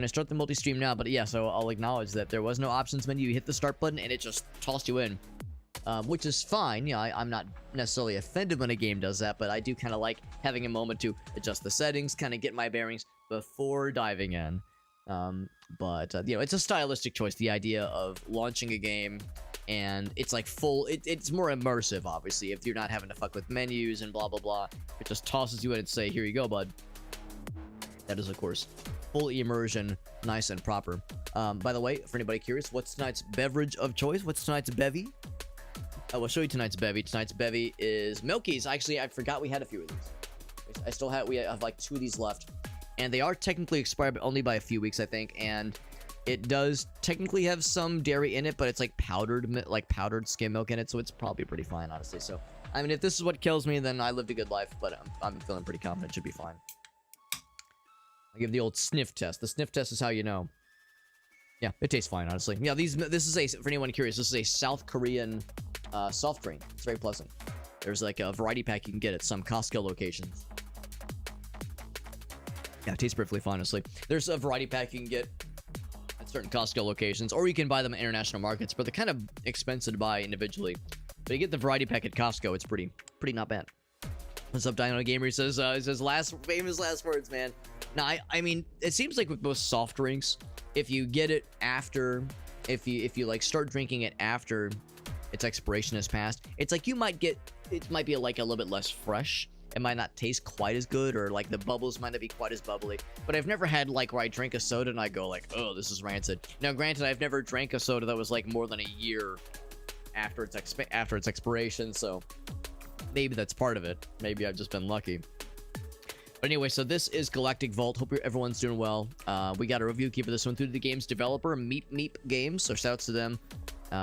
gonna start the multi-stream now, but yeah, so I'll acknowledge that there was no options menu. You hit the start button and it just tossed you in, which is fine. You know, I'm not necessarily offended when a game does that, but I do kind of like having a moment to adjust the settings, kind of get my bearings before diving in. But you know, it's a stylistic choice, the idea of launching a game and it's like it's more immersive, obviously, if you're not having to fuck with menus and blah blah blah. It just tosses you in and say, here you go, bud. That is, of course, full immersion, nice and proper. By the way, for anybody curious, what's tonight's beverage of choice? What's tonight's bevy? I will show you tonight's bevy. Tonight's bevy is Milky's. Actually, I forgot we had a few of these. We have like 2 of these left. And they are technically expired, but only by a few weeks, I think. And it does technically have some dairy in it, but it's like powdered skim milk in it, so it's probably pretty fine, honestly. So, I mean, if this is what kills me, then I lived a good life, but I'm feeling pretty confident it should be fine. I give the old sniff test. The sniff test is how you know. Yeah, it tastes fine, honestly. Yeah, this is for anyone curious, this is a South Korean soft drink. It's very pleasant. There's like a variety pack you can get at some Costco locations. Yeah, it tastes perfectly fine, honestly. There's a variety pack you can get at certain Costco locations, or you can buy them at international markets, but they're kind of expensive to buy individually. But you get the variety pack at Costco, it's pretty not bad. What's up, Dino Gamer? He says famous last words, man. Now, I mean, it seems like with most soft drinks, if you get it after, if you like start drinking it after its expiration has passed, it's like it might be like a little bit less fresh. It might not taste quite as good, or like the bubbles might not be quite as bubbly. But I've never had like where I drink a soda and I go like, oh, this is rancid. Now, granted, I've never drank a soda that was like more than a year after its expiration, so maybe that's part of it. Maybe I've just been lucky. But anyway, so this is Galactic Vault. Hope everyone's doing well. We got a review key for this one through the game's developer, Meep Games. So shouts to them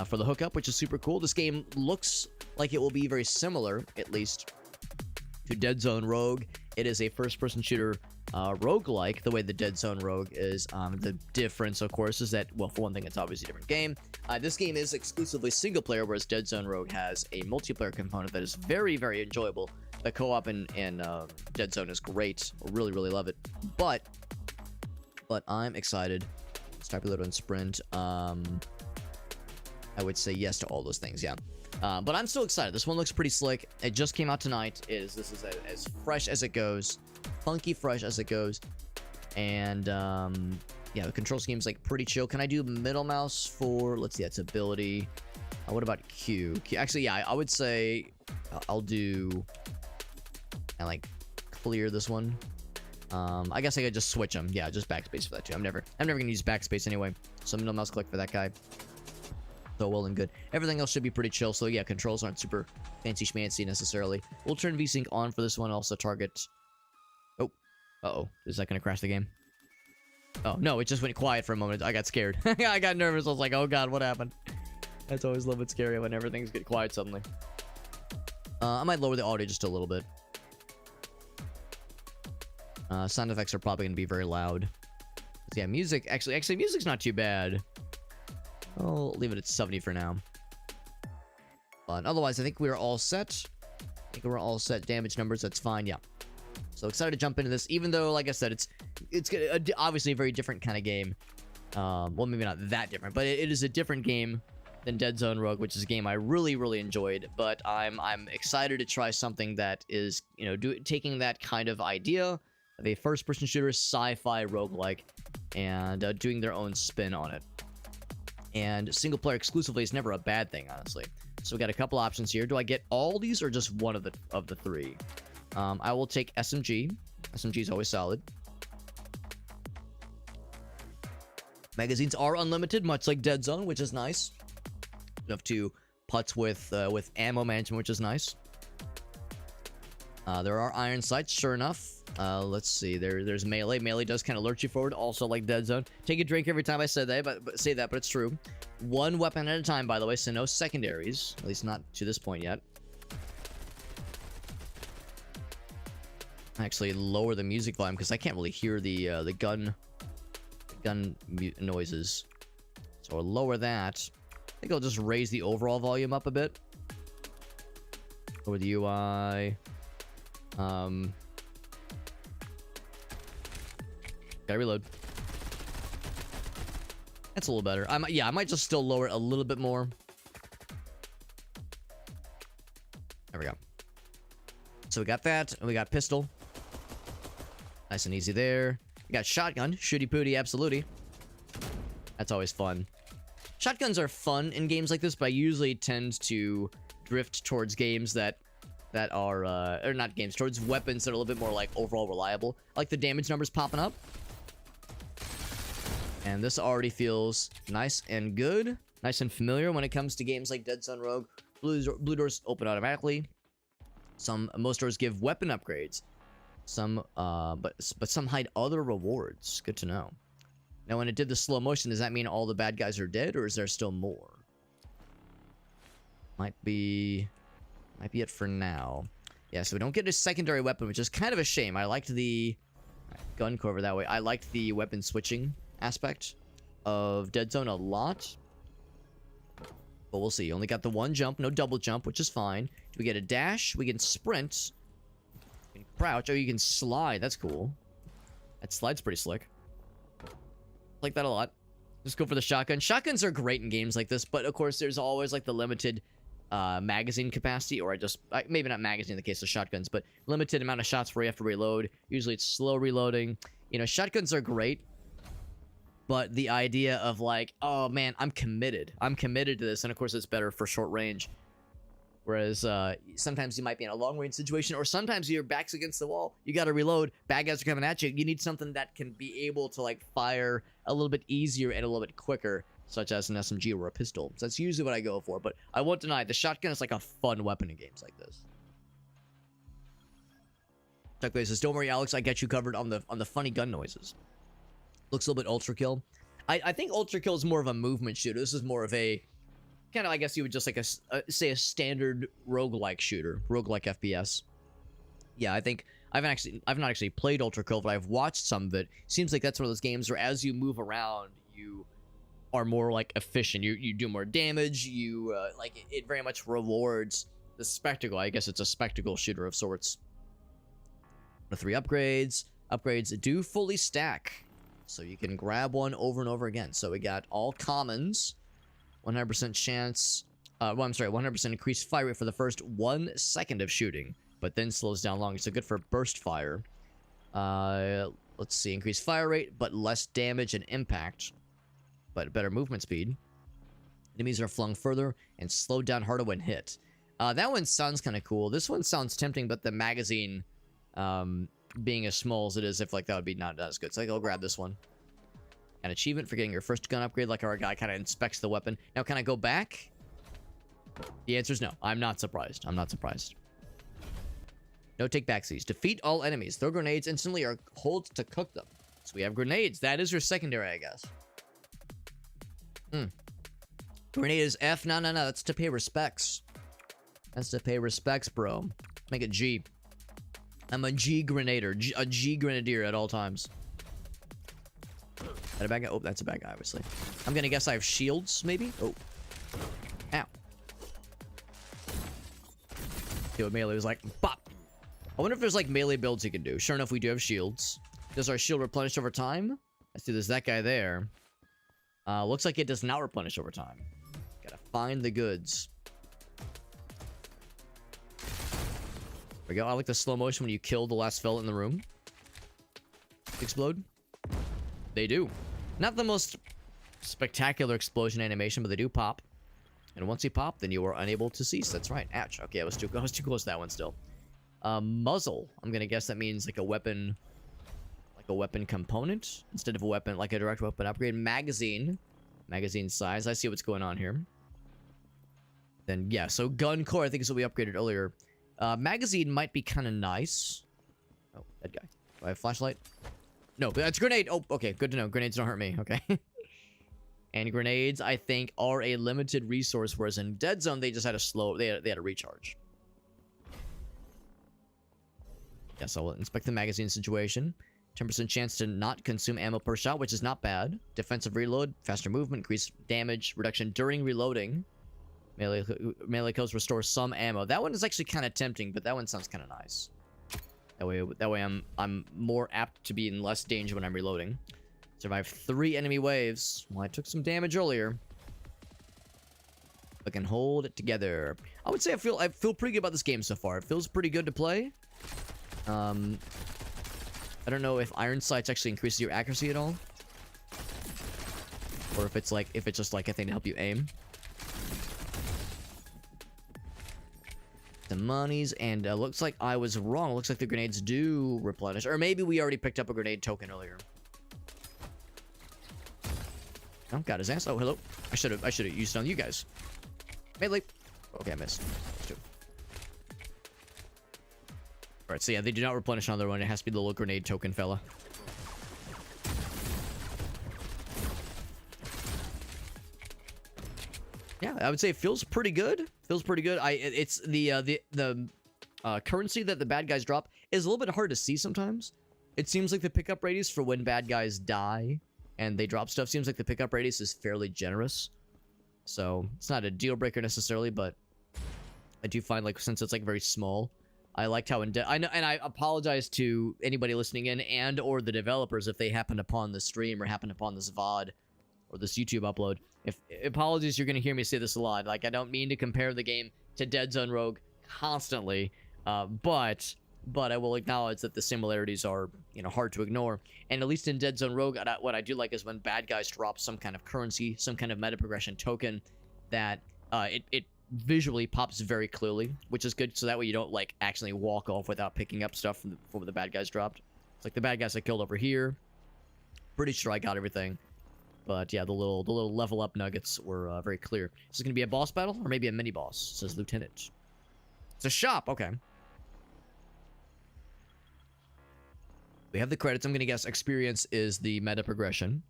for the hookup, which is super cool. This game looks like it will be very similar, at least, to Dead Zone Rogue. It is a first-person shooter roguelike, the way the Dead Zone Rogue is. The difference, of course, is that, well, for one thing, it's obviously a different game. This game is exclusively single-player, whereas Dead Zone Rogue has a multiplayer component that is very, very enjoyable. The co-op in Dead Zone is great. I really, really love it. But I'm excited. Start reload and sprint. I would say yes to all those things, yeah. But I'm still excited. This one looks pretty slick. It just came out tonight. This is as fresh as it goes. Funky fresh as it goes. And, yeah, the control scheme's like pretty chill. Can I do middle mouse for, let's see, that's ability. What about Q? Actually, yeah, I would say I'll do, and like clear this one. I guess I could just switch them. Yeah, just backspace for that too. I'm never gonna use backspace anyway. So middle mouse click for that guy. So well and good. Everything else should be pretty chill. So yeah, controls aren't super fancy schmancy necessarily. We'll turn VSync on for this one. Also target. Oh, uh-oh. Is that gonna crash the game? Oh no, it just went quiet for a moment. I got scared. I got nervous. I was like, oh god, what happened? That's always a little bit scary when everything's get quiet suddenly. I might lower the audio just a little bit. Sound effects are probably going to be very loud. Yeah, music, actually, music's not too bad. I'll leave it at 70 for now. But otherwise, I think we're all set. Damage numbers, that's fine, yeah. So excited to jump into this, even though, like I said, it's obviously a very different kind of game. Well, maybe not that different, but it is a different game than Dead Zone Rogue, which is a game I really, really enjoyed. But I'm excited to try something that is, you know, taking that kind of idea of a first-person shooter sci-fi roguelike and doing their own spin on it. And single-player exclusively is never a bad thing, honestly. So we got a couple options here. Do I get all these or just one of the three? I will take SMG. SMG is always solid. Magazines are unlimited, much like Dead Zone, which is nice. Enough to putz with ammo management, which is nice. There are iron sights, sure enough. Let's see. There's melee. Melee does kind of lurch you forward, also like Dead Zone. Take a drink every time I say that, but it's true. One weapon at a time, by the way, so no secondaries. At least not to this point yet. Actually, lower the music volume because I can't really hear the gun noises. So I'll lower that. I think I'll just raise the overall volume up a bit. Over the UI. Gotta reload. That's a little better. Yeah, I might just still lower it a little bit more. There we go. So we got that, and we got pistol. Nice and easy there. We got shotgun. Shooty pooty, absolutely. That's always fun. Shotguns are fun in games like this, but I usually tend to drift towards games that are, or not games, towards weapons that are a little bit more, like, overall reliable. I like the damage numbers popping up. And this already feels nice and good. Nice and familiar when it comes to games like Dead Zone Rogue. Blue doors open automatically. Most doors give weapon upgrades. Some, but some hide other rewards. Good to know. Now, when it did the slow motion, does that mean all the bad guys are dead, or is there still more? Might be it for now. Yeah, so we don't get a secondary weapon, which is kind of a shame. I liked the gun cover that way. I liked the weapon switching aspect of Dead Zone a lot. But we'll see. Only got the one jump, no double jump, which is fine. Do we get a dash? We can sprint. We can crouch. Oh, you can slide. That's cool. That slide's pretty slick. Like that a lot. Just go for the shotgun. Shotguns are great in games like this, but of course there's always like the limited magazine capacity, or maybe not magazine in the case of shotguns, but limited amount of shots where you have to reload. Usually it's slow reloading. You know, shotguns are great, but the idea of like, oh man, I'm committed to this, and of course it's better for short range. Whereas sometimes you might be in a long range situation, or sometimes your back's against the wall, you gotta reload, bad guys are coming at you, you need something that can be able to like fire a little bit easier and a little bit quicker, such as an SMG or a pistol. So that's usually what I go for, but I won't deny, the shotgun is like a fun weapon in games like this. Chuck says, don't worry Alex, I got you covered on the funny gun noises. Looks a little bit ultra kill. I think ultra kill is more of a movement shooter. This is more of a kind of, I guess you would just like say a standard roguelike shooter, roguelike FPS. Yeah, I think I've not actually played ultra kill, but I've watched some of it. Seems like that's one of those games where as you move around, you are more like efficient. You do more damage. You like it very much rewards the spectacle. I guess it's a spectacle shooter of sorts. The 3 upgrades. Upgrades do fully stack, so you can grab one over and over again. So we got all commons, 100% chance. Well, I'm sorry, 100% increased fire rate for the first 1 second of shooting, but then slows down longer. So good for burst fire. Let's see, increased fire rate, but less damage and impact, but better movement speed. Enemies are flung further and slowed down harder when hit. That one sounds kind of cool. This one sounds tempting, but the magazine, being as small as it is, if like that would be not as good. So I'll grab this one. An achievement for getting your first gun upgrade, like our guy kind of inspects the weapon. Now, can I go back? The answer is no. I'm not surprised. I'm not surprised. No take backsies. Defeat all enemies. Throw grenades instantly or hold to cook them. So we have grenades. That is your secondary, I guess. Grenade is F. No. That's to pay respects. That's to pay respects, bro. Make it G. I'm a G grenader. A G grenadier at all times. That a bad guy? Oh, that's a bad guy, obviously. I'm gonna guess I have shields, maybe? Oh. Ow. Dude, melee was like, bop. I wonder if there's like melee builds you can do. Sure enough, we do have shields. Does our shield replenish over time? Let's do this. That guy there. Looks like it does not replenish over time. Gotta find the goods. There we go. I like the slow motion when you kill the last fellow in the room. Explode. They do. Not the most spectacular explosion animation, but they do pop. And once you pop, then you are unable to cease. That's right. Ouch. Okay, I was too close to that one still. Muzzle. I'm gonna guess that means like a weapon component instead of a weapon, like a direct weapon upgrade. Magazine size. I see what's going on here. Then yeah, so gun core I think is what we upgraded earlier. Magazine might be kind of nice. Oh, that guy. Do I have flashlight? No, but that's grenade. Oh, okay, good to know. Grenades don't hurt me. Okay. And grenades, I think, are a limited resource, whereas in Dead Zone they just had a slow. They had a recharge. Yes, I will inspect the magazine situation. 10% chance to not consume ammo per shot, which is not bad. Defensive reload, faster movement, increased damage reduction during reloading. Melee kills restore some ammo. That one is actually kind of tempting, but that one sounds kind of nice. That way I'm more apt to be in less danger when I'm reloading. Survived 3 enemy waves. Well, I took some damage earlier. I can hold it together. I would say I feel pretty good about this game so far. It feels pretty good to play. I don't know if Iron Sights actually increases your accuracy at all, or if it's just like a thing to help you aim. The monies, and looks like I was wrong. Looks like the grenades do replenish, or maybe we already picked up a grenade token earlier. Oh, got his ass. Oh, hello. I should have used it on you guys. Melee. Okay, I missed. Alright, so yeah, they do not replenish another one. It has to be the little grenade token fella. Yeah, I would say it feels pretty good. Feels pretty good. It's the currency that the bad guys drop is a little bit hard to see sometimes. It seems like the pickup radius for when bad guys die and they drop stuff seems like the pickup radius is fairly generous. So it's not a deal breaker necessarily, but I do find, like, since it's like very small, I liked how I know, and I apologize to anybody listening in and or the developers if they happened upon the stream or happened upon this VOD or this YouTube upload. Apologies, you're gonna hear me say this a lot. Like, I don't mean to compare the game to Dead Zone Rogue constantly, but I will acknowledge that the similarities are, you know, hard to ignore. And at least in Dead Zone Rogue, what I do like is when bad guys drop some kind of currency, some kind of meta progression token, that it visually pops very clearly, which is good, so that way you don't, like, actually walk off without picking up stuff from the bad guys dropped. It's like the bad guys I killed over here. Pretty sure I got everything. But yeah, the little level up nuggets were very clear. Is this gonna be a boss battle or maybe a mini boss? Says Lieutenant. It's a shop. Okay. We have the credits. I'm gonna guess experience is the meta progression.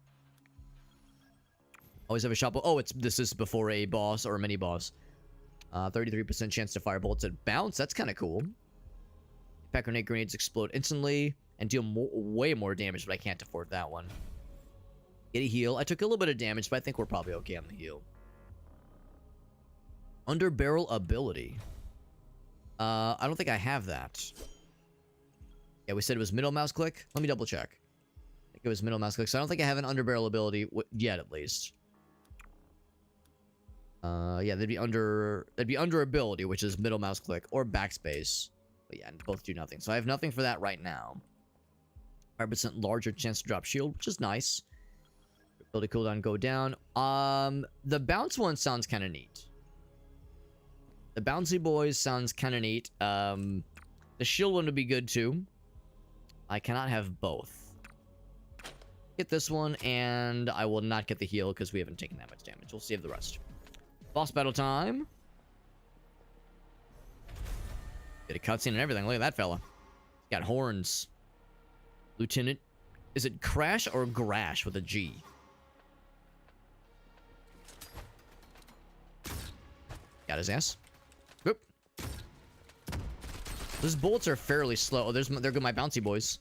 Always have a shop. Oh, this is before a boss or a mini boss. 33% chance to fire bullets at bounce. That's kind of cool. Pack grenades explode instantly and deal way more damage, but I can't afford that one. Get a heal. I took a little bit of damage, but I think we're probably okay on the heal. Under barrel ability. I don't think I have that. Yeah, we said it was middle mouse click. Let me double check. I think it was middle mouse click, so I don't think I have an under barrel ability yet, at least. Yeah, they'd be under ability, which is middle mouse click or backspace. But yeah, both do nothing. So I have nothing for that right now. 5% larger chance to drop shield, which is nice. Ability cooldown go down. The bounce one sounds kind of neat. The bouncy boys sounds kind of neat. The shield one would be good too. I cannot have both. Get this one, and I will not get the heal because we haven't taken that much damage. We'll save the rest. Boss battle time. Get a cutscene and everything. Look at that fella. He's got horns. Lieutenant. Is it Crash or Grash with a G? Got his ass. Whoop. Those bullets are fairly slow. Oh, there go my bouncy boys.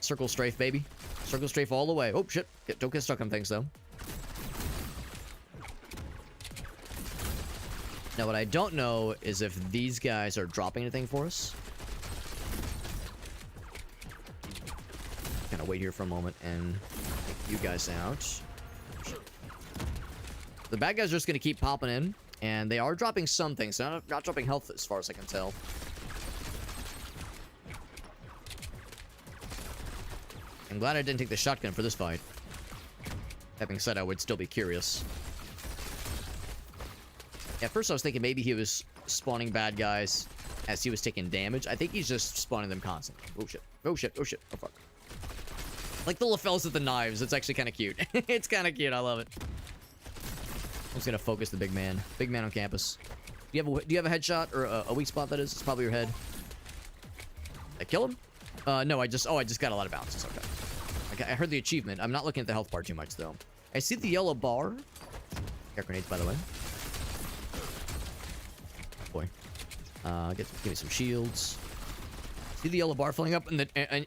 Circle strafe, baby. Circle strafe all the way. Oh, shit. Don't get stuck on things, though. Now, what I don't know is if these guys are dropping anything for us. Gonna wait here for a moment and take you guys out. The bad guys are just gonna keep popping in, and they are dropping some things. They're not dropping health as far as I can tell. I'm glad I didn't take the shotgun for this fight. Having said, I would still be curious. Yeah, at first I was thinking maybe he was spawning bad guys as he was taking damage. I think he's just spawning them constantly. Oh shit. Oh shit. Oh shit. Oh fuck. Like the lapels with the knives. It's actually kind of cute. It's kind of cute. I love it. I'm just gonna focus the big man. Big man on campus. Do you have a headshot or a weak spot? That is. It's probably your head. Did I kill him? No. I just got a lot of bounces. Okay. I heard the achievement. I'm not looking at the health bar too much though. I see the yellow bar. Air grenades, by the way. Boy. Give me some shields. See the yellow bar filling up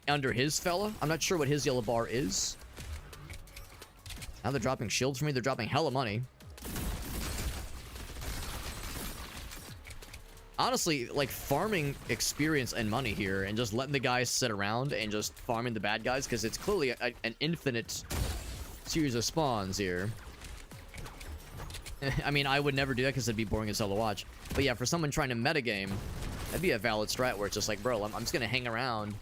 under his fella? I'm not sure what his yellow bar is. Now they're dropping shields for me. They're dropping hella money. Honestly, like, farming experience and money here and just letting the guys sit around and just farming the bad guys, because it's clearly an infinite series of spawns here. I mean, I would never do that because it'd be boring as hell to watch. But yeah, for someone trying to metagame, that'd be a valid strat where it's just like, bro, I'm just gonna hang around,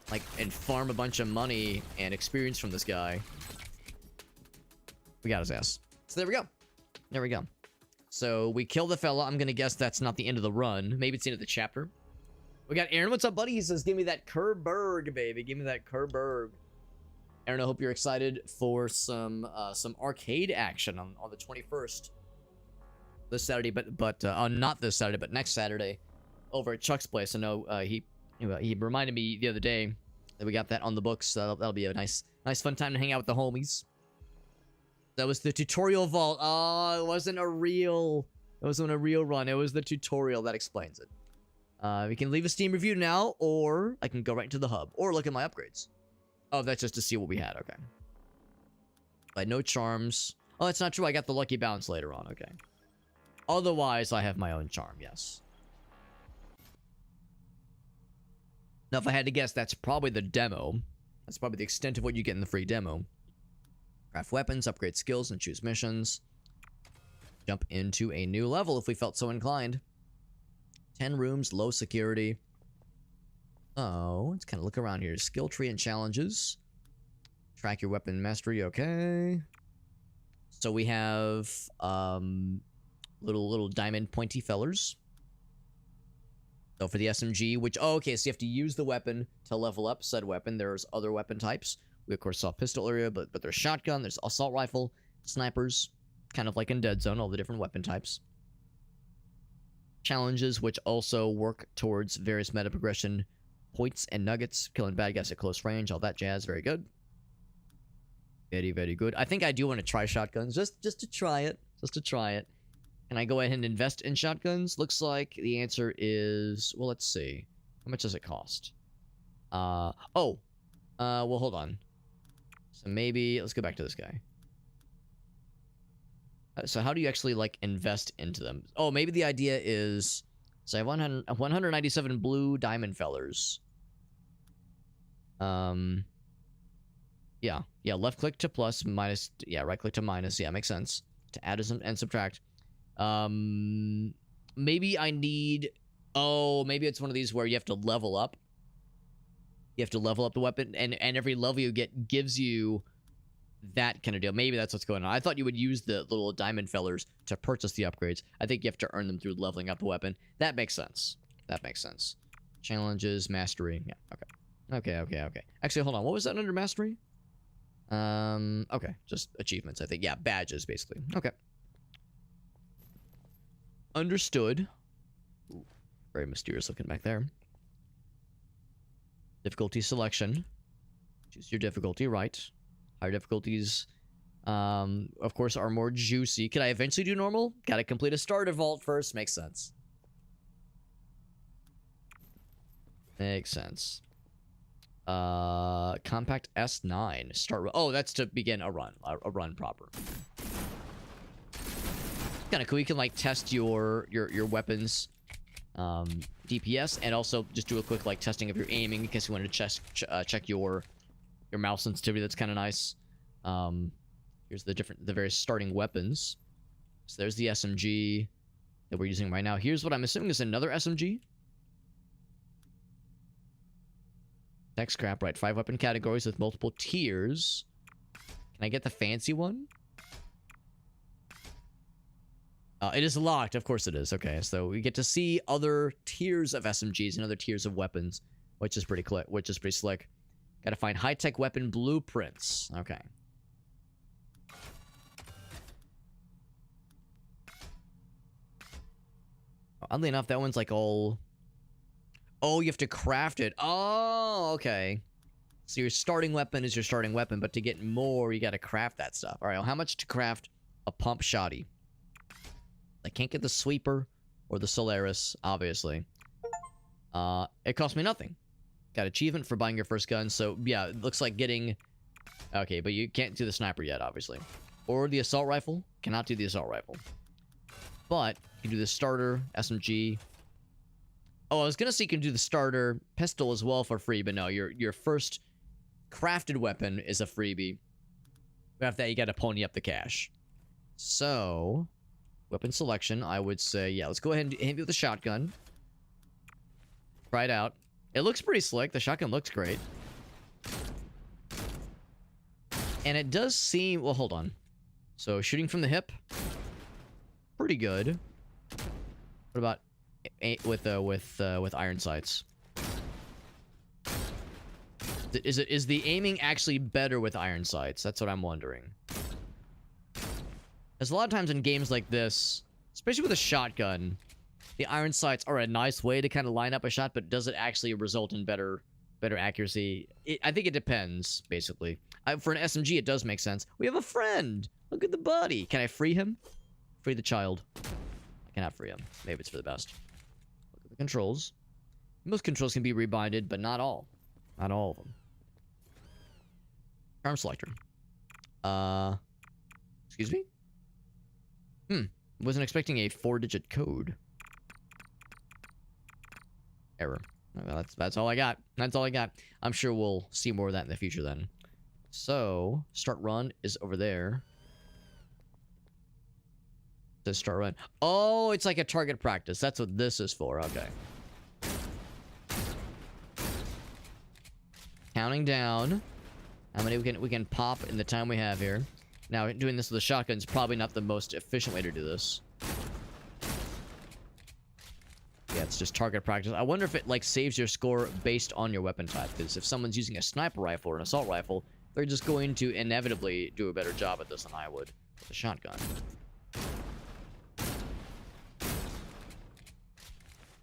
like, and farm a bunch of money and experience from this guy. We got his ass. So there we go. There we go. So we killed the fella. I'm gonna guess that's not the end of the run. Maybe it's the end of the chapter. We got Aaron. What's up, buddy? He says, give me that Kerberg, baby. Give me that Kerberg. Aaron, I hope you're excited for some arcade action on the 21st. This Saturday, but not this Saturday, but next Saturday over at Chuck's place. I know he reminded me the other day that we got that on the books. So that'll be a nice fun time to hang out with the homies. That was the tutorial vault. Oh, it wasn't a real run. It was the tutorial. That explains it. We can leave a Steam review now, or I can go right into the hub, or look at my upgrades. Oh, that's just to see what we had. Okay. But no charms. Oh, that's not true. I got the lucky bounce later on. Okay. Otherwise, I have my own charm. Yes. Now, if I had to guess, that's probably the demo. That's probably the extent of what you get in the free demo. Craft weapons, upgrade skills, and choose missions. Jump into a new level if we felt so inclined. 10 rooms, low security. Oh, let's kind of look around here. Skill tree and challenges. Track your weapon mastery. Okay. So we have little diamond pointy fellers. So for the SMG, which, oh, okay, so you have to use the weapon to level up said weapon. There's other weapon types. We, of course, saw pistol area, but there's shotgun, there's assault rifle, snipers, kind of like in Dead Zone, all the different weapon types. Challenges, which also work towards various meta progression points and nuggets, killing bad guys at close range, all that jazz. Very good. Very, very good. I think I do want to try shotguns, just to try it. Just to try it. Can I go ahead and invest in shotguns? Looks like the answer is, well, let's see. How much does it cost? Well, hold on. So maybe, let's go back to this guy. So how do you actually, like, invest into them? Oh, maybe the idea is, so I have 197 blue diamond fellers. Yeah, left click to plus, minus, yeah, right click to minus, yeah, makes sense. To add and subtract. Maybe I need, maybe it's one of these where you have to level up. You have to level up the weapon, and every level you get gives you that kind of deal. Maybe that's what's going on. I thought you would use the little diamond fellers to purchase the upgrades. I think you have to earn them through leveling up the weapon. That makes sense. That makes sense. Challenges, mastery. Yeah, okay. Okay. Actually, hold on. What was that under mastery? Okay. Just achievements, I think. Yeah, badges, basically. Okay. Understood. Ooh, very mysterious looking back there. Difficulty selection. Choose your difficulty, right. Higher difficulties, of course, are more juicy. Could I eventually do normal? Gotta complete a starter vault first. Makes sense. Makes sense. Compact S9. Start. Oh, that's to begin a run. A run proper. Kind of cool. You can, like, test your weapons DPS, and also just do a quick, like, testing of your aiming in case you wanted to check your mouse sensitivity. That's kind of nice. Here's the various starting weapons. So there's the SMG that we're using right now. Here's what I'm assuming is another SMG. Tech scrap, right? 5 weapon categories with multiple tiers. Can I get the fancy one? It is locked. Of course it is. Okay, so we get to see other tiers of SMGs and other tiers of weapons, which is pretty slick. Gotta find high-tech weapon blueprints. Okay. Oddly enough, that one's like all... Oh, you have to craft it. Oh, okay. So your starting weapon is your starting weapon, but to get more, you gotta craft that stuff. All right, well, how much to craft a pump shotty? I can't get the sweeper or the Solaris, obviously. It cost me nothing. Got achievement for buying your first gun, so yeah, it looks like getting... Okay, but you can't do the sniper yet, obviously. Or the assault rifle. Cannot do the assault rifle. But You can do the starter, SMG. Oh, I was gonna say you can do the starter pistol as well for free, but no, your first crafted weapon is a freebie. But after that, you gotta pony up the cash. So, weapon selection, I would say, yeah, let's go ahead and hit me with the shotgun. Try it out. It looks pretty slick. The shotgun looks great. And it does seem... Well, hold on. So, shooting from the hip. Pretty good. What about with iron sights? Is the aiming actually better with iron sights? That's what I'm wondering. There's a lot of times in games like this, especially with a shotgun, the iron sights are a nice way to kind of line up a shot, but does it actually result in better accuracy? I think it depends, basically. For an SMG, it does make sense. We have a friend! Look at the buddy! Can I free him? Free the child. I cannot free him. Maybe it's for the best. Look at the controls. Most controls can be rebinded, but not all. Not all of them. Arm selector. Excuse me? Wasn't expecting a 4-digit code. Error. Well, that's all I got. That's all I got. I'm sure we'll see more of that in the future then. So, start run is over there. It says start run. Oh, it's like a target practice. That's what this is for. Okay. Counting down. How many we can pop in the time we have here. Now, doing this with a shotgun is probably not the most efficient way to do this. Yeah, it's just target practice. I wonder if it, like, saves your score based on your weapon type. Because if someone's using a sniper rifle or an assault rifle, they're just going to inevitably do a better job at this than I would with a shotgun.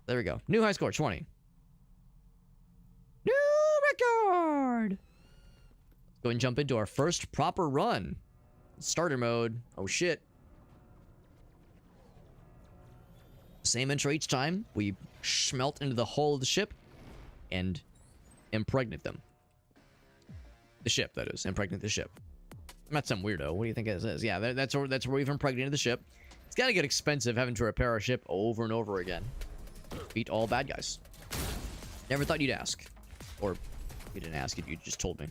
There we go. New high score, 20. New record! Let's go and jump into our first proper run. Starter mode. Oh shit. Same intro each time. We smelt into the hull of the ship and impregnate them. The ship, that is. Impregnate the ship. I'm not some weirdo. What do you think it is? Yeah, that's where we've impregnated the ship. It's gotta get expensive having to repair our ship over and over again. Beat all bad guys. Never thought you'd ask. Or you didn't ask it, you just told me.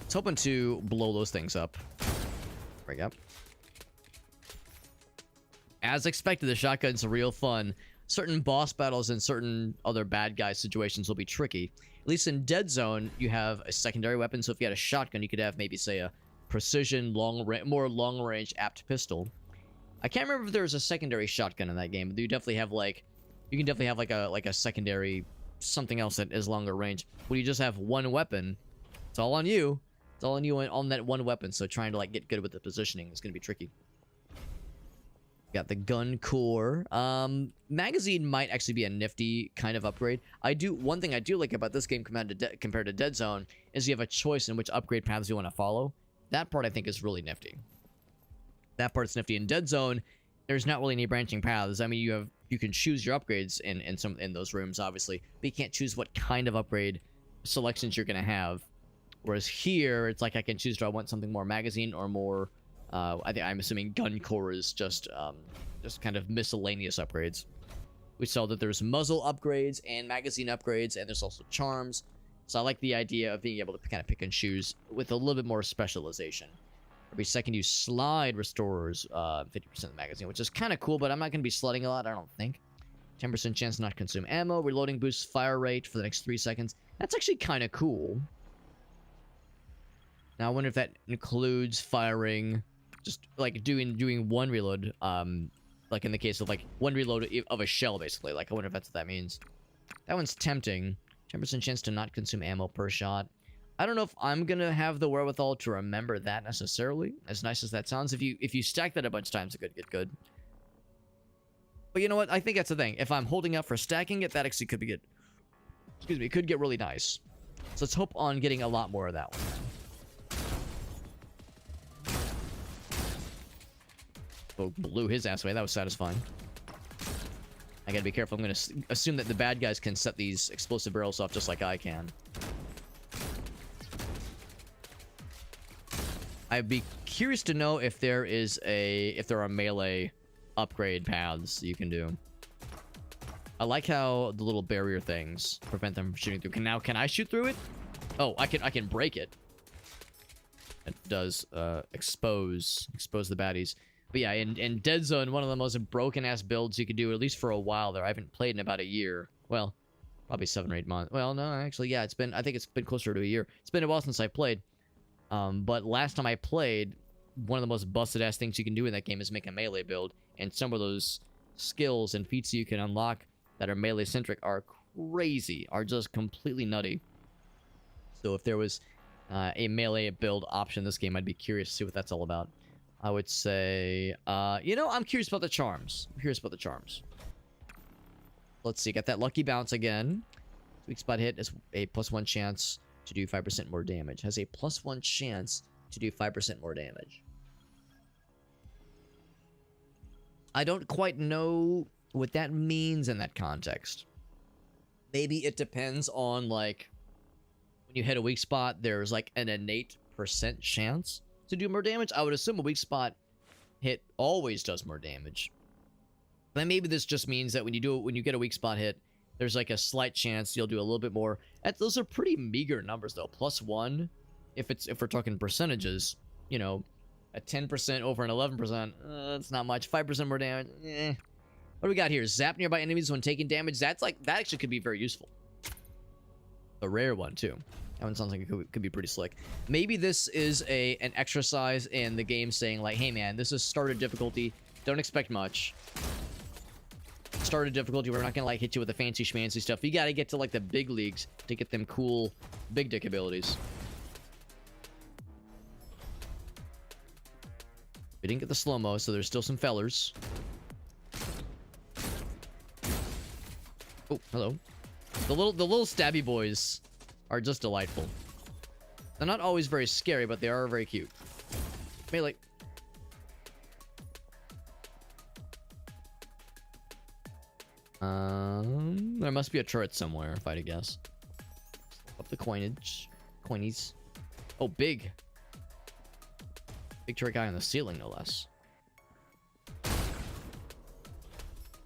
It's hoping to blow those things up. There we go. As expected, the shotgun's real fun. Certain boss battles and certain other bad guy situations will be tricky. At least in Dead Zone, you have a secondary weapon. So if you had a shotgun, you could have maybe, say, a precision, more long-range apt pistol. I can't remember if there was a secondary shotgun in that game, but you definitely have like a secondary something else that is longer range. When you just have one weapon, it's all on you. It's all on you on that one weapon. So trying to like get good with the positioning is gonna be tricky. Got the gun core. Magazine might actually be a nifty kind of upgrade. One thing I do like about this game compared to Dead Zone is you have a choice in which upgrade paths you want to follow. That part I think is really nifty. That part's nifty. In Dead Zone, there's not really any branching paths. I mean, you can choose your upgrades in those rooms, obviously, but you can't choose what kind of upgrade selections you're gonna have. Whereas here, it's like I can choose, do I want something more magazine or more? I'm assuming gun core is just kind of miscellaneous upgrades. We saw that there's muzzle upgrades and magazine upgrades, and there's also charms. So I like the idea of being able to kind of pick and choose with a little bit more specialization. Every second you slide restores 50% of the magazine, which is kind of cool, but I'm not going to be sliding a lot, I don't think. 10% chance to not consume ammo. Reloading boosts fire rate for the next 3 seconds. That's actually kind of cool. Now I wonder if that includes firing, just like doing one reload, like in the case of like one reload of a shell, basically. Like I wonder if that's what that means. That one's tempting. 10% chance to not consume ammo per shot. I don't know if I'm gonna have the wherewithal to remember that necessarily. As nice as that sounds, if you stack that a bunch of times, it could get good. But you know what? I think that's the thing. If I'm holding up for stacking it, that actually could be good. Excuse me, it could get really nice. So let's hope on getting a lot more of that one. Oh, blew his ass away. That was satisfying. I gotta be careful. I'm gonna assume that the bad guys can set these explosive barrels off just like I can. I'd be curious to know if there are melee upgrade paths you can do. I like how the little barrier things prevent them from shooting through. Can I shoot through it? Oh, I can break it. It does expose the baddies. But yeah, in Dead Zone, one of the most broken ass builds you could do, at least for a while there. I haven't played in about a year. Well, probably 7 or 8 months. Well, no, actually, yeah, I think it's been closer to a year. It's been a while since I played. But last time I played, one of the most busted ass things you can do in that game is make a melee build. And some of those skills and feats you can unlock that are melee centric are crazy, are just completely nutty. So if there was a melee build option in this game, I'd be curious to see what that's all about. I would say, you know, I'm curious about the charms. Let's see, got that lucky bounce again. Weak spot hit is a +1 chance to do 5% more damage. Has a +1 chance to do 5% more damage. I don't quite know what that means in that context. Maybe it depends on, like, when you hit a weak spot, there's like an innate % chance to do more damage. I would assume a weak spot hit always does more damage. But maybe this just means that when you get a weak spot hit, there's like a slight chance you'll do a little bit more. Those are pretty meager numbers though. +1, if we're talking percentages, you know, a 10% over an 11%, that's not much. 5% more damage, eh. What do we got here? Zap nearby enemies when taking damage. That actually could be very useful. A rare one too. That one sounds like it could be pretty slick. Maybe this is an exercise in the game saying like, hey man, this is starter difficulty. Don't expect much. Starter difficulty, we're not gonna like hit you with the fancy schmancy stuff. You gotta get to like the big leagues to get them cool big dick abilities. We didn't get the slow-mo, so there's still some fellers. Oh, hello. The little stabby boys are just delightful. They're not always very scary, but they are very cute. Melee. There must be a turret somewhere, if I had to guess. Up the coinies. Oh, big turret guy on the ceiling, no less.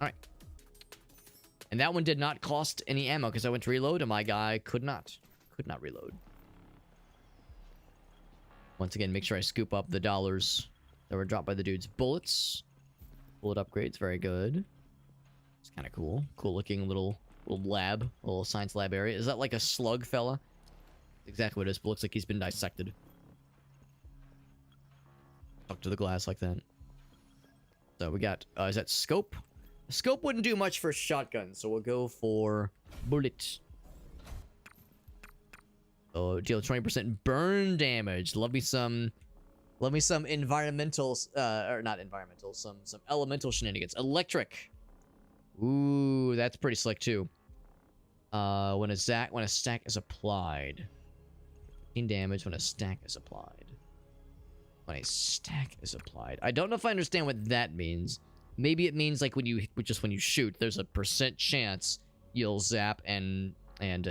Alright. And that one did not cost any ammo because I went to reload and my guy could not reload. Once again, make sure I scoop up the dollars that were dropped by the dude's bullets. Bullet upgrades, very good. It's kind of cool. Cool looking little lab, little science lab area. Is that like a slug fella? Exactly what it is, but looks like he's been dissected. Talk to the glass like that. So we got, is that scope? Scope wouldn't do much for shotgun, so we'll go for bullet. Oh, deal 20% burn damage. Love me some environmental, or not environmental, some elemental shenanigans. Electric. Ooh, that's pretty slick too. When a stack is applied. 15 damage when a stack is applied. When a stack is applied. I don't know if I understand what that means. Maybe it means like when you shoot, there's a % chance you'll zap and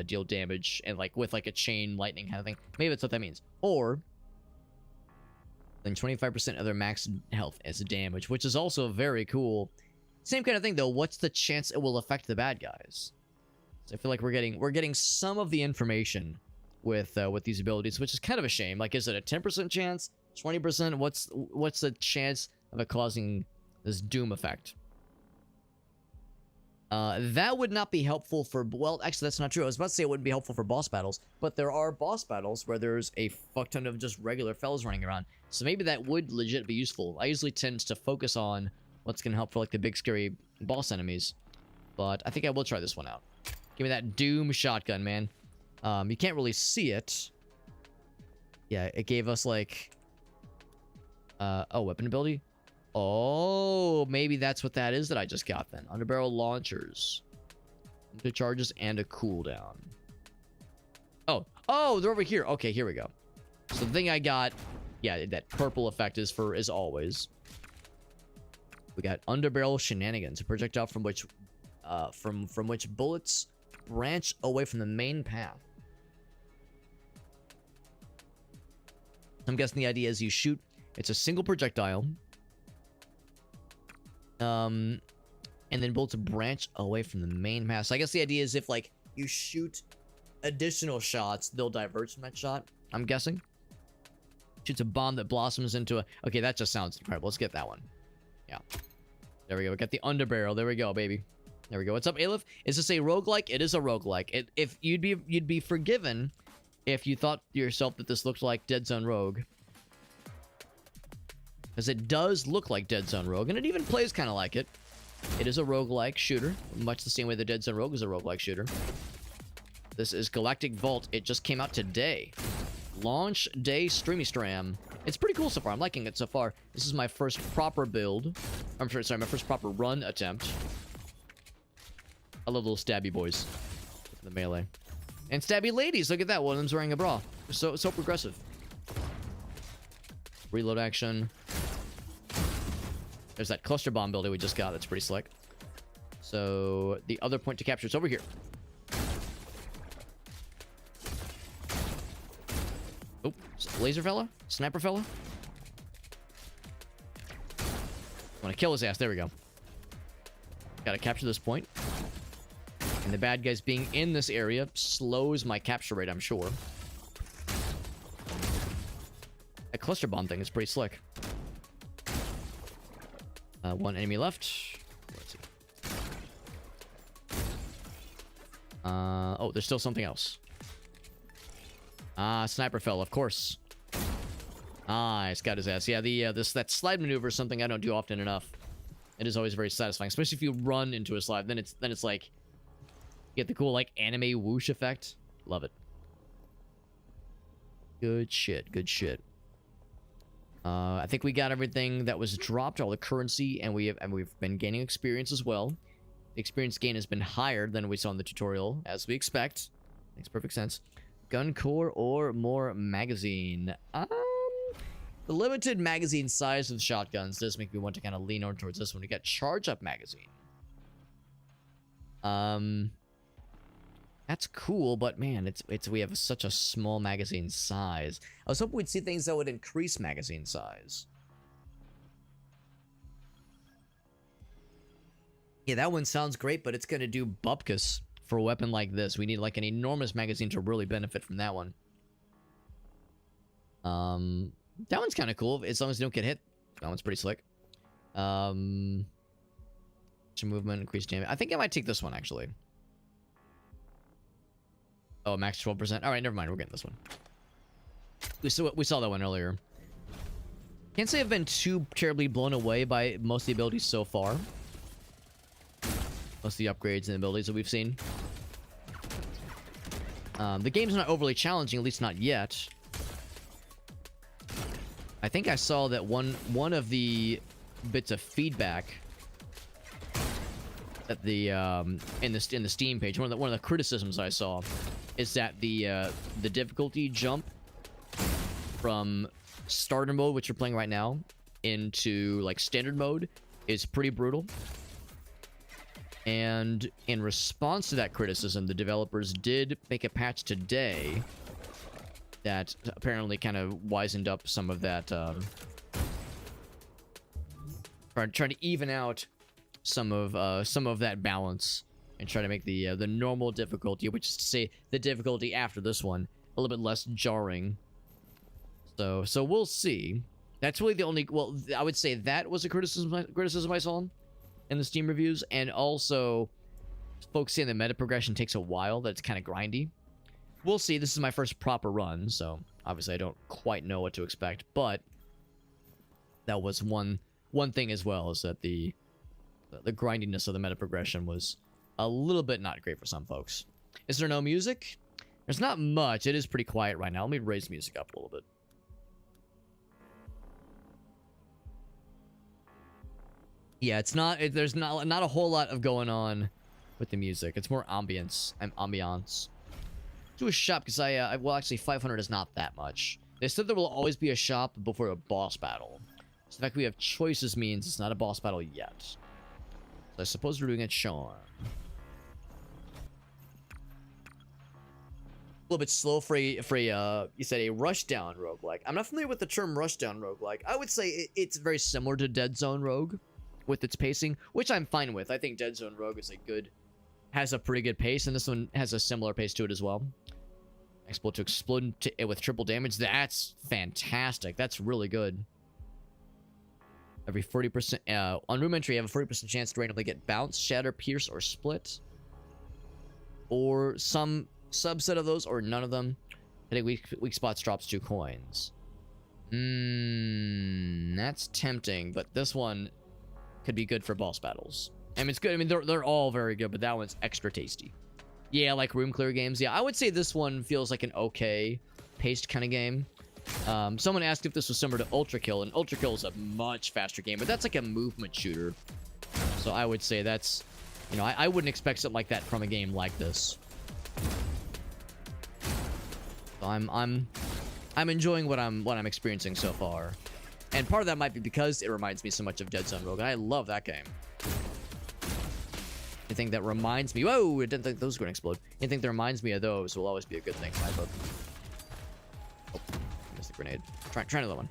deal damage, and like with like a chain lightning kind of thing. Maybe that's what that means. Or then 25% of their max health as damage, which is also very cool. Same kind of thing though. What's the chance it will affect the bad guys? So I feel like we're getting some of the information with these abilities, which is kind of a shame. Like, is it a 10% chance? 20%? What's the chance of it causing this doom effect? That would not be helpful for... Well, actually, that's not true. I was about to say it wouldn't be helpful for boss battles, but there are boss battles where there's a fuck ton of just regular fellas running around. So maybe that would legit be useful. I usually tend to focus on what's going to help for, like, the big, scary boss enemies. But I think I will try this one out. Give me that Doom shotgun, man. You can't really see it. Yeah, it gave us, like... oh, weapon ability? Oh, maybe that's what that is that I just got then. Underbarrel launchers. The charges and a cooldown. Oh, they're over here. Okay, here we go. So the thing I got, yeah, that purple effect is always. We got underbarrel shenanigans, a projectile from which bullets branch away from the main path. I'm guessing the idea is you shoot. It's a single projectile. And then build to branch away from the main path. So I guess the idea is if, like, you shoot additional shots, they'll diverge from that shot, I'm guessing. Shoots a bomb that blossoms into a... Okay, that just sounds incredible. Let's get that one. Yeah. There we go. We got the underbarrel. There we go, baby. There we go. What's up, Aleph? Is this a roguelike? It is a roguelike. If you'd be forgiven if you thought to yourself that this looked like Dead Zone Rogue. Because it does look like Dead Zone Rogue, and it even plays kind of like it. It is a roguelike shooter, much the same way the Dead Zone Rogue is a roguelike shooter. This is Galactic Vault. It just came out today. Launch day streamy stram. It's pretty cool so far. I'm liking it so far. This is my first proper build. I'm sorry, my first proper run attempt. I love little stabby boys. The melee. And stabby ladies. Look at that. One of them's wearing a bra. So progressive. Reload action. There's that cluster bomb building we just got. That's pretty slick. So the other point to capture is over here. Oh, laser fella? Sniper fella? Want to kill his ass. There we go. Gotta capture this point. And the bad guys being in this area slows my capture rate, I'm sure. That cluster bomb thing is pretty slick. One enemy left. Let's see. Oh, there's still something else. Sniper fell, of course. Nice, got his ass. Yeah, that slide maneuver is something I don't do often enough. It is always very satisfying, especially if you run into a slide. Then it's like you get the cool like anime whoosh effect. Love it. Good shit. Good shit. I think we got everything that was dropped, all the currency, and we've been gaining experience as well. The experience gain has been higher than we saw in the tutorial, as we expect. Makes perfect sense. Gun core or more magazine? The limited magazine size of the shotguns does make me want to kind of lean on towards this one. We got charge up magazine. That's cool, but man, we have such a small magazine size. I was hoping we'd see things that would increase magazine size. Yeah, that one sounds great, but it's gonna do bupkis for a weapon like this. We need like an enormous magazine to really benefit from that one. That one's kind of cool as long as you don't get hit. That one's pretty slick. Some movement, increased damage. I think I might take this one actually. Oh, max 12%. All right, never mind. We're getting this one. We saw that one earlier. Can't say I've been too terribly blown away by most of the abilities so far. Most of the upgrades and abilities that we've seen. The game's not overly challenging, at least not yet. I think I saw that one of the bits of feedback at the in the Steam page, one of the criticisms I saw is that the difficulty jump from starter mode, which we're playing right now, into like standard mode is pretty brutal. And in response to that criticism, the developers did make a patch today that apparently kind of wisened up some of that, trying to even out some of that balance and try to make the normal difficulty, which is to say the difficulty after this one, a little bit less jarring. So we'll see. That's really the only, well, I would say that was a criticism I saw in the Steam reviews, and also folks saying the meta progression takes a while, that it's kind of grindy. We'll see. This is my first proper run, so obviously I don't quite know what to expect, but that was one thing as well, is that the grindiness of the meta progression was a little bit not great for some folks. Is there no music? There's not much. It is pretty quiet right now. Let me raise the music up a little bit. Yeah, it's not. There's not a whole lot of going on with the music. It's more ambience. Ambiance. Do a shop because well, actually 500 is not that much. They said there will always be a shop before a boss battle. So the fact we have choices means it's not a boss battle yet. So I suppose we're doing it Sean. A little bit slow for a you said a rushdown roguelike. I'm not familiar with the term rushdown roguelike. I would say it's very similar to Dead Zone Rogue. with its pacing, which I'm fine with. I think Dead Zone Rogue has a pretty good pace, and this one has a similar pace to it as well. Explode to explode with triple damage. That's fantastic. That's really good. Every 40%... on room entry, you have a 40% chance to randomly get bounce, shatter, pierce, or split. Or some subset of those, or none of them. I think weak spots drops 2 coins. That's tempting, but this one could be good for boss battles. I mean, it's good. I mean, they're all very good, but that one's extra tasty. Yeah, like room clear games. Yeah, I would say this one feels like an okay paced kind of game. Someone asked if this was similar to Ultra Kill, and Ultra Kill is a much faster game, but that's like a movement shooter. So I would say that's, you know, I wouldn't expect something like that from a game like this. So I'm enjoying what I'm experiencing so far, and part of that might be because it reminds me so much of Dead Zone Rogue, and I love that game. Anything that reminds me, whoa! I didn't think those were gonna explode. Anything that reminds me of those will always be a good thing in my book. Oh, missed the grenade. Try another one.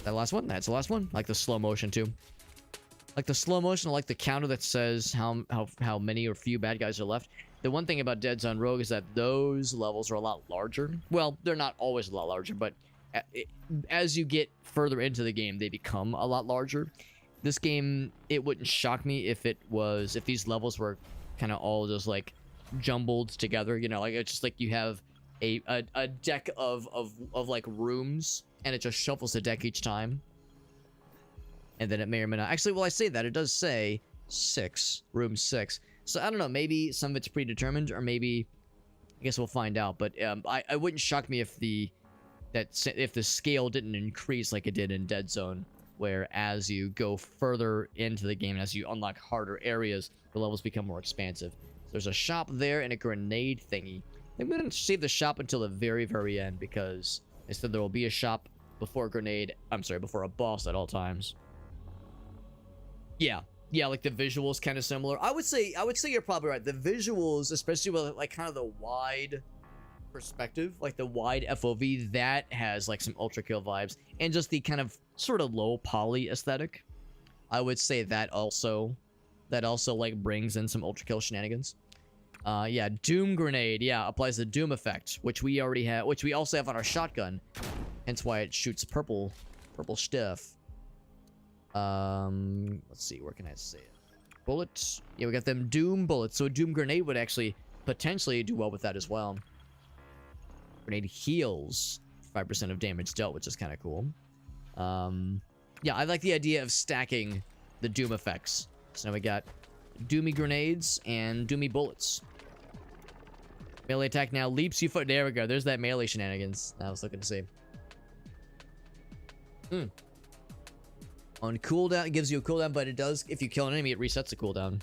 That last one? That's the last one. Like the slow motion too. Like the slow motion, like the counter that says how many or few bad guys are left. The one thing about Dead Zone Rogue is that those levels are a lot larger. Well, they're not always a lot larger, but as you get further into the game, they become a lot larger. This game, it wouldn't shock me if these levels were kind of all just like jumbled together. You know, like it's just like you have a deck of like rooms, and it just shuffles the deck each time. And then it may or may not. Actually, well, I say that. It does say 6. Room 6. So, I don't know. Maybe some of it's predetermined, or maybe... I guess we'll find out. But I wouldn't shock me if the scale didn't increase like it did in Dead Zone, where as you go further into the game, and as you unlock harder areas, the levels become more expansive. So there's a shop there and a grenade thingy. I'm going to save the shop until the very, very end, because they said there will be a shop before a grenade... I'm sorry, before a boss at all times. Yeah, like the visuals kind of similar. I would say you're probably right. The visuals, especially with like kind of the wide perspective, like the wide FOV, that has like some Ultra Kill vibes, and just the kind of sort of low poly aesthetic. I would say that also like brings in some Ultra Kill shenanigans. Yeah, Doom Grenade, yeah, applies the Doom effect, which we already have, which we also have on our shotgun, hence why it shoots purple stuff. Let's see, where can I say it? Bullets. Yeah, we got them Doom bullets. So a Doom grenade would actually potentially do well with that as well. Grenade heals 5% of damage dealt, which is kind of cool. Yeah, I like the idea of stacking the Doom effects. So now we got Doomy grenades and Doomy bullets. Melee attack now leaps you foot. There we go. There's that melee shenanigans I was looking to see. On cooldown, it gives you a cooldown, but it does, if you kill an enemy, it resets the cooldown.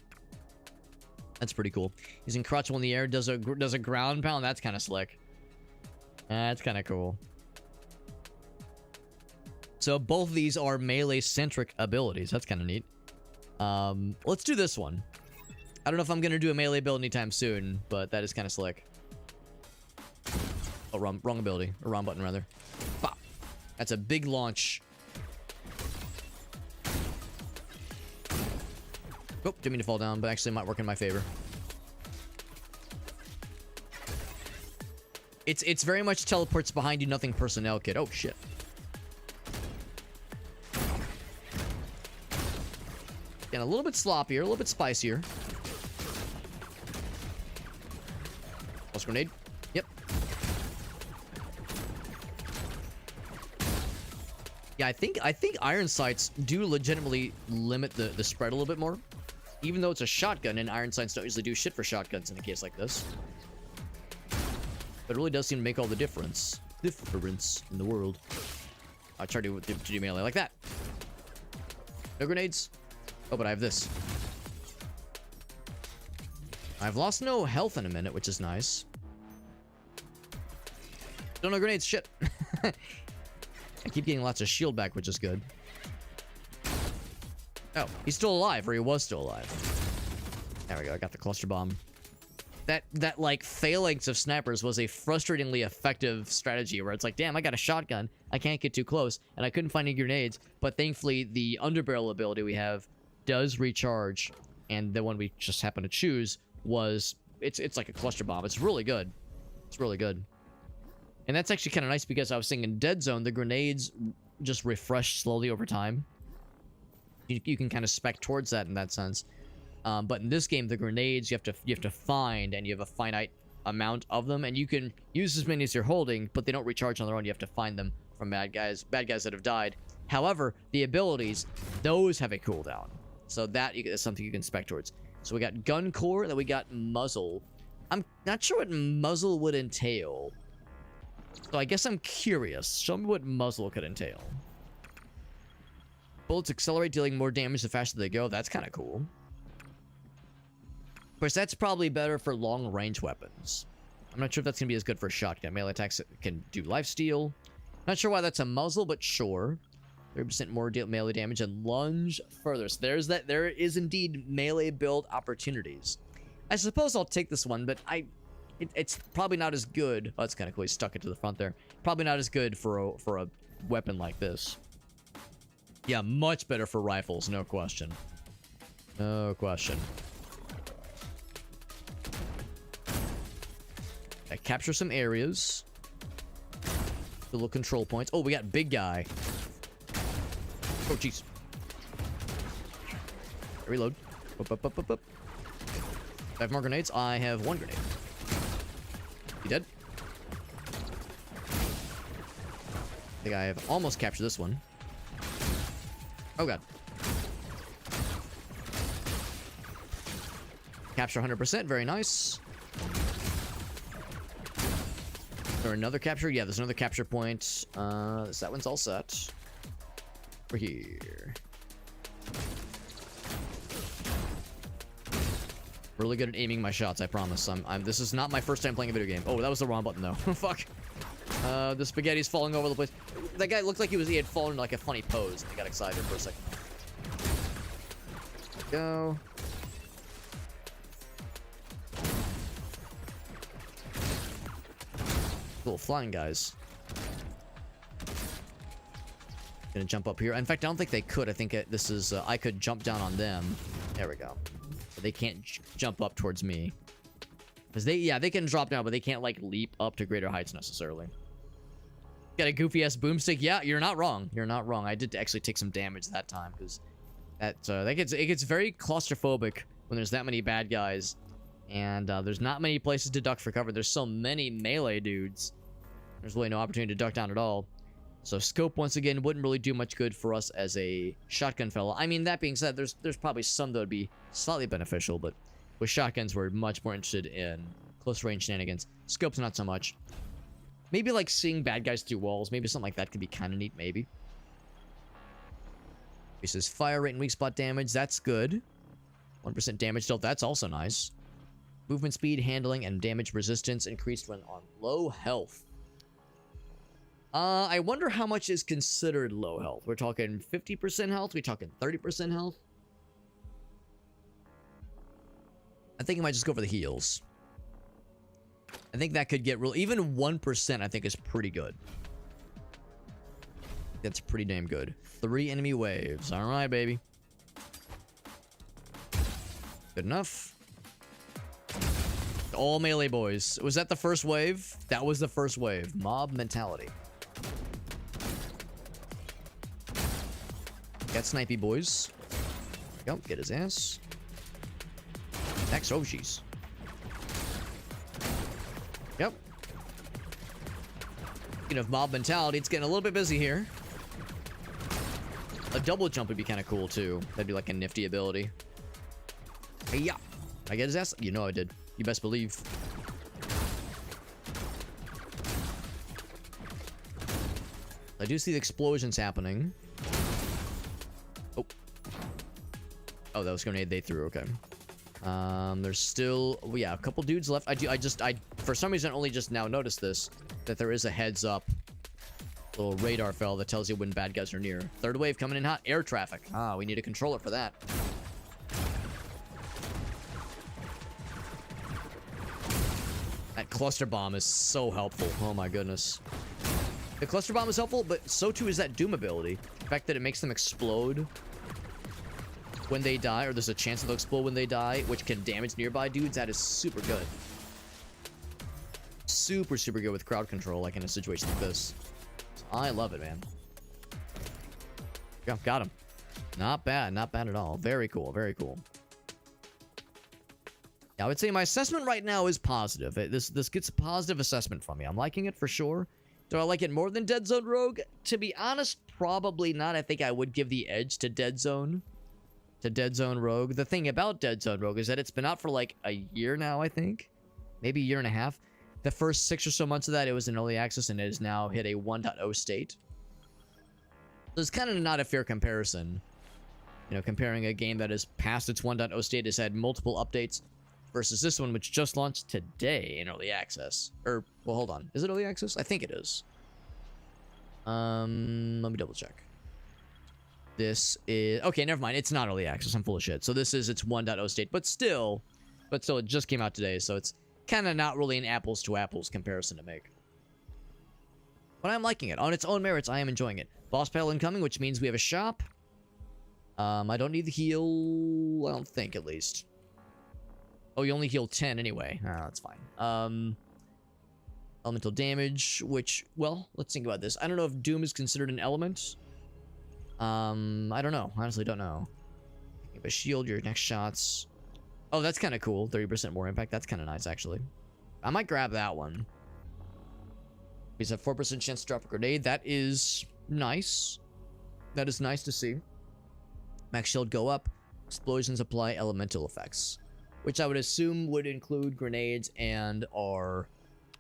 That's pretty cool. Using crotch while in the air does a ground pound. That's kind of slick. That's kind of cool. So both of these are melee-centric abilities. That's kind of neat. Let's do this one. I don't know if I'm going to do a melee build anytime soon, but that is kind of slick. Oh, wrong ability. Or wrong button, rather. Bop. That's a big launch. Oh, didn't mean to fall down, but actually might work in my favor. It's very much teleports behind you, nothing personnel kit. Oh, shit. And a little bit sloppier, a little bit spicier. Pulse grenade. Yep. Yeah, I think iron sights do legitimately limit the spread a little bit more. Even though it's a shotgun, and iron sights don't usually do shit for shotguns in a case like this. But it really does seem to make all the difference. Difference in the world. I'll try to do melee like that. No grenades. Oh, but I have this. I've lost no health in a minute, which is nice. Still no grenades, shit. I keep getting lots of shield back, which is good. Oh, he's still alive, or he was still alive. There we go, I got the cluster bomb. that like phalanx of snipers was a frustratingly effective strategy where it's like, damn, I got a shotgun, I can't get too close, and I couldn't find any grenades, but thankfully the underbarrel ability we have does recharge, and the one we just happened to choose was it's like a cluster bomb. It's really good. It's really good. And that's actually kind of nice because I was saying in Dead Zone, the grenades just refresh slowly over time. You can kind of spec towards that in that sense. But in this game, the grenades you have to find, and you have a finite amount of them, and you can use as many as you're holding, but they don't recharge on their own. You have to find them from bad guys that have died. However, the abilities, those have a cooldown, so that is something you can spec towards. So we got gun core, then we got muzzle. I'm not sure what muzzle would entail, so I guess I'm curious. Show me what muzzle could entail. Bullets accelerate, dealing more damage the faster they go. That's kind of cool. Of course, that's probably better for long-range weapons. I'm not sure if that's going to be as good for a shotgun. Melee attacks can do lifesteal. Not sure why that's a muzzle, but sure. 30% more melee damage and lunge further. So there is indeed melee build opportunities. I suppose I'll take this one, but it's probably not as good. Oh, that's kind of cool. He stuck it to the front there. Probably not as good for a weapon like this. Yeah, much better for rifles, no question. No question. I capture some areas. Little control points. Oh, we got big guy. Oh, jeez. Reload. Up. 5 more grenades. I have 1 grenade. You dead? I think I have almost captured this one. Oh, God. Capture 100%. Very nice. Or another capture? Yeah, there's another capture point. That one's all set. Over here. Really good at aiming my shots, I promise. This is not my first time playing a video game. Oh, that was the wrong button, though. Fuck. The spaghetti's falling over the place. That guy looked like he had fallen in like a funny pose. I got excited for a second. Go. Little flying guys. Gonna jump up here. In fact, I don't think they could. I think this is... I could jump down on them. There we go. But they can't jump up towards me. Because they can drop down, but they can't, like, leap up to greater heights necessarily. Got a goofy-ass boomstick. Yeah, you're not wrong. You're not wrong. I did actually take some damage that time, because it gets very claustrophobic when there's that many bad guys. And there's not many places to duck for cover. There's so many melee dudes. There's really no opportunity to duck down at all. So scope, once again, wouldn't really do much good for us as a shotgun fella. I mean, that being said, there's probably some that would be slightly beneficial, but with shotguns, we're much more interested in close range shenanigans. Scopes, not so much. Maybe like seeing bad guys through walls. Maybe something like that could be kind of neat, maybe. This is fire rate and weak spot damage. That's good. 1% damage dealt. That's also nice. Movement speed, handling, and damage resistance increased when on low health. I wonder how much is considered low health. We're talking 50% health? We're talking 30% health? I think I might just go for the heals. I think that could get real... Even 1% I think is pretty good. That's pretty damn good. 3 enemy waves. Alright, baby. Good enough. All melee boys. Was that the first wave? That was the first wave. Mob mentality. Got snipey boys. There we go. Get his ass. Next. Oh, jeez. Yep. Speaking of mob mentality, it's getting a little bit busy here. A double jump would be kind of cool, too. That'd be like a nifty ability. Hey, yeah. I get his ass? You know I did. You best believe. I do see the explosions happening. Oh. Oh, that was grenade they threw. Okay. There's still... Well, yeah, a couple dudes left. I for some reason, only just now noticed this. That there is a heads up. Little radar fell that tells you when bad guys are near. Third wave coming in hot. Air traffic. Ah, we need a controller for that. cluster bomb is so helpful. Oh my goodness. The cluster bomb is helpful, but so too is that Doom ability. The fact that it makes them explode when they die, or there's a chance they'll explode when they die, which can damage nearby dudes. That is super good. Super, super good with crowd control, like in a situation like this. So I love it, man. Yeah, got him. Not bad. Not bad at all. Very cool. Very cool. I would say my assessment right now is positive. This gets a positive assessment from me. I'm liking it for sure. Do I like it more than Dead Zone Rogue? To be honest, probably not. I think I would give the edge to Dead Zone Rogue. The thing about Dead Zone Rogue is that it's been out for like a year now, I think. Maybe a year and a half. The first 6 or so months of that, it was in early access, and it has now hit a 1.0 state. So it's kind of not a fair comparison. You know, comparing a game that is past its 1.0 state, has had multiple updates, versus this one, which just launched today in early access. Or, well, hold on. Is it early access? I think it is. Let me double check. This is... Okay, never mind. It's not early access. I'm full of shit. So this is its 1.0 state. But still, it just came out today. So it's kind of not really an apples to apples comparison to make. But I'm liking it. On its own merits, I am enjoying it. Boss battle incoming, which means we have a shop. I don't need the heal. I don't think, at least. Oh, you only heal 10 anyway. Ah, that's fine. Elemental damage, which, well, let's think about this. I don't know if Doom is considered an element. I don't know. Honestly, don't know. You have a shield, your next shots. Oh, that's kind of cool. 30% more impact. That's kind of nice, actually. I might grab that one. He's at 4% chance to drop a grenade. That is nice. That is nice to see. Max shield go up. Explosions apply elemental effects, which I would assume would include grenades and our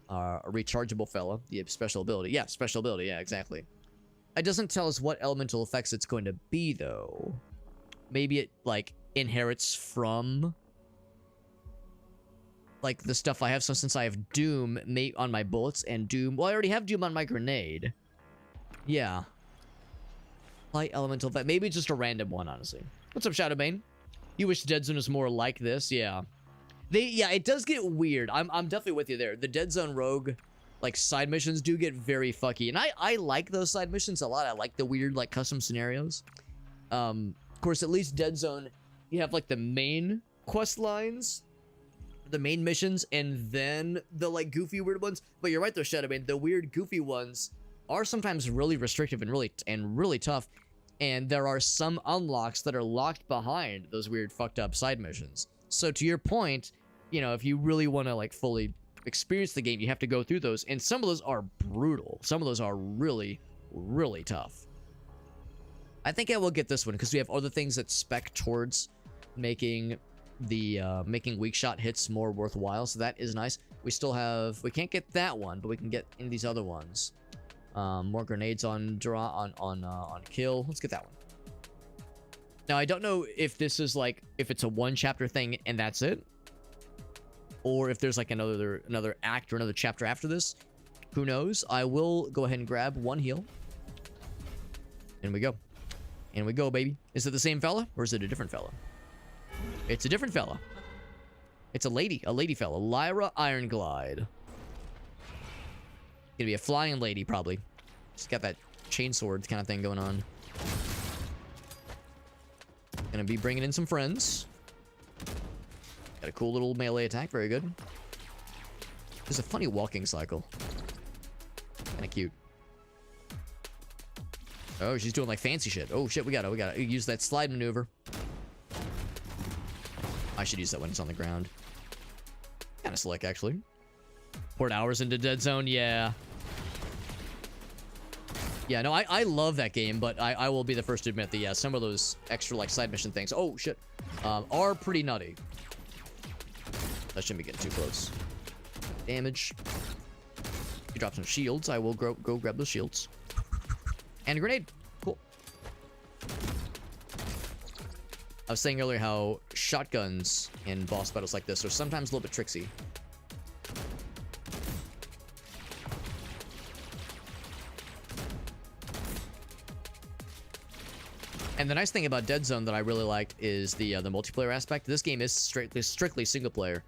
rechargeable fella, the special ability. Yeah, special ability. Yeah, exactly. It doesn't tell us what elemental effects it's going to be, though. Maybe it, like, inherits from, like, the stuff I have. So since I have Doom on my bullets and Doom... Well, I already have Doom on my grenade. Yeah. Light elemental effect. Maybe it's just a random one, honestly. What's up, Shadowbane? You wish Dead Zone was more like this? Yeah. Yeah, it does get weird. I'm definitely with you there. The Dead Zone Rogue, like, side missions do get very fucky. And I like those side missions a lot. I like the weird, like, custom scenarios. Of course, at least Dead Zone, you have, like, the main quest lines, the main missions, and then the, like, goofy, weird ones. But you're right, though, Shadowbane. The weird, goofy ones are sometimes really restrictive and really tough. And there are some unlocks that are locked behind those weird, fucked up side missions. So to your point, you know, if you really want to, like, fully experience the game, you have to go through those. And some of those are brutal. Some of those are really, really tough. I think I will get this one because we have other things that spec towards making the making weak shot hits more worthwhile. So that is nice. We still have... We can't get that one, but we can get in these other ones. More grenades on kill. Let's get that one. Now, I don't know if this is like, if it's a one chapter thing and that's it, or if there's like another act or another chapter after this. Who knows? I will go ahead and grab one heal. And we go. And we go, baby. Is it the same fella or is it a different fella? It's a different fella. It's a lady fella. Lyra Ironglide. Gonna be a flying lady, probably. She's got that chainsword kind of thing going on. Gonna be bringing in some friends. Got a cool little melee attack. Very good. There's a funny walking cycle. Kind of cute. Oh, she's doing like fancy shit. Oh shit, we gotta use that slide maneuver. I should use that when it's on the ground. Kind of slick, actually. Poured hours into Dead Zone, yeah. Yeah, no, I love that game, but I will be the first to admit that, yeah, some of those extra, like, side mission things, oh, shit, are pretty nutty. That shouldn't be getting too close. Damage. You drop some shields, I will go grab those shields. And a grenade. Cool. I was saying earlier how shotguns in boss battles like this are sometimes a little bit tricksy. And the nice thing about Dead Zone that I really liked is the multiplayer aspect. This game is strictly single player.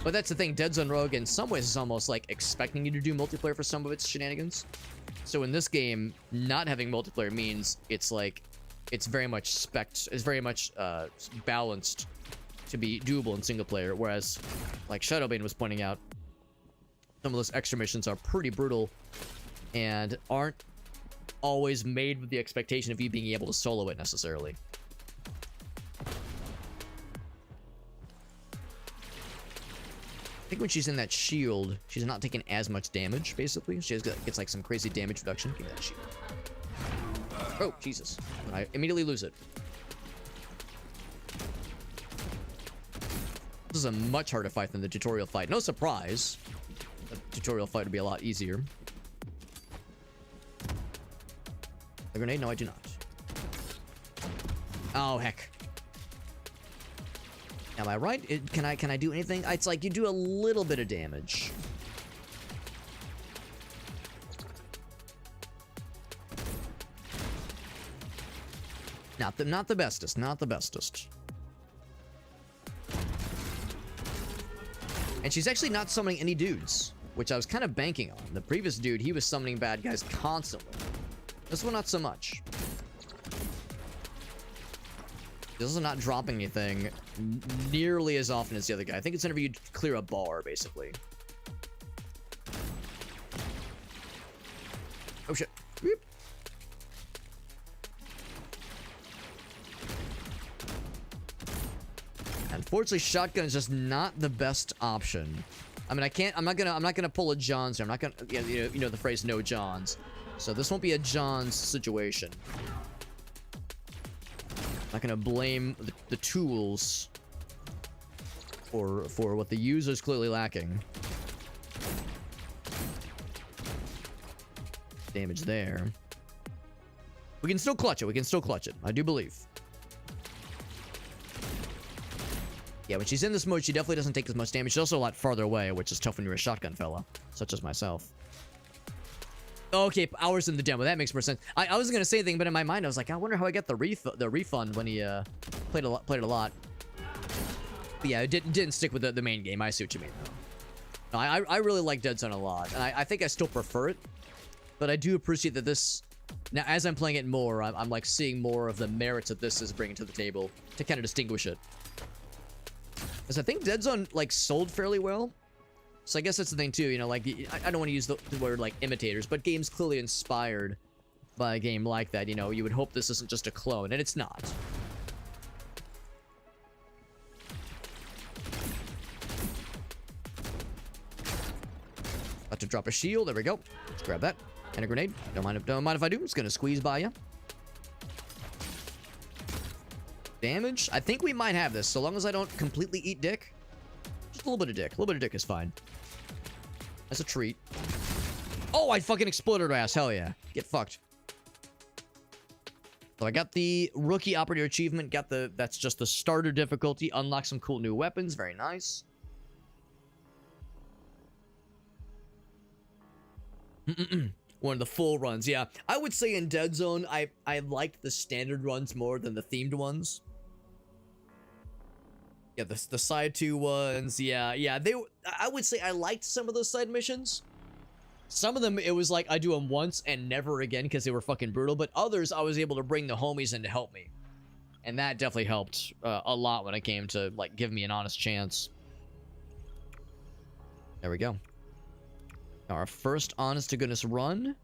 But that's the thing, Dead Zone Rogue in some ways is almost like expecting you to do multiplayer for some of its shenanigans. So in this game, not having multiplayer means it's like, it's very much balanced to be doable in single player. Whereas, like Shadowbane was pointing out, some of those extra missions are pretty brutal and aren't always made with the expectation of you being able to solo it necessarily. I think when she's in that shield, she's not taking as much damage, basically. She gets like some crazy damage reduction. Give me that shield. Oh, Jesus. I immediately lose it. This is a much harder fight than the tutorial fight. No surprise. The tutorial fight would be a lot easier. A grenade? No, I do not. Oh, heck. Am I right? Can I do anything? It's like you do a little bit of damage. Not the bestest. Not the bestest. And she's actually not summoning any dudes, which I was kind of banking on. The previous dude, he was summoning bad guys constantly. This one, not so much. This is not dropping anything nearly as often as the other guy. I think it's whenever you clear a bar, basically. Oh, shit. Whoop. Unfortunately, shotgun is just not the best option. I mean, I'm not gonna pull a Johns here. I'm not gonna, you know the phrase "no Johns." So this won't be a Johns situation. I'm not gonna blame the tools for what the user's clearly lacking. Damage there. We can still clutch it. We can still clutch it. I do believe. Yeah, when she's in this mode, she definitely doesn't take as much damage. She's also a lot farther away, which is tough when you're a shotgun fella, such as myself. Okay, hours in the demo. That makes more sense. I wasn't gonna say anything, but in my mind, I was like, I wonder how I got the refund when he played it a lot. But yeah, it didn't stick with the main game. I see what you mean, though. No, I really like Dead Zone a lot, and I think I still prefer it. But I do appreciate that this. Now, as I'm playing it more, I'm like seeing more of the merits that this is bringing to the table to kind of distinguish it. Because I think Dead Zone like sold fairly well. So I guess that's the thing too, you know, like I don't want to use the word like imitators, but games clearly inspired by a game like that, you know, you would hope this isn't just a clone, and it's not. About to drop a shield, there we go. Let's grab that. And a grenade. Don't mind if I do. I'm just gonna squeeze by you. Damage? I think we might have this, so long as I don't completely eat dick. Just a little bit of dick. A little bit of dick is fine. That's a treat. Oh, I fucking exploded her ass. Hell yeah. Get fucked. So I got the rookie operator achievement. Got that's just the starter difficulty. Unlock some cool new weapons. Very nice. One of the full runs. Yeah. I would say in Dead Zone, I liked the standard runs more than the themed ones. Yeah, the side 2 ones, yeah, I would say I liked some of those side missions. Some of them, it was like, I do them once and never again because they were fucking brutal, but others, I was able to bring the homies in to help me. And that definitely helped a lot when it came to, like, give me an honest chance. There we go. Now our first honest-to-goodness run.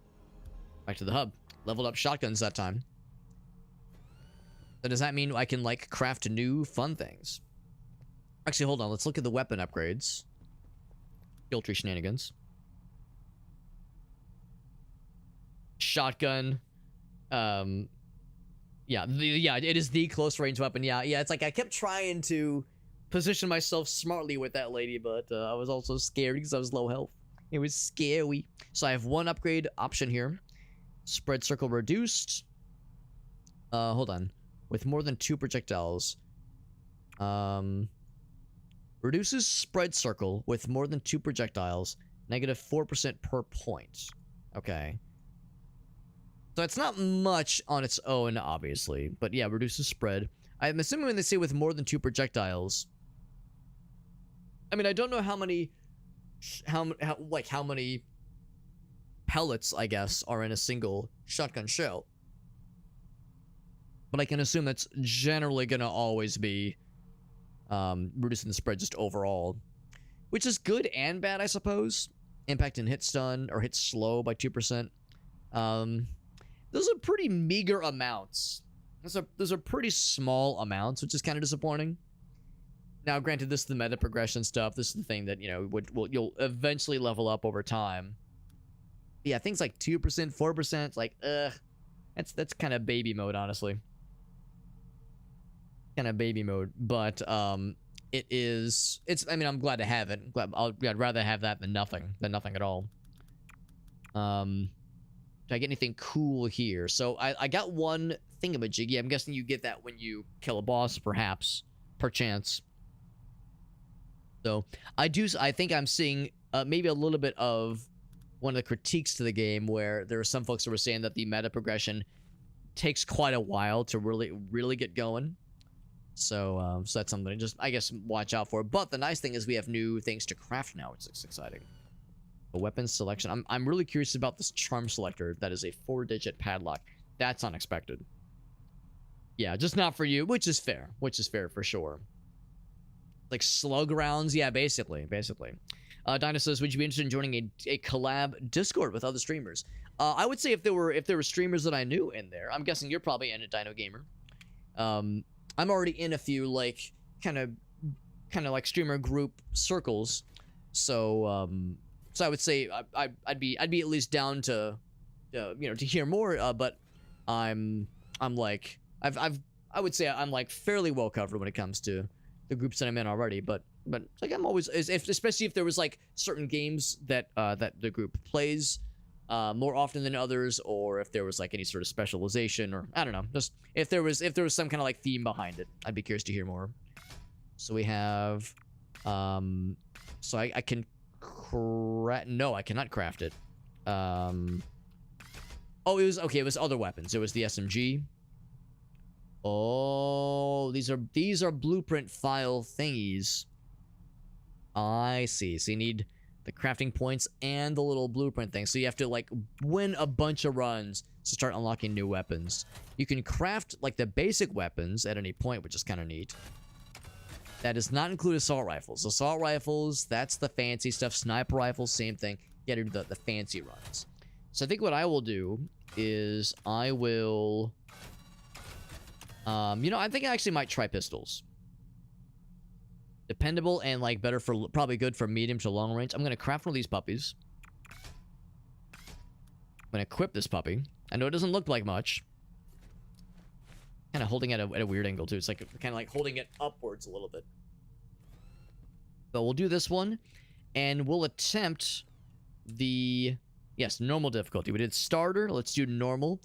Back to the hub. Leveled up shotguns that time. So does that mean I can, like, craft new fun things? Actually, hold on. Let's look at the weapon upgrades. Skill tree shenanigans. Shotgun. Yeah, it is the close range weapon. Yeah, it's like I kept trying to position myself smartly with that lady, but I was also scared because I was low health. It was scary. So I have one upgrade option here. Spread circle reduced. Hold on. With more than 2 projectiles. Reduces spread circle with more than 2 projectiles. Negative 4% per point. Okay. So it's not much on its own, obviously. But yeah, reduces spread. I'm assuming when they say with more than 2 projectiles, I mean, I don't know how many, how many pellets, I guess, are in a single shotgun shell. But I can assume that's generally gonna always be reducing the spread just overall. Which is good and bad, I suppose. Impact and hit stun, or hit slow by 2%. Those are pretty meager amounts. Those are pretty small amounts, which is kind of disappointing. Now, granted, this is the meta progression stuff. This is the thing that, you know, you'll eventually level up over time. Yeah, things like 2%, 4%, it's like, that's kind of baby mode, honestly. Kind of baby mode, but I mean, I'm glad to have it. I'd rather have that than nothing at all. Did I get anything cool here? So I got one thingamajig. Yeah, I'm guessing you get that when you kill a boss, perhaps, perchance. So I think I'm seeing maybe a little bit of one of the critiques to the game, where there are some folks who were saying that the meta progression takes quite a while to really get going. So that's something to just, I guess, watch out for. But the nice thing is we have new things to craft now, which is exciting. The weapons selection. I'm really curious about this charm selector that is a 4-digit padlock. That's unexpected. Yeah, just not for you, which is fair. Which is fair for sure. Like slug rounds, yeah, basically. Dino says, would you be interested in joining a collab Discord with other streamers? I would say if there were streamers that I knew in there. I'm guessing you're probably in a Dino Gamer. I'm already in a few like kind of like streamer group circles, so I would say I'd be at least down to you know, to hear more. But I would say I'm like fairly well covered when it comes to the groups that I'm in already. But like I'm always, especially if there was like certain games that that the group plays more often than others, or if there was like any sort of specialization, or I don't know, just if there was some kind of like theme behind it, I'd be curious to hear more. So we have so I can no, I cannot craft it. Oh, it was other weapons. It was the SMG. Oh, these are blueprint file thingies. I see. So you need the crafting points and the little blueprint thing. So you have to like win a bunch of runs to start unlocking new weapons. You can craft like the basic weapons at any point, which is kind of neat. That does not include assault rifles. Assault rifles, that's the fancy stuff. Sniper rifles, same thing. You gotta do the fancy runs. So I think what I will do is I will you know, I think I actually might try pistols. Dependable and like better for, probably good for medium to long range. I'm gonna craft one of these puppies. I'm gonna equip this puppy. I know it doesn't look like much. Kind of holding it at a weird angle too. It's like kind of like holding it upwards a little bit. But we'll do this one, and we'll attempt the normal difficulty. We did starter. Let's do normal.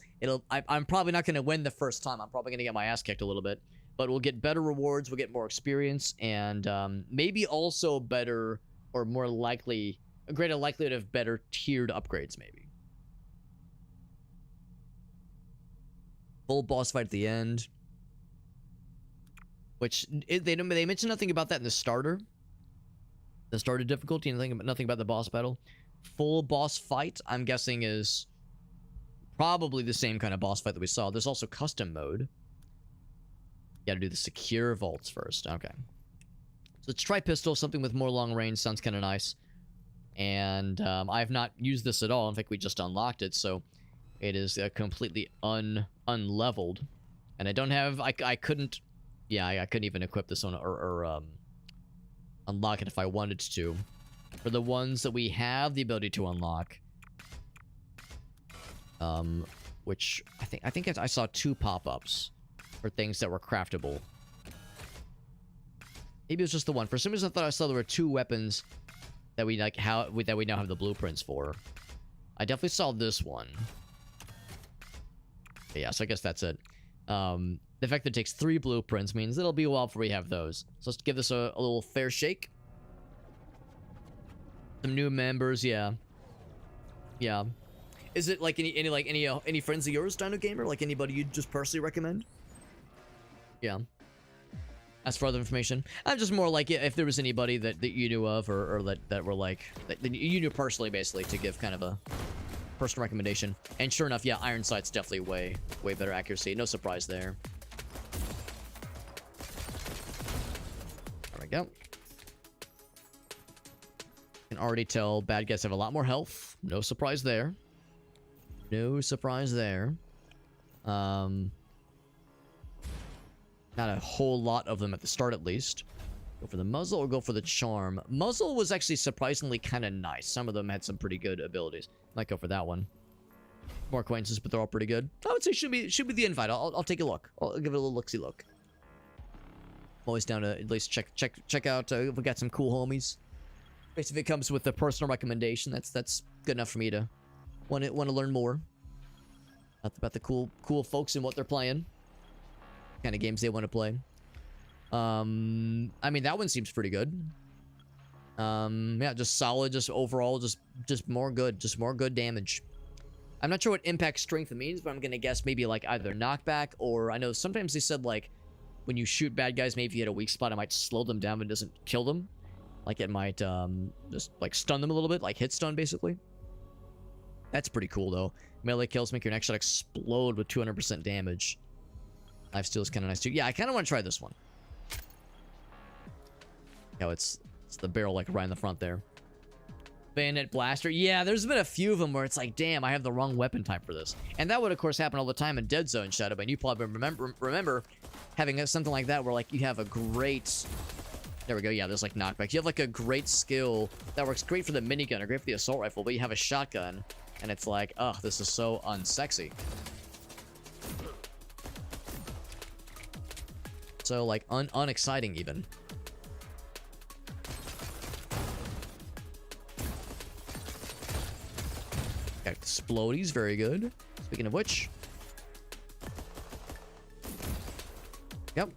I'm probably not gonna win the first time. I'm probably gonna get my ass kicked a little bit. But we'll get better rewards, we'll get more experience, and maybe also better, or more likely, a greater likelihood of better tiered upgrades, maybe. Full boss fight at the end. Which, they mentioned nothing about that in the starter. The starter difficulty, nothing about the boss battle. Full boss fight, I'm guessing, is probably the same kind of boss fight that we saw. There's also custom mode. Gotta do the secure vaults first. Okay. So let's try pistol. Something with more long range sounds kind of nice. And I have not used this at all. In fact, we just unlocked it, so it is completely unleveled. And I don't have... I couldn't... Yeah, I couldn't even equip this one or unlock it if I wanted to. For the ones that we have the ability to unlock, which I think I saw 2 pop-ups for things that were craftable. Maybe it was just the one. For some reason, I thought I saw there were 2 weapons that we like that we now have the blueprints for. I definitely saw this one. But yeah, so I guess that's it. The fact that it takes 3 blueprints means it'll be a while before we have those. So let's give this a little fair shake. Some new members, yeah. Yeah. Is it like any friends of yours, Dino Gamer? Like anybody you'd just personally recommend? Yeah. As for other information, I'm just more like if there was anybody that you knew of or that were like that you knew personally, basically, to give kind of a personal recommendation. And sure enough, yeah, iron sight's definitely way better accuracy. No surprise there. There we go. Can already tell bad guys have a lot more health. No surprise there. No surprise there. Not a whole lot of them at the start, at least. Go for the muzzle or go for the charm. Muzzle was actually surprisingly kind of nice. Some of them had some pretty good abilities. Might go for that one. More acquaintances, but they're all pretty good. I would say should be the invite. I'll take a look. I'll give it a little look-see look. Always down to at least check out if we got some cool homies. If it comes with a personal recommendation, that's good enough for me to want to learn more about the cool folks and what they're playing. Kind of games they want to play. I mean, that one seems pretty good. Yeah, just solid, just overall, just more good damage. I'm not sure what impact strength means, but I'm gonna guess maybe like either knockback or I know sometimes they said like when you shoot bad guys, maybe if you hit a weak spot, it might slow them down but it doesn't kill them. Like it might just like stun them a little bit, like hit stun basically. That's pretty cool though. Melee kills make your next shot explode with 200% damage. Lifesteal is kind of nice too. Yeah, I kind of want to try this one. Oh, it's the barrel like right in the front there. Bayonet blaster. Yeah, there's been a few of them where it's like, damn, I have the wrong weapon type for this. And that would, of course, happen all the time in Dead Zone Shadowbane. You probably remember having something like that where like you have a great... There we go. Yeah, there's like knockbacks. You have like a great skill that works great for the minigun or great for the assault rifle, but you have a shotgun and it's like, ugh, this is so unsexy. So like unexciting even. Got explodies, very good. Speaking of which. Yep.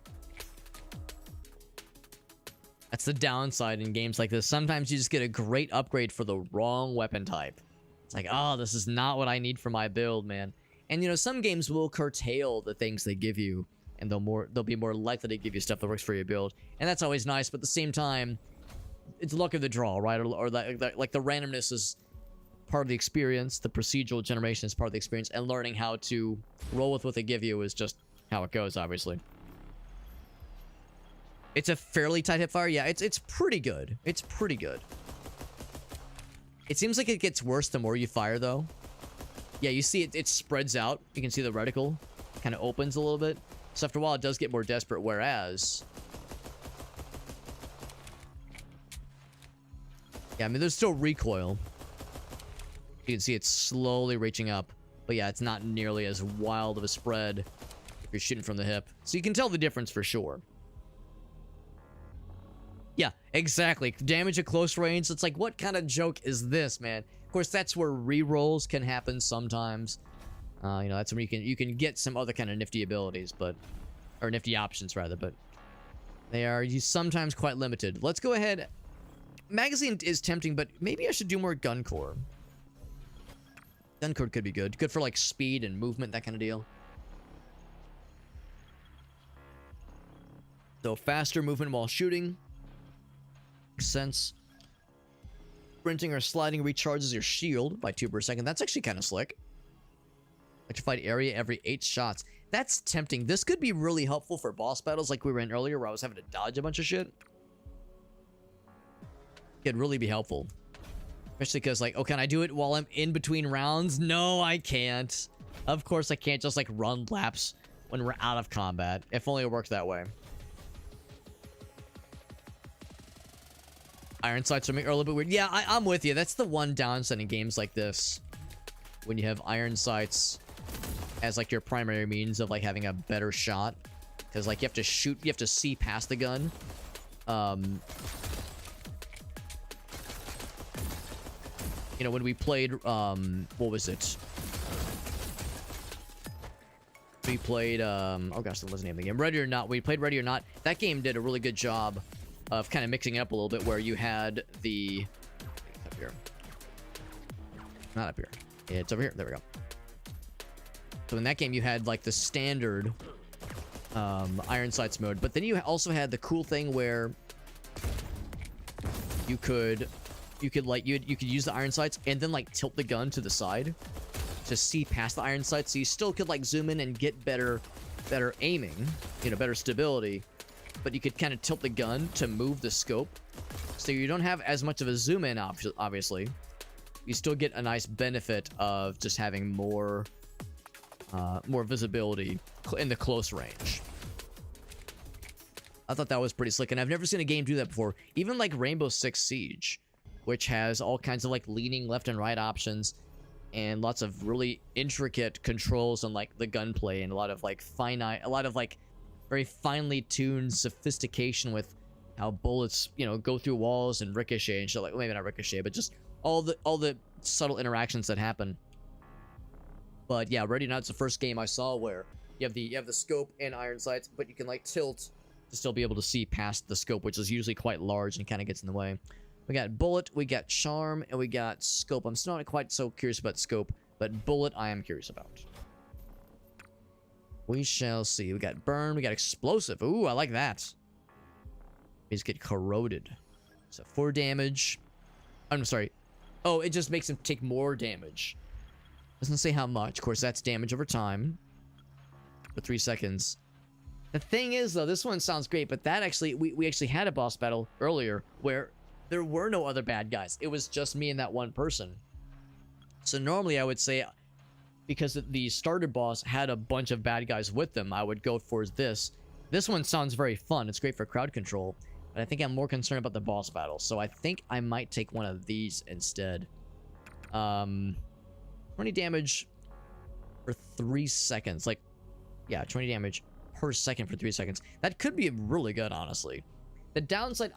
That's the downside in games like this. Sometimes you just get a great upgrade for the wrong weapon type. It's like, oh, this is not what I need for my build, man. And you know, some games will curtail the things they give you, and they'll be more likely to give you stuff that works for your build. And that's always nice, but at the same time, it's luck of the draw, right? Or like the randomness is part of the experience. The procedural generation is part of the experience, and learning how to roll with what they give you is just how it goes, obviously. It's a fairly tight hipfire. Yeah, it's pretty good. It's pretty good. It seems like it gets worse the more you fire, though. Yeah, you see it spreads out. You can see the reticle kind of opens a little bit. So after a while, it does get more desperate, whereas... Yeah, I mean, there's still recoil. You can see it's slowly reaching up. But yeah, it's not nearly as wild of a spread if you're shooting from the hip. So you can tell the difference for sure. Yeah, exactly. Damage at close range. It's like, what kind of joke is this, man? Of course, that's where rerolls can happen sometimes. You know, that's when you can get some other kind of nifty abilities, but... Or nifty options, rather, but... They are sometimes quite limited. Let's go ahead. Magazine is tempting, but maybe I should do more gun core. Gun core could be good. Good for, like, speed and movement, that kind of deal. So, faster movement while shooting. Makes sense. Sprinting or sliding recharges your shield by 2 per second. That's actually kind of slick. Electrified area every 8 shots. That's tempting. This could be really helpful for boss battles like we were in earlier where I was having to dodge a bunch of shit. Could really be helpful. Especially because, like, oh, can I do it while I'm in between rounds? No, I can't. Of course, I can't just, like, run laps when we're out of combat. If only it worked that way. Iron sights are a little bit weird. Yeah, I'm with you. That's the one downside in games like this. When you have iron sights as like your primary means of like having a better shot. Because like you have to shoot, you have to see past the gun. You know, when we played, what was it? We played, oh gosh, what was the name of the game? Ready or Not. We played Ready or Not. That game did a really good job of kind of mixing it up a little bit, where you had the... Up here. Not up here. It's over here. There we go. So in that game, you had like the standard iron sights mode. But then you also had the cool thing where you could use the iron sights and then like tilt the gun to the side to see past the iron sights, so you still could like zoom in and get better aiming, you know, better stability, but you could kind of tilt the gun to move the scope, so you don't have as much of a zoom in. Obviously, you still get a nice benefit of just having more visibility in the close range. I thought that was pretty slick, and I've never seen a game do that before. Even like Rainbow Six Siege, which has all kinds of like leaning left and right options and lots of really intricate controls on like the gunplay, and a lot of like very finely tuned sophistication with how bullets, you know, go through walls and ricochet and shit, like, maybe not ricochet, but just all the subtle interactions that happen. But yeah, Ready Now, it's the first game I saw where you have the scope and iron sights, but you can like tilt to still be able to see past the scope, which is usually quite large and kind of gets in the way. We got bullet, we got charm, and we got scope. I'm still not quite so curious about scope, but bullet I am curious about. We shall see. We got burn, we got explosive. Ooh, I like that. These get corroded. So 4 damage. I'm sorry. Oh, it just makes him take more damage. Doesn't say how much. Of course, that's damage over time. For 3 seconds. The thing is, though, this one sounds great, but that actually, we actually had a boss battle earlier where there were no other bad guys. It was just me and that one person. So normally I would say, because the starter boss had a bunch of bad guys with them, I would go for this. This one sounds very fun. It's great for crowd control. But I think I'm more concerned about the boss battle. So I think I might take one of these instead. 20 damage for 3 seconds. Like, yeah, 20 damage per second for 3 seconds. That could be really good, honestly. The downside,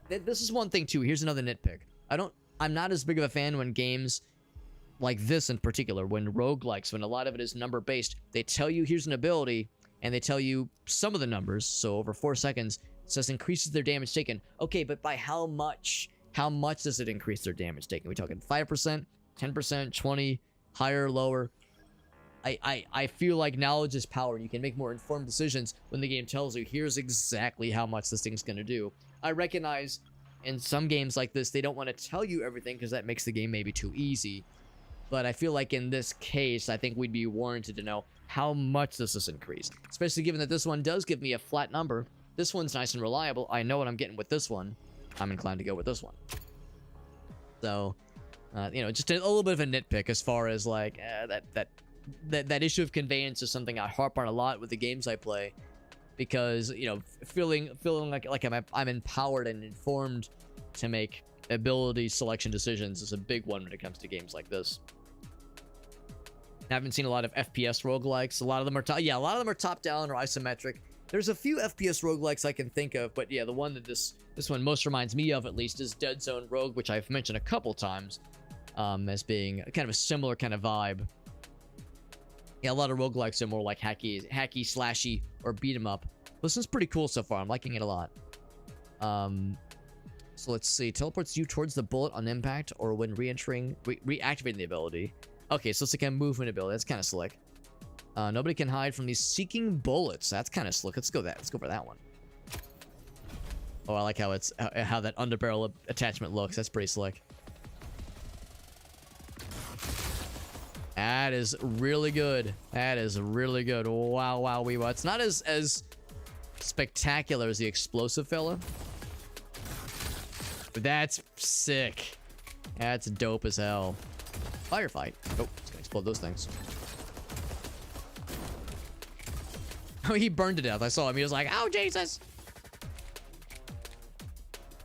this is one thing too. Here's another nitpick. I'm not as big of a fan when games like this in particular, when roguelikes, when a lot of it is number based, they tell you here's an ability and they tell you some of the numbers. So over 4 seconds, it says increases their damage taken. Okay, but by how much? How much does it increase their damage taken? Are we talking 5%, 10%, 20, higher, lower? I feel like knowledge is power, and you can make more informed decisions when the game tells you here's exactly how much this thing's gonna do. I recognize in some games like this, they don't want to tell you everything because that makes the game maybe too easy. But I feel like in this case, I think we'd be warranted to know how much does this increase. Especially given that this one does give me a flat number. This one's nice and reliable. I know what I'm getting with this one. I'm inclined to go with this one. So, you know, just a little bit of a nitpick as far as like that issue of conveyance is something I harp on a lot with the games I play. Because, you know, feeling like I'm empowered and informed to make ability selection decisions is a big one when it comes to games like this. I haven't seen a lot of FPS roguelikes. A lot of them are top down or isometric. There's a few FPS roguelikes I can think of, but yeah, the one that this one most reminds me of, at least, is Dead Zone Rogue, which I've mentioned a couple times as being kind of a similar kind of vibe. Yeah, a lot of roguelikes are more like hacky, slashy, or beat 'em up. This one's pretty cool so far. I'm liking it a lot. So let's see. Teleports you towards the bullet on impact or when re-entering, reactivating the ability. Okay, so it's like a movement ability. That's kind of slick. Nobody can hide from these seeking bullets. That's kind of slick. Let's go for that one. Oh, I like how that underbarrel attachment looks. That's pretty slick. That is really good. That is really good. Wow, wow, wow. It's not as spectacular as the explosive fella, but that's sick. That's dope as hell. Firefight. Oh, it's gonna explode those things. Oh, he burned to death. I saw him. He was like, "Oh, Jesus!"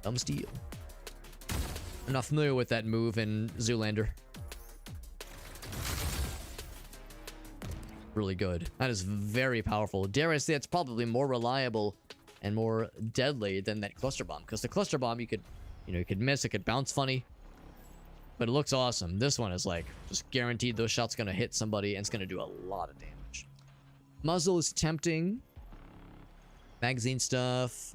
Dumb steel. I'm not familiar with that move in Zoolander. Really good. That is very powerful. Dare I say it's probably more reliable and more deadly than that cluster bomb, because the cluster bomb you could miss, it could bounce funny, but it looks awesome. This one is like just guaranteed those shots gonna hit somebody and it's gonna do a lot of damage. Muzzle is tempting. Magazine stuff.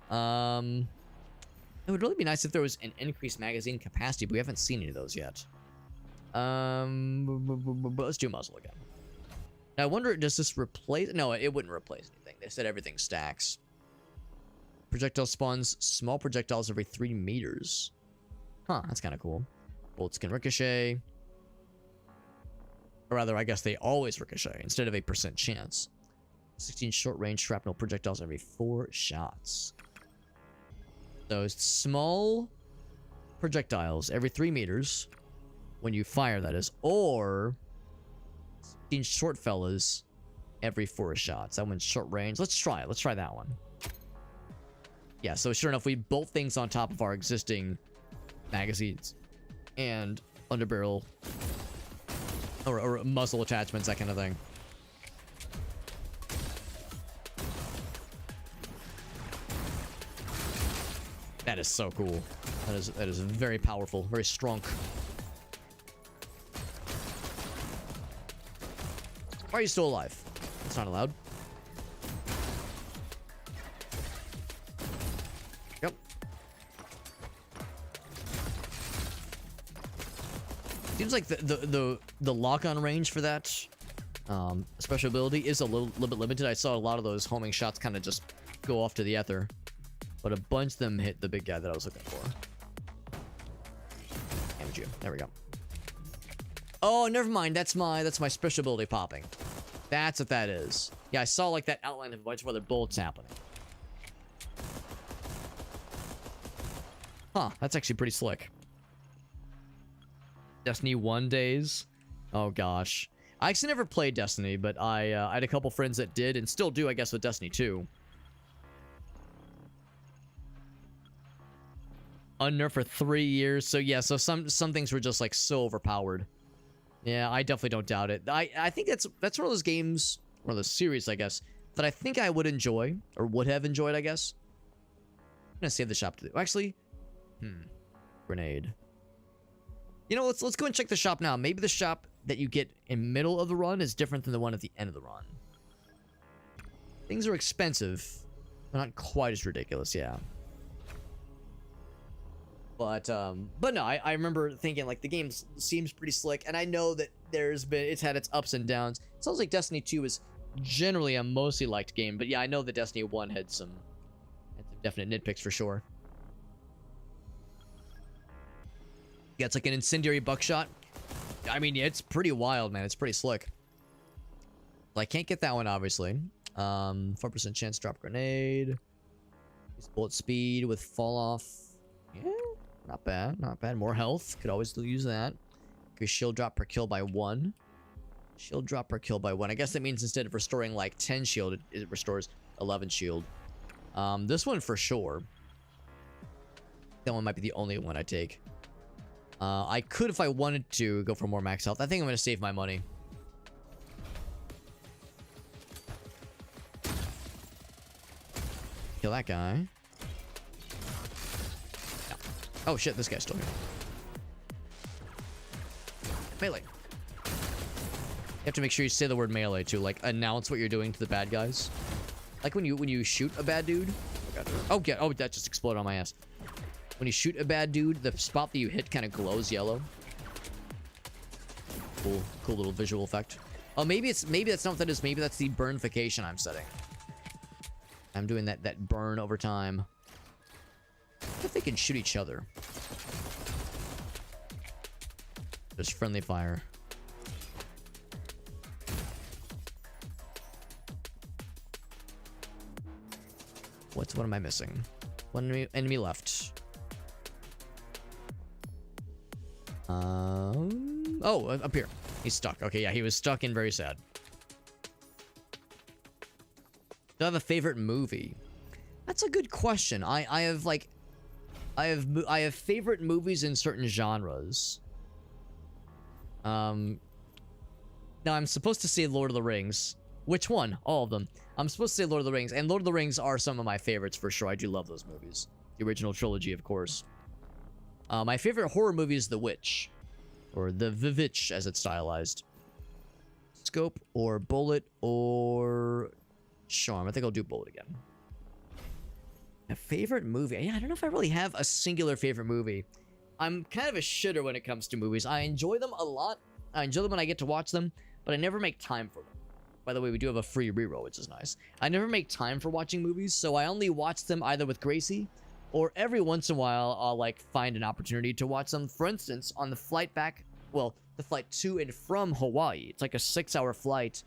It would really be nice if there was an increased magazine capacity, but we haven't seen any of those yet. Let's do muzzle again. I wonder, does this replace? No, it wouldn't replace anything. They said everything stacks. Projectile spawns small projectiles every 3 meters. Huh, that's kind of cool. Bullets can ricochet. Or rather, I guess they always ricochet instead of a % chance. 16 short-range shrapnel projectiles every 4 shots. Those small projectiles every 3 meters when you fire, that is. Or 16 short fellas every 4 shots. That one's short range. Let's try it. Let's try that one. Yeah, so sure enough, we bolt things on top of our existing magazines and underbarrel or muzzle attachments, that kind of thing. That is so cool. That is very powerful, very strong. Why are you still alive? That's not allowed. Yep. Seems like the lock-on range for that special ability is a little bit limited. I saw a lot of those homing shots kind of just go off to the ether, but a bunch of them hit the big guy that I was looking for. Damage you. There we go. Oh, never mind. That's my special ability popping. That's what that is. Yeah, I saw like that outline of a bunch of other bullets happening. Huh, that's actually pretty slick. Destiny 1 days. Oh gosh. I actually never played Destiny, but I had a couple friends that did and still do, I guess, with Destiny 2. Unnerfed for 3 years. So yeah, so some things were just like so overpowered. Yeah, I definitely don't doubt it. I think that's one of those games, one of those series, I guess, that I think I would enjoy, or would have enjoyed, I guess. I'm gonna save the shop to do. Actually, grenade. You know, let's go and check the shop now. Maybe the shop that you get in middle of the run is different than the one at the end of the run. Things are expensive, but not quite as ridiculous, yeah. But no, I remember thinking, like, the game seems pretty slick, and I know that it's had its ups and downs. It sounds like Destiny 2 is generally a mostly liked game, but yeah, I know that Destiny 1 had some definite nitpicks for sure. Yeah, it's like an incendiary buckshot. I mean, yeah, it's pretty wild, man. It's pretty slick. Well, I can't get that one, obviously. 4% chance drop grenade. Use bullet speed with fall off. Yeah. Not bad, not bad. More health. Could always use that. Okay, shield drop per kill by 1. Shield drop per kill by 1. I guess that means instead of restoring like 10 shield, it restores 11 shield. This one for sure. That one might be the only one I take. I could, if I wanted to, go for more max health. I think I'm going to save my money. Kill that guy. Oh shit, this guy's still here. Melee. You have to make sure you say the word melee too, like announce what you're doing to the bad guys. Like when you shoot a bad dude. Oh yeah, oh that just exploded on my ass. When you shoot a bad dude, the spot that you hit kind of glows yellow. Cool little visual effect. Oh, maybe that's not what that is. Maybe that's the burnification I'm setting. I'm doing that burn over time. I wonder if they can shoot each other. There's friendly fire. What am I missing? One enemy left. Oh, up here. He's stuck. Okay, yeah, he was stuck and very sad. Do I have a favorite movie? That's a good question. I have favorite movies in certain genres. Now I'm supposed to say Lord of the Rings. Which one? All of them. I'm supposed to say Lord of the Rings, and Lord of the Rings are some of my favorites for sure. I do love those movies. The original trilogy, of course. My favorite horror movie is The Witch, or The Vivitch as it's stylized. Scope or Bullet or Charm. I think I'll do Bullet again. A favorite movie? Yeah, I don't know if I really have a singular favorite movie. I'm kind of a shitter when it comes to movies. I enjoy them a lot. I enjoy them when I get to watch them, but I never make time for them. By the way, we do have a free reroll, which is nice. I never make time for watching movies, so I only watch them either with Gracie, or every once in a while, I'll, like, find an opportunity to watch them. For instance, on the flight back, well, the flight to and from Hawaii. It's like a 6-hour flight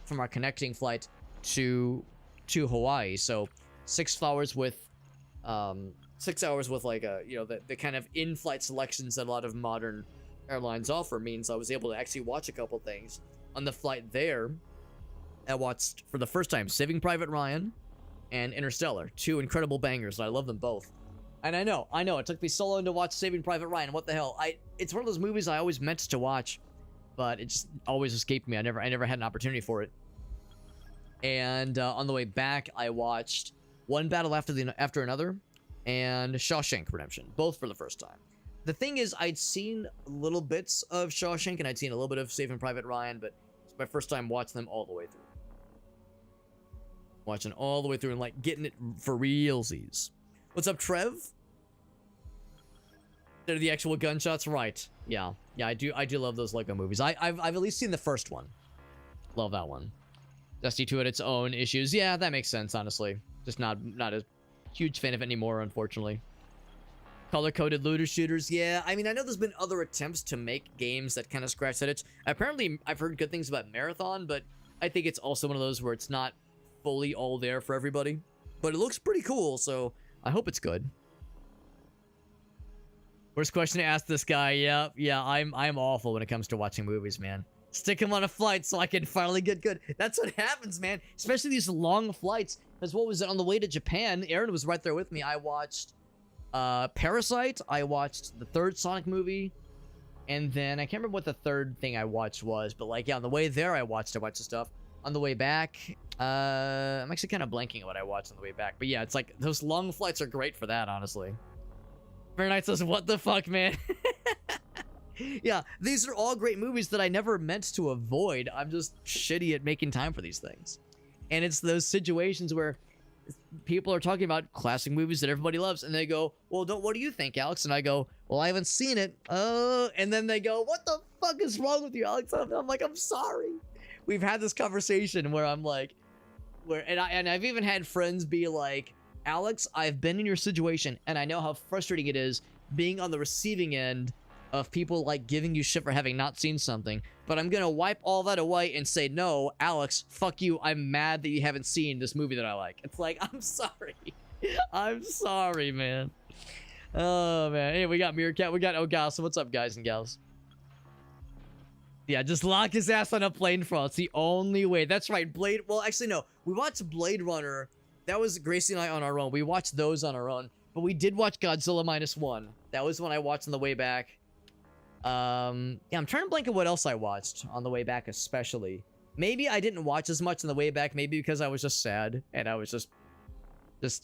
from our connecting flight to Hawaii. So 6 hours with 6 hours with like a, you know, the kind of in-flight selections that a lot of modern airlines offer means I was able to actually watch a couple things. On the flight there, I watched for the first time Saving Private Ryan and Interstellar, 2 incredible bangers, and I love them both. And I know, it took me so long to watch Saving Private Ryan. What the hell? It's one of those movies I always meant to watch, but it just always escaped me. I never had an opportunity for it. And on the way back, I watched One Battle After Another and Shawshank Redemption, both for the first time. The thing is, I'd seen little bits of Shawshank and I'd seen a little bit of Saving Private Ryan, but it's my first time watching them all the way through. Watching all the way through and like getting it for realsies. What's up, Trev? They're the actual gunshots, right? Yeah, I do love those Lego movies. I've at least seen the first one. Love that one. Dusty 2 had its own issues. Yeah, that makes sense, honestly. Just not a huge fan of it anymore, unfortunately. Color-coded looter shooters. Yeah, I mean, I know there's been other attempts to make games that kind of scratch that itch. Apparently, I've heard good things about Marathon, but I think it's also one of those where it's not fully all there for everybody. But it looks pretty cool, so I hope it's good. Worst question to ask this guy. Yeah, I'm awful when it comes to watching movies, man. Stick him on a flight so I can finally get good. That's what happens, man. Especially these long flights. Because what was it? On the way to Japan, Aaron was right there with me. I watched Parasite. I watched the third Sonic movie. And then I can't remember what the third thing I watched was. But like, yeah, on the way there, I watched a bunch of stuff. On the way back, I'm actually kind of blanking at what I watched on the way back. But yeah, it's like those long flights are great for that, honestly. Fahrenheit says, what the fuck, man? Yeah, these are all great movies that I never meant to avoid. I'm just shitty at making time for these things. And it's those situations where people are talking about classic movies that everybody loves, and they go, well, what do you think, Alex? And I go, well, I haven't seen it. And then they go, what the fuck is wrong with you, Alex? I'm like, I'm sorry. We've had this conversation where I'm like, and I've even had friends be like, Alex, I've been in your situation, and I know how frustrating it is being on the receiving end of people like giving you shit for having not seen something, but I'm gonna wipe all that away and say, no, Alex, fuck you, I'm mad that you haven't seen this movie that I like. It's like, I'm sorry. I'm sorry, man. Oh, man. Hey, we got Meerkat, we got Ogas. What's up, guys and gals? Yeah, just lock his ass on a plane front. It's the only way. That's right, Blade. Well, actually, no. We watched Blade Runner. That was Gracie and I on our own. We watched those on our own, but we did watch Godzilla -1. That was one I watched on the way back. Yeah, I'm trying to blank at what else I watched on the way back, especially. Maybe I didn't watch as much on the way back, maybe because I was just sad, and I was just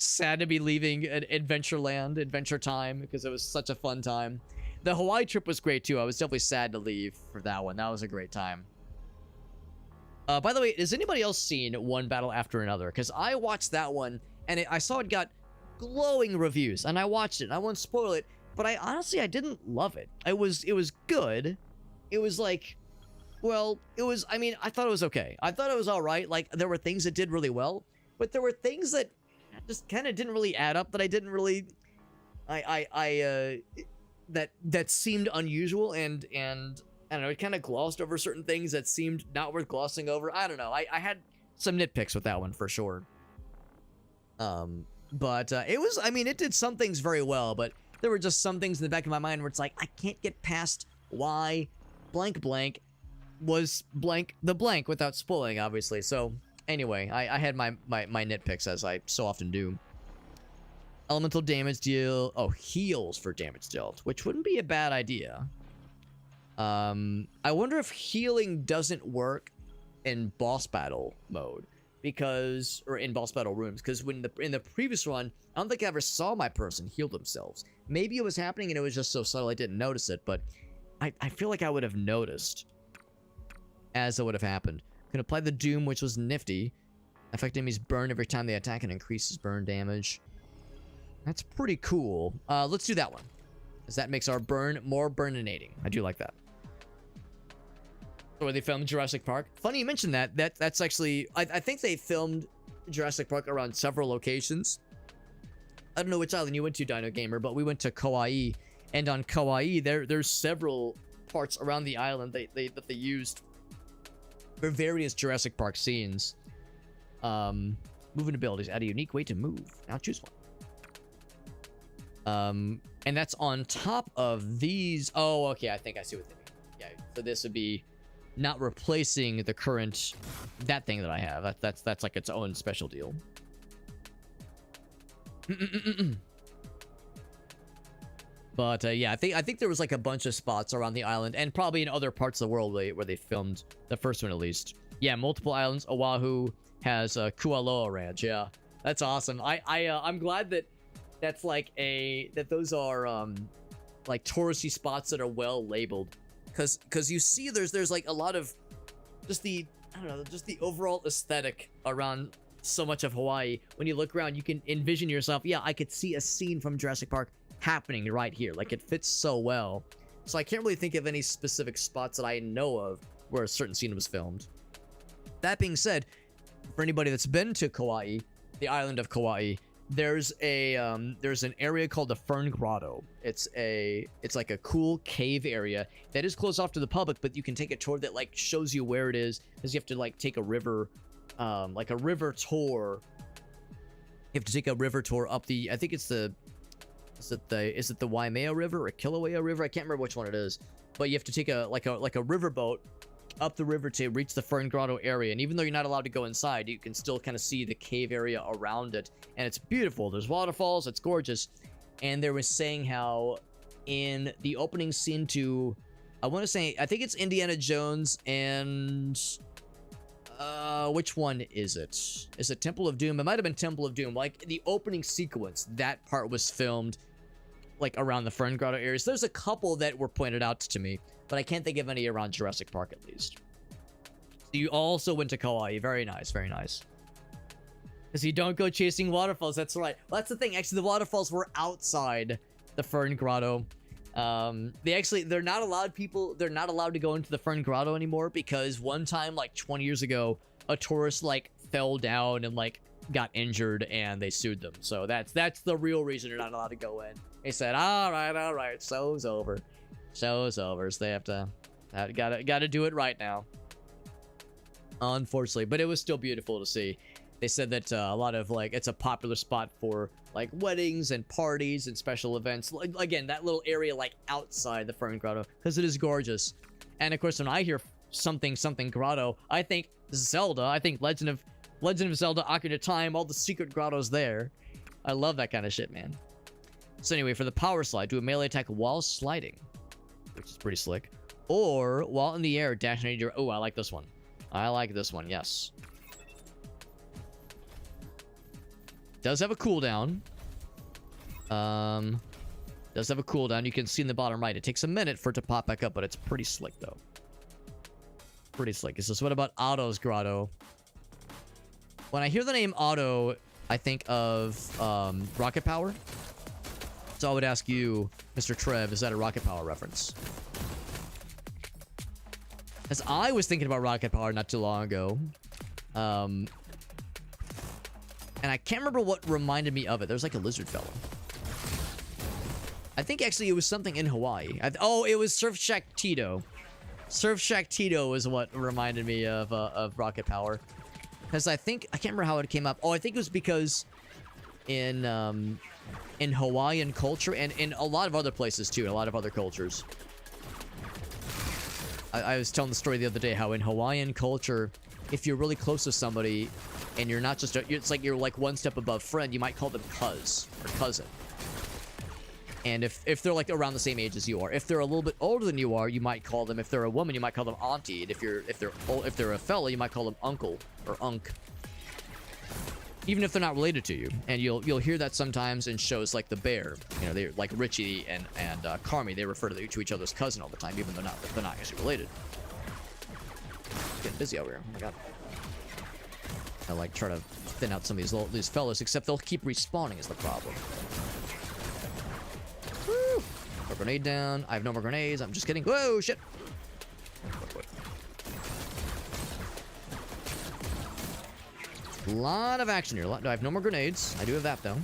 sad to be leaving Adventureland, Adventure Time, because it was such a fun time. The Hawaii trip was great, too. I was definitely sad to leave for that one. That was a great time. By the way, has anybody else seen One Battle After Another? Because I watched that one, and I saw it got glowing reviews, and I watched it, and I won't spoil it, but I didn't love it. It was good. It was like, well, I mean, I thought it was okay. I thought it was all right. Like, there were things that did really well, but there were things that just kind of didn't really add up, that I didn't really, that seemed unusual, and I don't know, it kind of glossed over certain things that seemed not worth glossing over. I don't know. I had some nitpicks with that one for sure. But it was, I mean, it did some things very well, but there were just some things in the back of my mind where it's like, I can't get past why blank blank was blank the blank without spoiling, obviously. So anyway, I had my nitpicks, as I so often do. Elemental damage deal. Oh, heals for damage dealt, which wouldn't be a bad idea. I wonder if healing doesn't work in boss battle mode, because, or in boss battle rooms, because in the previous run, I don't think I ever saw my person heal themselves. Maybe it was happening and it was just so subtle I didn't notice it, but I feel like I would have noticed as it would have happened. Can apply the Doom, which was nifty. Affect enemies burn every time they attack and increases burn damage. That's pretty cool. Let's do that one, as that makes our burn more burninating. I do like that. where they filmed Jurassic Park. Funny you mentioned that. That's actually, I think they filmed Jurassic Park around several locations. I don't know which island you went to, Dino Gamer, but we went to Kauai, and on Kauai there's several parts around the island that they used for various Jurassic Park scenes. Moving abilities, add a unique way to move. Now choose one. And that's on top of these. Oh, okay, I think I see what they mean. Yeah, so this would be not replacing the current that thing that I have. That's like its own special deal. But yeah, I think there was like a bunch of spots around the island, and probably in other parts of the world where they filmed the first one at least. Yeah, multiple islands. Oahu has Kualoa Ranch. Yeah, that's awesome. I'm glad that that's like that those are like touristy spots that are well labeled, because you see there's like a lot of just the, I don't know, just the overall aesthetic around so much of Hawaii. When you look around, you can envision yourself, yeah, I could see a scene from Jurassic Park happening right here. Like, it fits so well. So I can't really think of any specific spots that I know of where a certain scene was filmed. That being said, for anybody that's been to Kauai, the island of Kauai, there's an area called the Fern Grotto. It's like a cool cave area that is closed off to the public, but you can take a tour that like shows you where it is, because you have to like take a river, like a river tour. You have to take a river tour up the, I think it's the, is it the Waimea River or Kilauea River? I can't remember which one it is, but you have to take a river boat up the river to reach the Fern Grotto area. And even though you're not allowed to go inside, you can still kind of see the cave area around it, and it's beautiful. There's waterfalls, it's gorgeous. And they were saying how in the opening scene to, I want to say, I think it's Indiana Jones and which one is it? Is it Temple of Doom? It might have been Temple of Doom. Like, the opening sequence, that part was filmed like around the Fern Grotto areas. There's a couple that were pointed out to me, but I can't think of any around Jurassic Park at least. So you also went to Kauai. Very nice, very nice. Because you don't go chasing waterfalls. That's right. Well, that's the thing. Actually, the waterfalls were outside the Fern Grotto. They're not allowed to go into the Fern Grotto anymore, because one time, like 20 years ago, a tourist like fell down and like got injured, and they sued them. So that's the real reason you're not allowed to go in. They said, all right, show's over. Show's over. So they have to, gotta do it right now. Unfortunately, but it was still beautiful to see. They said that a lot of like, it's a popular spot for like weddings and parties and special events. Like, again, that little area like outside the Fern Grotto, because it is gorgeous. And of course, when I hear something grotto, I think Zelda. I think Legend of Zelda: Ocarina of Time. All the secret grottos there. I love that kind of shit, man. So anyway, for the power slide, do a melee attack while sliding, which is pretty slick. Or while in the air, dash 90 degree. Oh, I like this one. I like this one, yes. Does have a cooldown. Does have a cooldown. You can see in the bottom right. It takes a minute for it to pop back up, but it's pretty slick, though. Pretty slick. It says, what about Otto's Grotto? When I hear the name Otto, I think of Rocket Power. So I would ask you, Mr. Trev, is that a Rocket Power reference? As I was thinking about Rocket Power not too long ago. And I can't remember what reminded me of it. There's like a lizard fellow. I think actually it was something in Hawaii. Oh, it was Surf Shack Tito. Surf Shack Tito is what reminded me of Rocket Power. Because I can't remember how it came up. Oh, I think it was because in Hawaiian culture, and in a lot of other places too, a lot of other cultures. I was telling the story the other day how in Hawaiian culture, if you're really close to somebody and you're not just it's like you're like one step above friend, you might call them cuz or cousin. And if they're like around the same age as you are, if they're a little bit older than you are, you might call them, if they're a woman, you might call them auntie. And if they're a fella, you might call them uncle or unk. Even if they're not related to you. And you'll hear that sometimes in shows like The Bear. You know, they like Richie and Carmi, they refer to each other as cousin all the time, even though they're not actually related. Getting busy over here. Oh my god. I like try to thin out some of these fellas, except they'll keep respawning is the problem. Woo! Put a grenade down. I have no more grenades. I'm just kidding. Whoa, shit. A lot of action here. Do I have no more grenades? I do have that, though.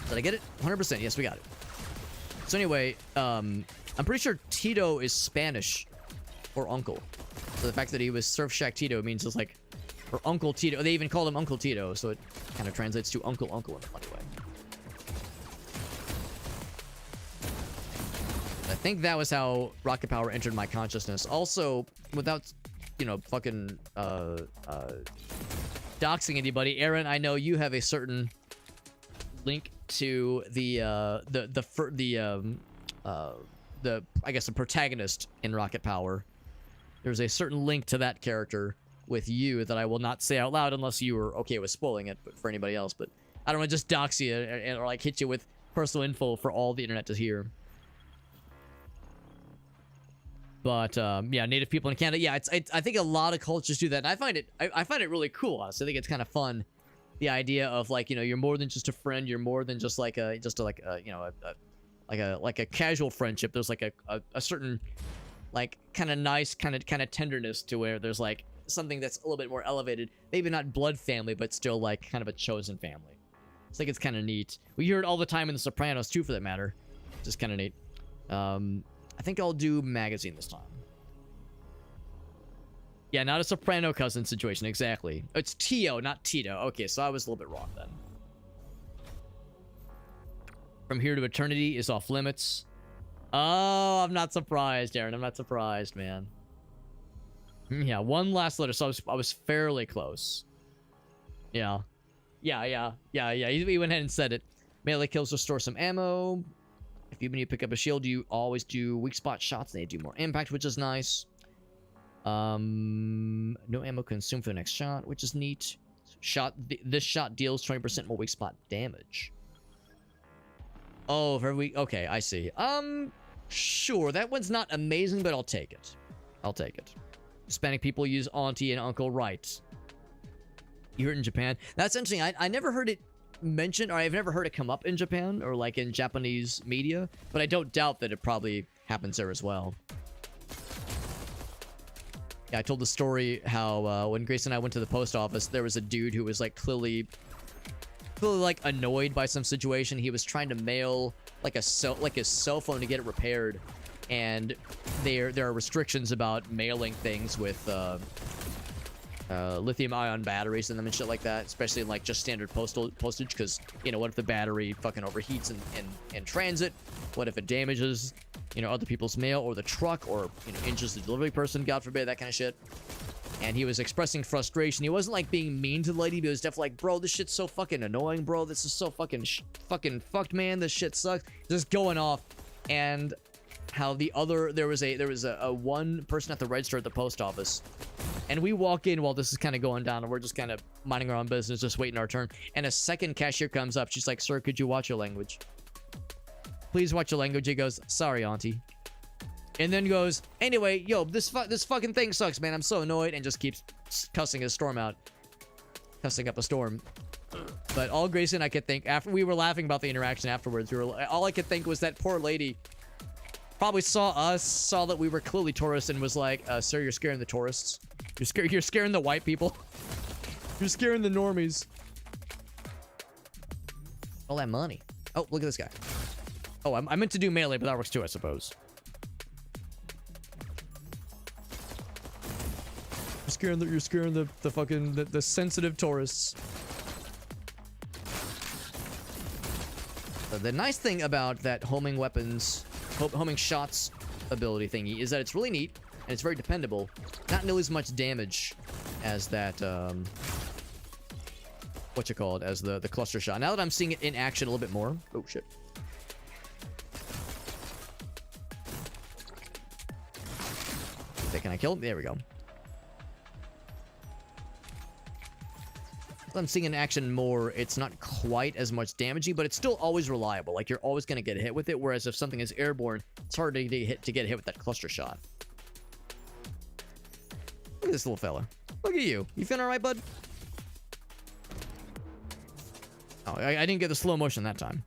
Did I get it? 100%. Yes, we got it. So anyway, I'm pretty sure Tito is Spanish for uncle. So the fact that he was Surf Shack Tito means it's like, or Uncle Tito. They even called him Uncle Tito, so it kind of translates to Uncle in a funny way. I think that was how Rocket Power entered my consciousness. Also, without, you know, fucking doxing anybody, Aaron, I know you have a certain link to the I guess the protagonist in Rocket Power. There's a certain link to that character with you that I will not say out loud unless you are okay with spoiling it, but for anybody else. But I don't want to just dox you or like hit you with personal info for all the internet to hear. But yeah, Native people in Canada. Yeah, I think a lot of cultures do that. And I find it really cool. Honestly, I think it's kind of fun. The idea of like, you know, you're more than just a friend. You're more than just like a casual friendship. There's like a certain like kind of nice kind of tenderness to where there's like something that's a little bit more elevated. Maybe not blood family, but still like kind of a chosen family. I think it's kind of neat. We hear it all the time in The Sopranos too, for that matter. Just kind of neat. I think I'll do magazine this time. Yeah, not a Soprano cousin situation, exactly. It's Tio, not Tito. Okay, so I was a little bit wrong then. From Here to Eternity is off limits. Oh, I'm not surprised, Aaron. I'm not surprised, man. Yeah, one last letter, so I was fairly close. Yeah. Yeah. He went ahead and said it. Melee kills restore some ammo. If you pick up a shield, you always do weak spot shots. They do more impact, which is nice. No ammo consumed for the next shot, which is neat. This shot deals 20% more weak spot damage. Oh, for every week. Okay, I see. Sure. That one's not amazing, but I'll take it. I'll take it. Hispanic people use auntie and uncle, right? You heard it in Japan? That's interesting. I never heard it mentioned, or I've never heard it come up in Japan or like in Japanese media, but I don't doubt that it probably happens there as well. Yeah, I told the story how when Grace and I went to the post office, there was a dude who was like clearly like annoyed by some situation. He was trying to mail like his cell phone to get it repaired, and there are restrictions about mailing things with lithium-ion batteries in them and shit like that, especially in like just standard postage, because, you know, what if the battery fucking overheats in transit? What if it damages, you know, other people's mail or the truck, or, you know, injures the delivery person, God forbid, that kind of shit. And he was expressing frustration. He wasn't like being mean to the lady, but he was definitely like, bro, this shit's so fucking annoying, bro. This is so fucking fucked, man. This shit sucks. Just going off. And how there was a one person at the register at the post office, and we walk in while this is kind of going down, and we're just kind of minding our own business, just waiting our turn. And a second cashier comes up. She's like, sir, could you watch your language? Please watch your language. He goes, sorry, auntie. And then goes, anyway, yo, this fucking thing sucks, man. I'm so annoyed, and just keeps cussing his storm out. Cussing up a storm. But all Grace and I could think, after we were laughing about the interaction afterwards, all I could think was that poor lady probably saw us, saw that we were clearly tourists, and was like, sir, you're scaring the tourists. You're scaring the white people. You're scaring the normies. All that money. Oh, look at this guy. Oh, I meant to do melee, but that works too, I suppose. You're scaring the fucking the sensitive tourists. The nice thing about that homing shots ability thingy is that it's really neat and it's very dependable. Not nearly as much damage as that as the cluster shot. Now that I'm seeing it in action a little bit more. Oh shit. Okay, can I kill him? There we go. I'm seeing in action more, it's not quite as much damaging, but it's still always reliable. Like, you're always going to get hit with it, whereas if something is airborne, it's hard to get hit with that cluster shot. Look at this little fella. Look at you. You feeling alright, bud? Oh, I didn't get the slow motion that time.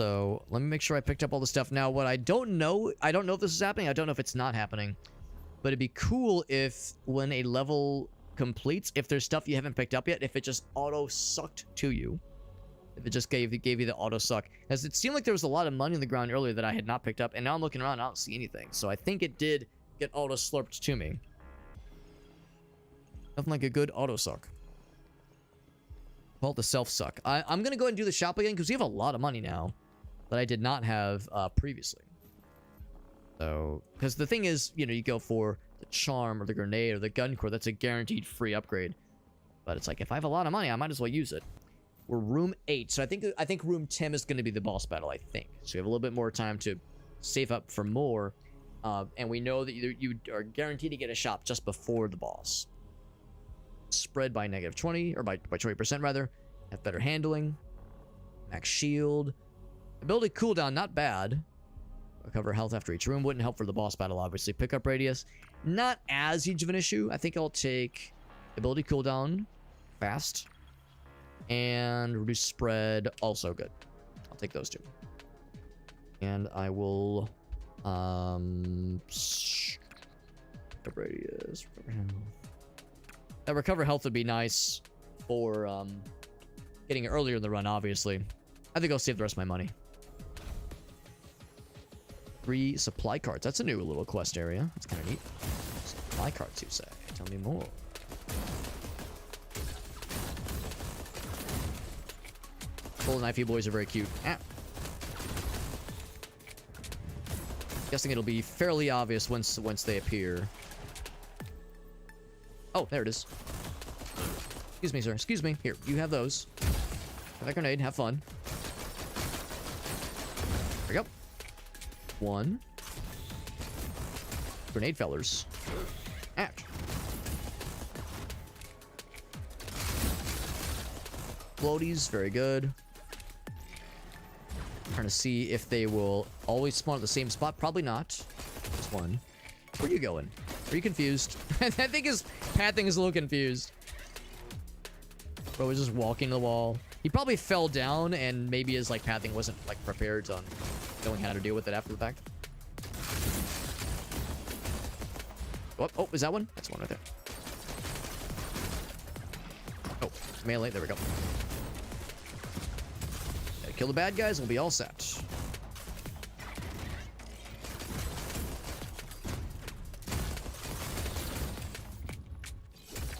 So let me make sure I picked up all the stuff. Now, what I don't know if this is happening. I don't know if it's not happening. But it'd be cool if when a level completes, if there's stuff you haven't picked up yet, if it just auto-sucked to you. If it just gave you the auto-suck. As it seemed like there was a lot of money on the ground earlier that I had not picked up. And now I'm looking around and I don't see anything. So I think it did get auto-slurped to me. Nothing like a good auto-suck. Call it the self-suck. I'm going to go ahead and do the shop again because we have a lot of money now that I did not have previously. So, because the thing is, you know, you go for the charm or the grenade or the gun core, that's a guaranteed free upgrade. But it's like, if I have a lot of money, I might as well use it. We're room 8, so I think room 10 is going to be the boss battle, I think. So we have a little bit more time to save up for more. And we know that you are guaranteed to get a shop just before the boss. Spread by -20, or by 20% rather. Have better handling. Max shield. Ability cooldown, not bad. Recover health after each room. Wouldn't help for the boss battle, obviously. Pickup radius, not as huge of an issue. I think I'll take ability cooldown, fast, and reduce spread, also good. I'll take those two. And I will, recover radius, recover health. That recover health would be nice for, getting it earlier in the run, obviously. I think I'll save the rest of my money. 3 supply carts. That's a new little quest area. That's kind of neat. Supply carts, you say? Tell me more. Full knifey boys are very cute. Ah. Guessing it'll be fairly obvious once they appear. Oh, there it is. Excuse me, sir. Excuse me. Here, you have those. Have that grenade. Have fun. There we go. 1. Grenade fellers. Ouch. Floaties, very good. Trying to see if they will always spawn at the same spot. Probably not. Just one. Where are you going? Are you confused? I think his pathing is a little confused. Bro was just walking the wall. He probably fell down and maybe his like pathing wasn't like prepared on knowing how to deal with it after the fact. Oh, is that one? That's one right there. Oh, melee. There we go. Gotta kill the bad guys and we'll be all set.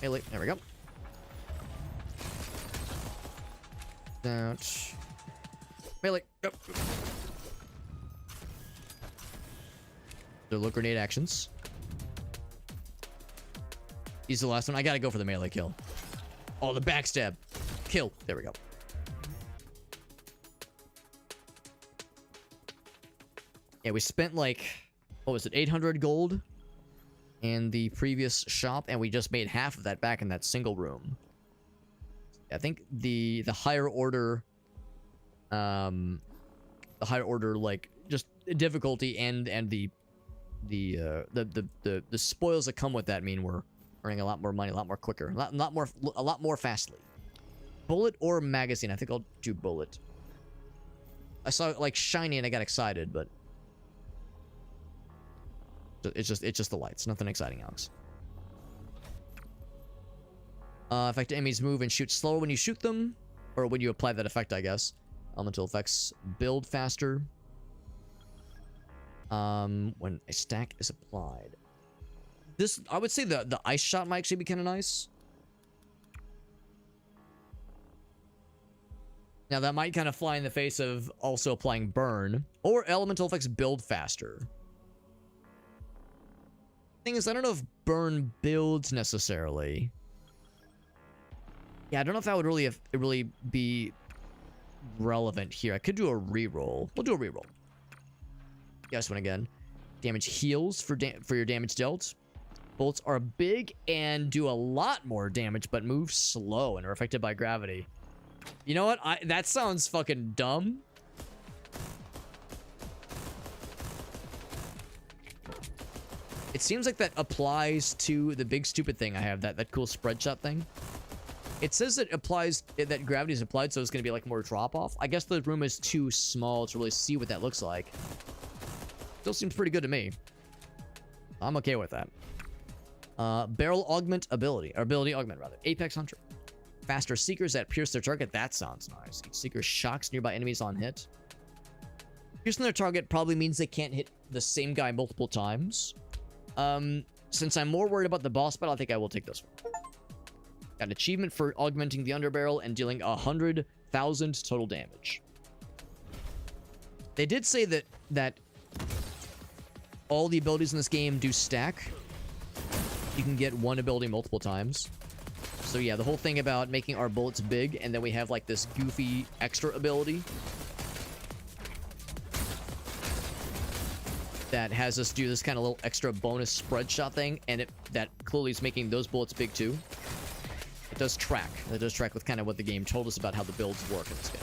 Melee. There we go. Ouch. Melee. Yep. There are low grenade actions. He's the last one. I gotta go for the melee kill. Oh, the backstab. Kill. There we go. Yeah, we spent like, what was it, 800 gold in the previous shop, and we just made half of that back in that single room. I think the higher order, like just difficulty and the spoils that come with that mean we're earning a lot more money, a lot more quicker, a lot more fastly. Bullet or magazine? I think I'll do bullet. I saw it like shiny and I got excited, but it's just the lights. Nothing exciting, Alex. Effect enemies move and shoot slower when you shoot them, or when you apply that effect, I guess. Elemental effects build faster. When a stack is applied. This, I would say the ice shot might actually be kind of nice. Now that might kind of fly in the face of also applying burn, or elemental effects build faster. Thing is, I don't know if burn builds necessarily. Yeah, I don't know if that would really be relevant here. I could do a reroll. We'll do a reroll. Yes, one again. Damage heals for your damage dealt. Bolts are big and do a lot more damage, but move slow and are affected by gravity. You know what? That sounds fucking dumb. It seems like that applies to the big stupid thing I have, that cool spread shot thing. It says it applies, that gravity is applied, so it's going to be like more drop off. I guess the room is too small to really see what that looks like. Still seems pretty good to me. I'm okay with that. Barrel augment ability, or ability augment rather. Apex Hunter. Faster seekers that pierce their target. That sounds nice. Each seeker shocks nearby enemies on hit. Piercing their target probably means they can't hit the same guy multiple times. Since I'm more worried about the boss battle, I think I will take this one. Got an achievement for augmenting the underbarrel and dealing 100,000 total damage. They did say that all the abilities in this game do stack. You can get one ability multiple times. So yeah, the whole thing about making our bullets big, and then we have like this goofy extra ability that has us do this kind of little extra bonus spread shot thing, and that clearly is making those bullets big too. It does track. It does track with kind of what the game told us about how the builds work in this game.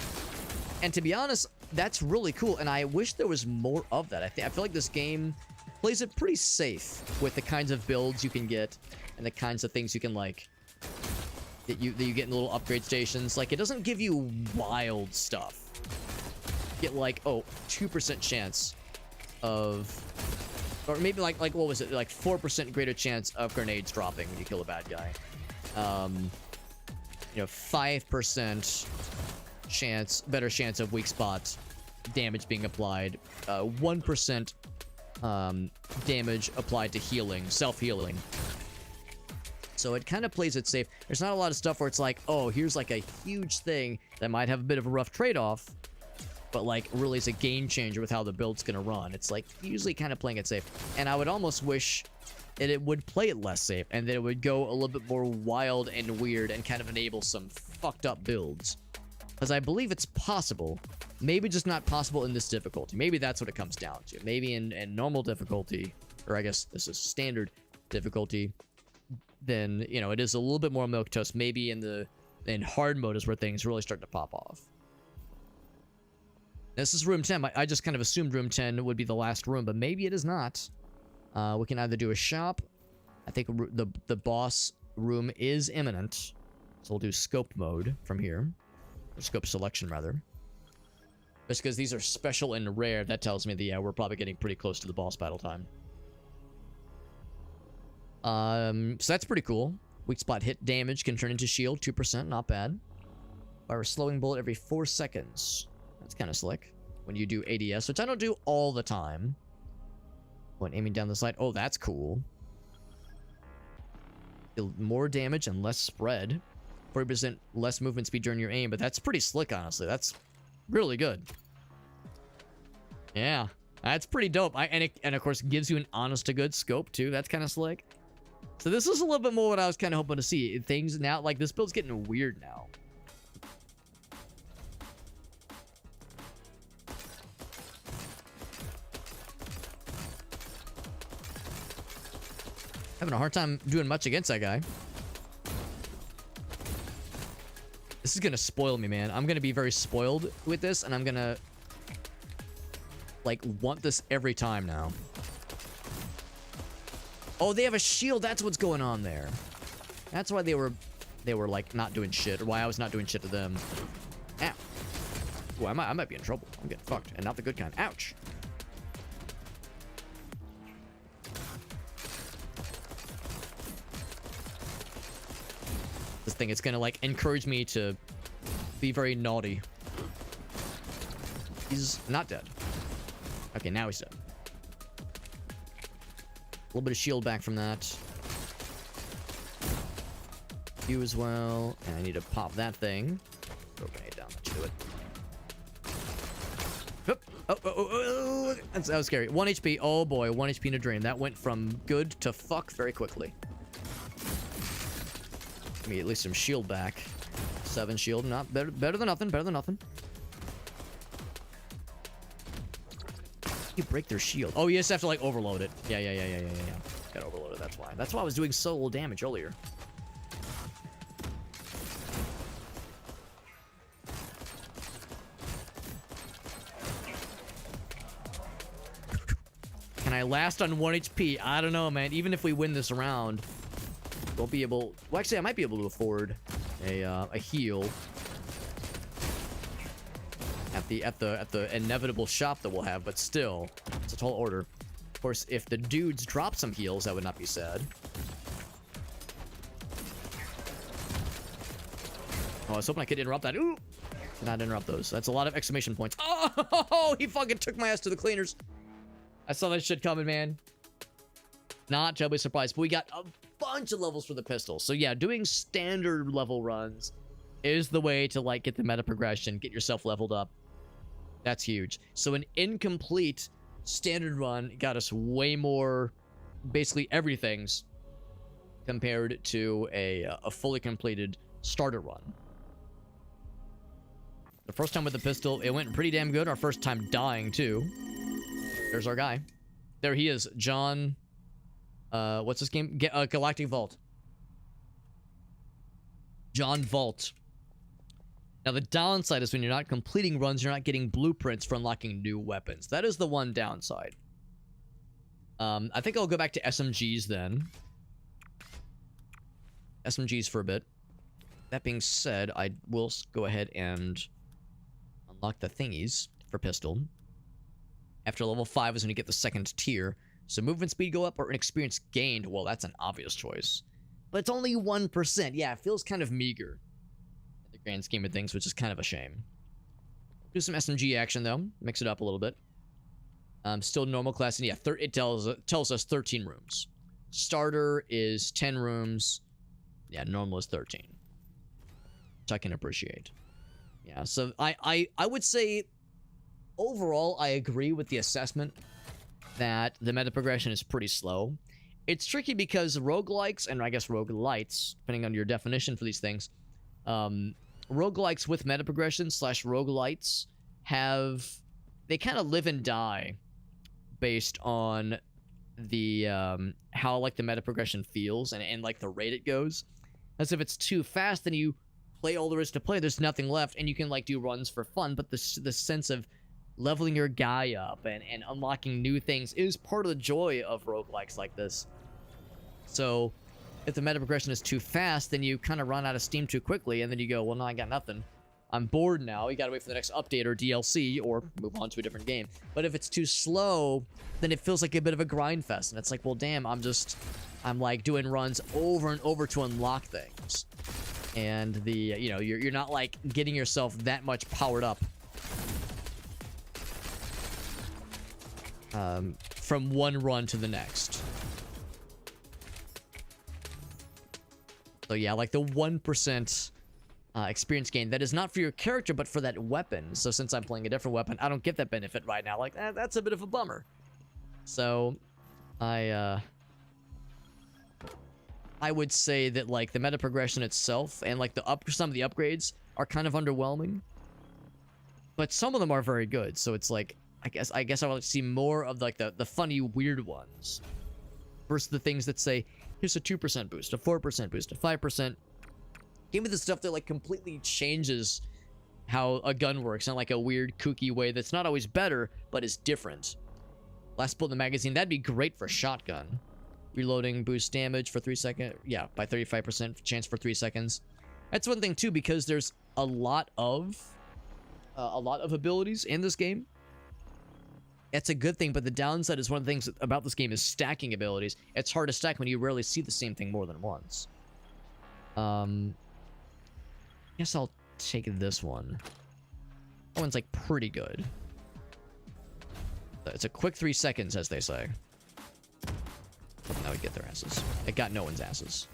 And to be honest, that's really cool, and I wish there was more of that. I feel like this game plays it pretty safe with the kinds of builds you can get and the kinds of things you can like that you get in the little upgrade stations. Like, it doesn't give you wild stuff. You get like, oh, 2% chance of, or maybe like what was it, like 4% greater chance of grenades dropping when you kill a bad guy. You know, 5% chance, better chance of weak spot damage being applied, 1% damage applied to healing, self-healing. So it kind of plays it safe. There's not a lot of stuff where it's like, oh, here's like a huge thing that might have a bit of a rough trade-off, but like really is a game changer with how the build's gonna run. It's like usually kind of playing it safe. And I would almost wish that it would play it less safe and that it would go a little bit more wild and weird and kind of enable some fucked up builds. Because I believe it's possible. Maybe just not possible in this difficulty. Maybe that's what it comes down to. Maybe in normal difficulty, or I guess this is standard difficulty, then, you know, it is a little bit more milquetoast. Maybe in hard mode is where things really start to pop off. This is room 10. I just kind of assumed room 10 would be the last room, but maybe it is not. We can either do a shop. I think the boss room is imminent. So we'll do scope mode from here. Or scope selection, rather. Just because these are special and rare, that tells me that, yeah, we're probably getting pretty close to the boss battle time. So that's pretty cool. Weak spot hit damage can turn into shield, 2%, not bad. Fire a slowing bullet every 4 seconds. That's kind of slick. When you do ADS, which I don't do all the time. When aiming down the sight, oh, that's cool. Deal more damage and less spread. 40% less movement speed during your aim, but that's pretty slick, honestly. That's really good. Yeah, that's pretty dope. And of course, gives you an honest-to-good scope, too. That's kind of slick. So this is a little bit more what I was kind of hoping to see. Things now, like, this build's getting weird now. Having a hard time doing much against that guy. This is gonna spoil me, man. I'm gonna be very spoiled with this, and I'm gonna like want this every time now. Oh, they have a shield. That's what's going on there. That's why they were like not doing shit, or why I was not doing shit to them. Ow. Ooh, I might be in trouble. I'm getting fucked, and not the good kind. Ouch. This thing, it's gonna like encourage me to be very naughty. He's not dead. Okay, now he's dead. A little bit of shield back from that. You as well. And I need to pop that thing. Throw a grenade down. That should do it. Oh. That was scary. 1 HP. Oh boy, 1 HP in a dream. That went from good to fuck very quickly. Give me at least some shield back. 7 shield. Not better than nothing. Better than nothing. You break their shield. Oh, you just have to like overload it. Yeah. Gotta overload it, that's why. That's why I was doing so little damage earlier. Can I last on 1 HP? I don't know, man. Even if we win this round, we'll be able... Well, actually, I might be able to afford a heal at the inevitable shop that we'll have, but still, it's a tall order. Of course, if the dudes drop some heals, that would not be sad. Oh, I was hoping I could interrupt that. Ooh! Did not interrupt those. That's a lot of exclamation points. Oh, he fucking took my ass to the cleaners. I saw that shit coming, man. Not terribly surprised, but we got a bunch of levels for the pistol. So yeah, doing standard level runs is the way to, like, get the meta progression, get yourself leveled up. That's huge. So an incomplete standard run got us way more, basically everything's, compared to a fully completed starter run. The first time with the pistol, it went pretty damn good. Our first time dying, too. There's our guy. There he is, John. What's his game? Galactic Vault. John Vault. Now, the downside is when you're not completing runs, you're not getting blueprints for unlocking new weapons. That is the one downside. I think I'll go back to SMGs then. SMGs for a bit. That being said, I will go ahead and unlock the thingies for pistol. After level 5 is when you get the second tier. So movement speed go up or an experience gained. Well, that's an obvious choice. But it's only 1%. Yeah, it feels kind of meager in the grand scheme of things, which is kind of a shame. Do some SMG action, though. Mix it up a little bit. Still normal class. And yeah, it tells us 13 rooms. Starter is 10 rooms. Yeah, normal is 13. Which I can appreciate. Yeah, so I would say overall I agree with the assessment that the meta progression is pretty slow. It's tricky because roguelikes, and I guess roguelites, depending on your definition for these things, roguelikes with meta progression / roguelites they kind of live and die based on the how like the meta progression feels and like the rate it goes. As if it's too fast, then you play all there is to play, there's nothing left, and you can like do runs for fun, but the sense of leveling your guy up and unlocking new things is part of the joy of roguelikes like this. So if the meta progression is too fast, then you kind of run out of steam too quickly, and then you go, well, no, I got nothing. I'm bored now. You gotta wait for the next update or DLC or move on to a different game. But if it's too slow, then it feels like a bit of a grind fest, and it's like, well, damn, I'm like doing runs over and over to unlock things. And you're not like getting yourself that much powered up from one run to the next. So yeah, like the 1% experience gain, that is not for your character, but for that weapon. So since I'm playing a different weapon, I don't get that benefit right now. Like, that's a bit of a bummer. So, I would say that, like, the meta progression itself and, like, some of the upgrades are kind of underwhelming. But some of them are very good. So it's like, I guess I would like to see more of, like, the funny, weird ones. Versus the things that say, here's a 2% boost, a 4% boost, a 5%. Give me the stuff that, like, completely changes how a gun works in, like, a weird, kooky way that's not always better, but is different. Last bullet in the magazine, that'd be great for shotgun. Reloading, boost damage for 3 seconds. Yeah, by 35% chance for 3 seconds. That's one thing, too, because there's a lot of abilities in this game. It's a good thing, but the downside is one of the things about this game is stacking abilities. It's hard to stack when you rarely see the same thing more than once. Guess I'll take this one. That one's, like, pretty good. It's a quick 3 seconds, as they say. Now we get their asses. It got no one's asses.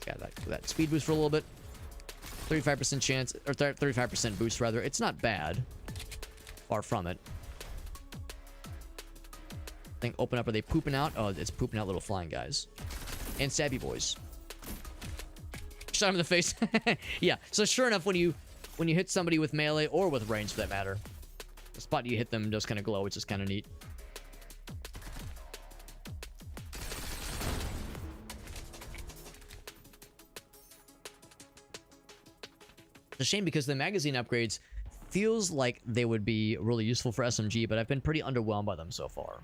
Got that speed boost for a little bit. 35% chance, or 35% boost rather. It's not bad. Far from it. Thing open up. Are they pooping out? Oh, it's pooping out little flying guys. And stabby boys. Shot him in the face. Yeah. So sure enough, when you hit somebody with melee or with range for that matter, the spot you hit them does kind of glow, which is kind of neat. It's a shame because the magazine upgrades feels like they would be really useful for SMG, but I've been pretty underwhelmed by them so far.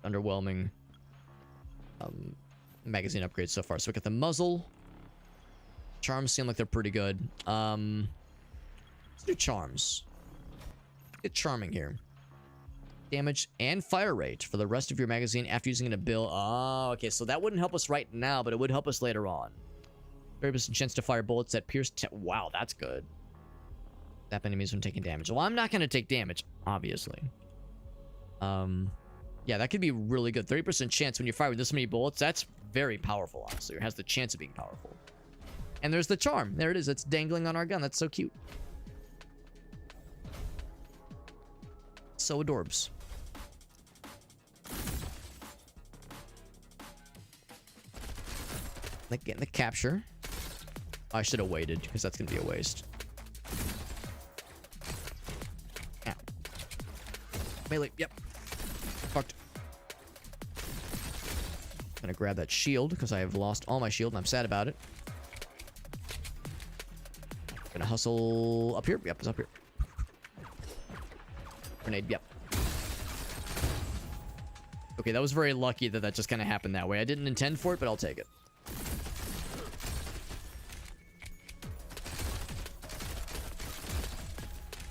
Underwhelming magazine upgrades so far. So we got the muzzle. Charms seem like they're pretty good. Let's do charms. Get charming here. Damage and fire rate for the rest of your magazine after using an ability. Oh, okay. So that wouldn't help us right now, but it would help us later on. 30% chance to fire bullets that pierce. Wow, that's good. Zap enemies when taking damage. Well, I'm not going to take damage, obviously. Yeah, that could be really good. 30% chance when you fire with this many bullets. That's very powerful, honestly. It has the chance of being powerful. And there's the charm. There it is. It's dangling on our gun. That's so cute. So adorbs. Like getting the capture. I should have waited because that's going to be a waste. Yeah. Melee. Yep. Fucked. Gonna grab that shield because I have lost all my shield and I'm sad about it. Gonna hustle up here. Yep, it's up here. Grenade. Yep. Okay, that was very lucky that that just kind of happened that way. I didn't intend for it, but I'll take it.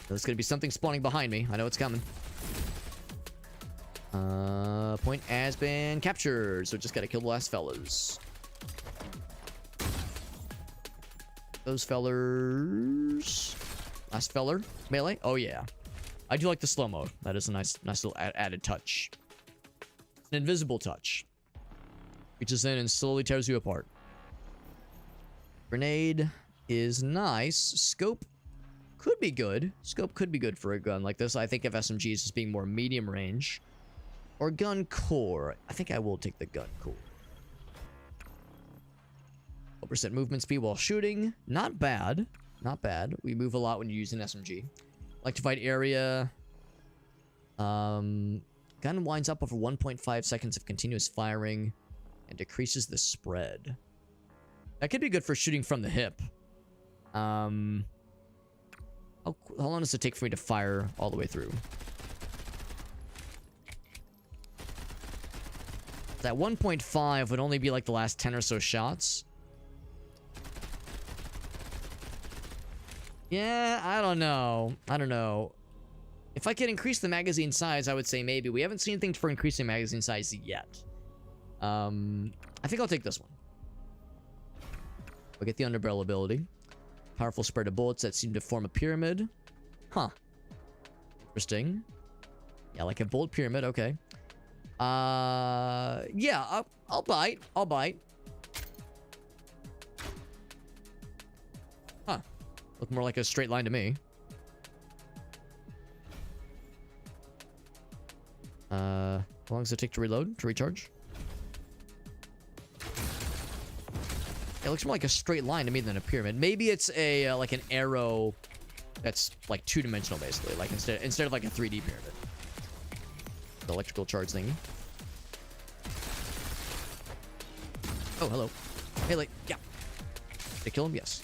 There's gonna be something spawning behind me. I know it's coming. Point has been captured, so just gotta kill the last fellas. Those fellers. Last feller. Melee. Oh yeah. I do like the slow-mo. That is a nice little added touch. It's an invisible touch. Reaches in and slowly tears you apart. Grenade is nice. Scope could be good. Scope could be good for a gun like this. I think of SMGs as being more medium range. Or gun core. I think I will take the gun core. 12% movement speed while shooting. Not bad. Not bad. We move a lot when you use an SMG. Electrified area. Gun winds up over 1.5 seconds of continuous firing and decreases the spread. That could be good for shooting from the hip. How long does it take for me to fire all the way through? That 1.5 would only be like the last 10 or so shots. Yeah, I don't know. I don't know. If I could increase the magazine size, I would say maybe. We haven't seen anything for increasing magazine size yet. I think I'll take this one. We'll get the underbarrel ability. Powerful spread of bullets that seem to form a pyramid. Huh. Interesting. Yeah, like a bullet pyramid. Okay. Yeah, I'll bite. I'll bite. Huh. Look more like a straight line to me. How long does it take to reload? To recharge? It looks more like a straight line to me than a pyramid. Maybe it's a like an arrow that's like two-dimensional, basically. Like instead of like a 3D pyramid. The electrical charge thingy. Oh, hello. Hey, like, yeah. Did I kill him? Yes.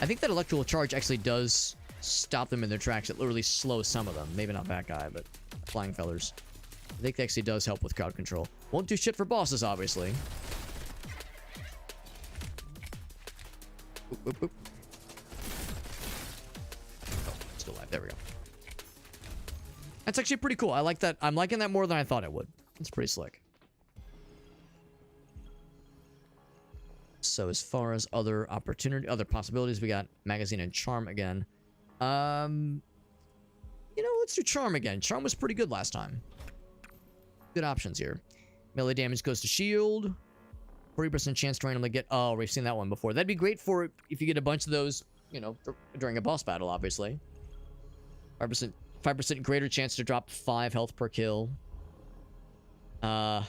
I think that electrical charge actually does stop them in their tracks. It literally slows some of them. Maybe not that guy, but flying fellers. I think that actually does help with crowd control. Won't do shit for bosses, obviously. Boop, boop, boop. Oh, still alive. There we go. That's actually pretty cool. I like that. I'm liking that more than I thought it would. It's pretty slick. So as far as other possibilities, we got magazine and charm again. You know, let's do charm again. Charm was pretty good last time. Good options here. Melee damage goes to shield. 40% chance to randomly get... Oh, we've seen that one before. That'd be great for if you get a bunch of those, you know, during a boss battle, obviously. 5% greater chance to drop 5 health per kill. Yeah,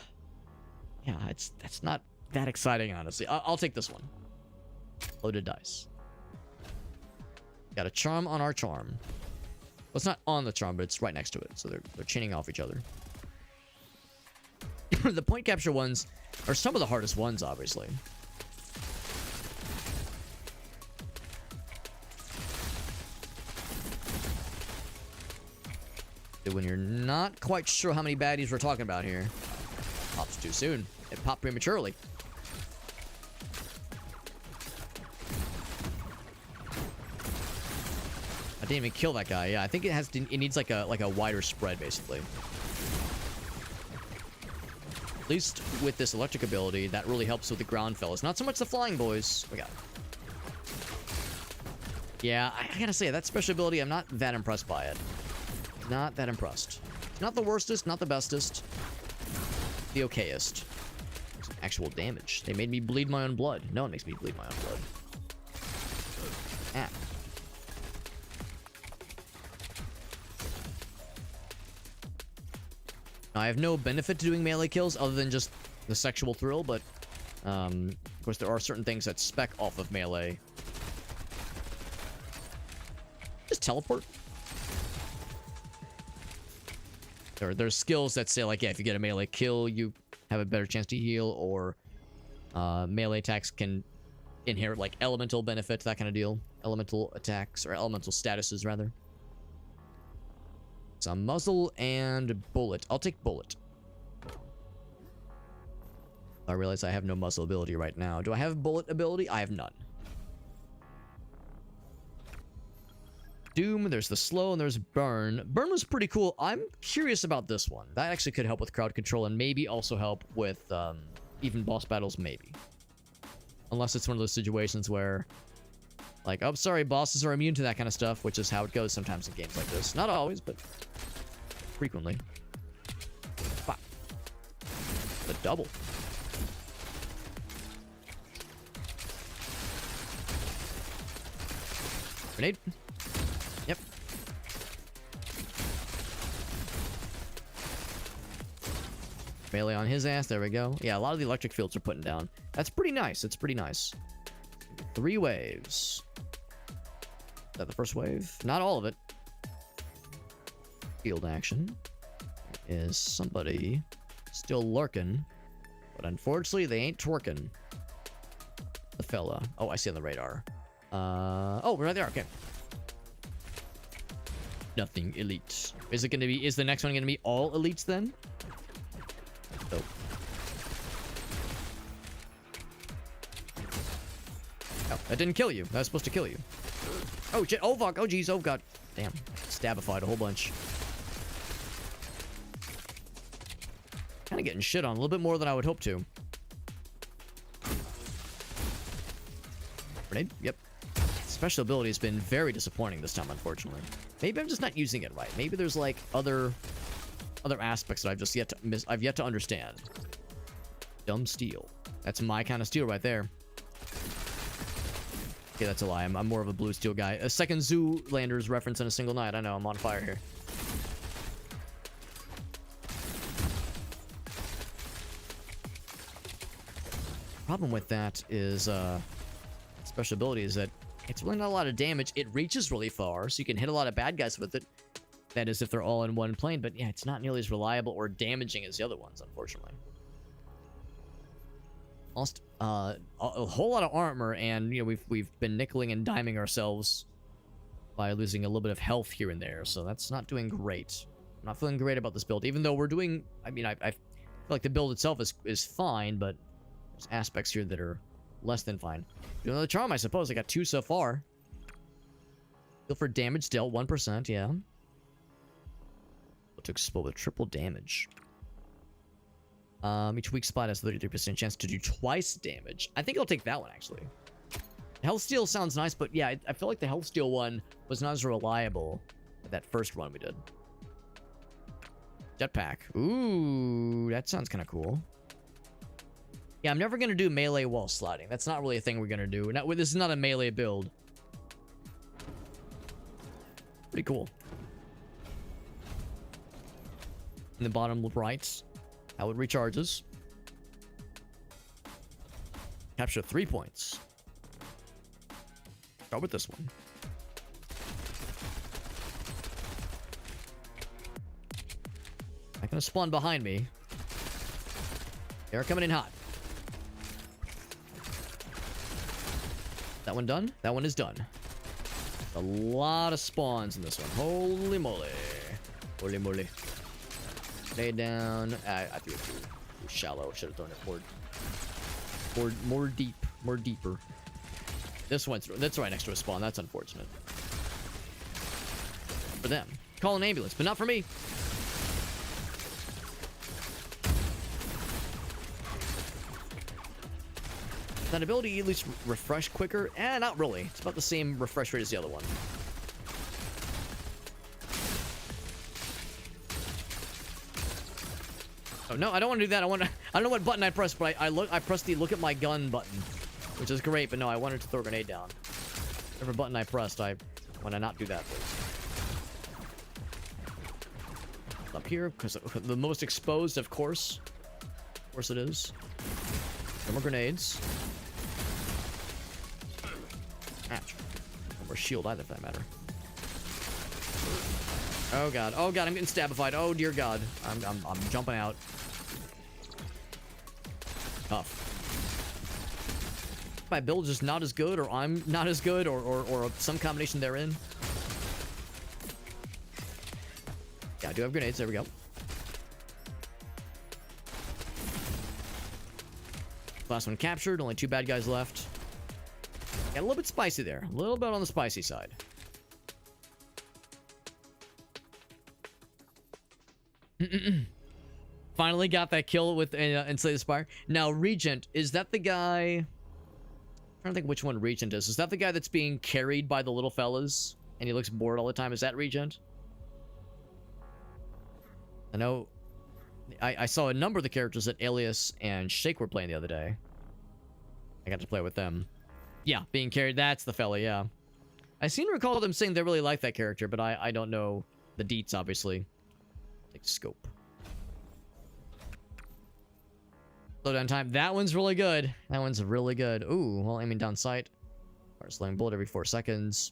that's not that exciting, honestly. I'll take this one. Loaded dice. Got a charm on our charm. Well, it's not on the charm, but it's right next to it. So they're chaining off each other. The point capture ones are some of the hardest ones, obviously. especially when you're not quite sure how many baddies we're talking about here. Pops too soon. It popped prematurely. I didn't even kill that guy. Yeah, I think it needs like a wider spread, basically. At least with this electric ability, that really helps with the ground fellas. Not so much the flying boys. We got it. Yeah, I gotta say, that special ability, I'm not that impressed by it. Not that impressed. It's not the worstest, not the bestest. The okayest. Some actual damage. They made me bleed my own blood. No one makes me bleed my own blood. Ah. I have no benefit to doing melee kills other than just the sexual thrill, but of course there are certain things that spec off of melee. Just teleport. There's skills that say, like, yeah, if you get a melee kill, you have a better chance to heal, or melee attacks can inherit, like, elemental benefit, that kind of deal. Elemental attacks, or elemental statuses, rather. Some muzzle and bullet. I'll take bullet. I realize I have no muzzle ability right now. Do I have bullet ability? I have none. Doom, there's the slow, and there's burn. Burn was pretty cool. I'm curious about this one. That actually could help with crowd control and maybe also help with even boss battles, maybe. Unless it's one of those situations where, like, oh, sorry, bosses are immune to that kind of stuff, which is how it goes sometimes in games like this. Not always, but frequently. Pop. The double. Grenade. Yep. Melee on his ass. There we go. Yeah, a lot of the electric fields are putting down. That's pretty nice. It's pretty nice. 3 waves. Is that the first wave? Not all of it. Field action. There is somebody still lurking. But unfortunately, they ain't twerking. The fella. Oh, I see on the radar. Oh, we're right there. Okay. Nothing elite. Is it going to be... Is the next one going to be all elites then? Oh. Oh, that didn't kill you. That was supposed to kill you. Oh, shit. Oh, fuck. Oh, jeez. Oh, God. Damn. Stabified a whole bunch. Kind of getting shit on a little bit more than I would hope to. Grenade? Yep. Special ability has been very disappointing this time, unfortunately. Maybe I'm just not using it right. Maybe there's, like, other aspects that I've yet to understand. Dumb steel. That's my kind of steel right there. Okay, that's a lie. I'm more of a blue steel guy. A second Zoolander's reference in a single night. I know, I'm on fire here. Problem with that is, special ability is that it's really not a lot of damage. It reaches really far, so you can hit a lot of bad guys with it. That is if they're all in one plane, but yeah, it's not nearly as reliable or damaging as the other ones, unfortunately. Lost a whole lot of armor, and you know we've been nickeling and diming ourselves by losing a little bit of health here and there, so that's not doing great. I'm not feeling great about this build, even though we're doing. I mean, I feel like the build itself is fine, but there's aspects here that are less than fine. Do another charm, I suppose. I got 2 so far. Heal for damage dealt 1%. Yeah. To explode with triple damage. Each weak spot has 33% chance to do twice damage. I think I'll take that one, actually. Health steal sounds nice, but yeah, I feel like the health steal one was not as reliable as that first run we did. Jetpack. Ooh, that sounds kind of cool. Yeah, I'm never going to do melee wall sliding. That's not really a thing we're going to do. This is not a melee build. Pretty cool. In the bottom right, how it recharges. Capture 3 points. Start with this one. Not gonna spawn behind me. They're coming in hot. That one done? That one is done. A lot of spawns in this one. Holy moly. Holy moly. Lay down. I threw it too shallow. Should have thrown it more deep. More deeper. This one's that's right next to a spawn. That's unfortunate. For them. Call an ambulance, but not for me. That ability at least refresh quicker? Not really. It's about the same refresh rate as the other one. Oh no, I don't want to do that. I don't know what button I pressed, but I pressed the look at my gun button, which is great, but no, I wanted to throw a grenade down. Whatever button I pressed, I want to not do that, please. Up here, because the most exposed, of course. Of course it is. No more grenades. Ouch. No more shield either, for that matter. Oh god, I'm getting stabified. Oh dear god, I'm jumping out. Tough. My build is just not as good, or I'm not as good, or some combination therein. Yeah, I do have grenades. There we go. Last one captured. Only 2 bad guys left. Got a little bit spicy there. A little bit on the spicy side. Finally got that kill with Slay the Spire. Now, Regent, is that the guy... I'm trying to think which one Regent is. Is that the guy that's being carried by the little fellas? And he looks bored all the time? Is that Regent? I know... I saw a number of the characters that Alias and Shake were playing the other day. I got to play with them. Yeah, being carried. That's the fella, yeah. I seem to recall them saying they really like that character, but I don't know the deets, obviously. Take scope. Slowdown time. That one's really good. That one's really good. Ooh, while aiming down sight. Or slowing bullet every 4 seconds.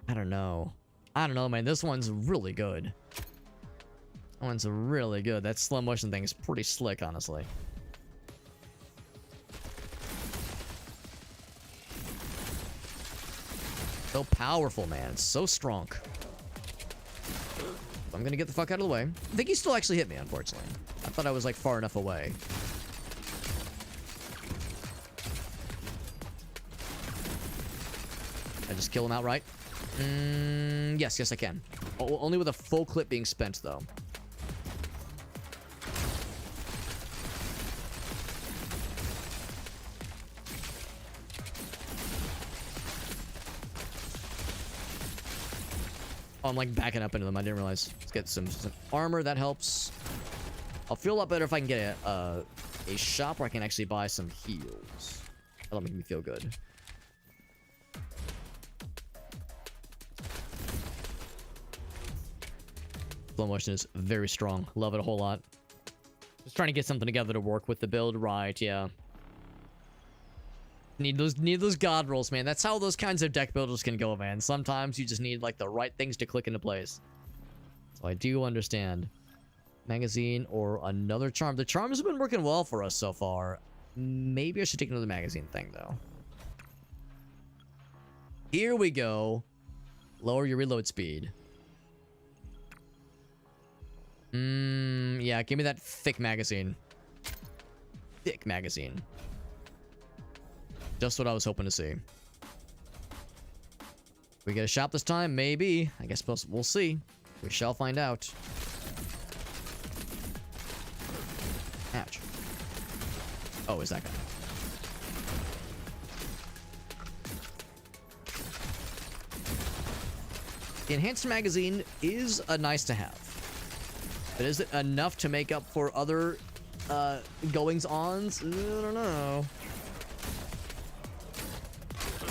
I don't know. I don't know, man. This one's really good. That one's really good. That slow motion thing is pretty slick, honestly. So powerful, man. So strong. I'm gonna get the fuck out of the way. I think he still actually hit me, unfortunately. I thought I was, like, far enough away. I just kill him outright? Yes, I can. Only with a full clip being spent, though. Oh, I'm like backing up into them. I didn't realize. Let's get some armor. That helps. I'll feel a lot better if I can get a shop where I can actually buy some heals. That'll make me feel good. Slow motion is very strong. Love it a whole lot. Just trying to get something together to work with the build. Right, yeah. Need those god rolls, man. That's how those kinds of deck builders can go, man. Sometimes you just need, like, the right things to click into place. So I do understand. Magazine or another charm. The charms have been working well for us so far. Maybe I should take another magazine thing, though. Here we go. Lower your reload speed. Yeah, give me that thick magazine. Thick magazine. Just what I was hoping to see. We get a shop this time? Maybe. I guess we'll see. We shall find out. Ouch. Oh, is that guy? The enhanced magazine is a nice to have. But is it enough to make up for other goings-ons? I don't know.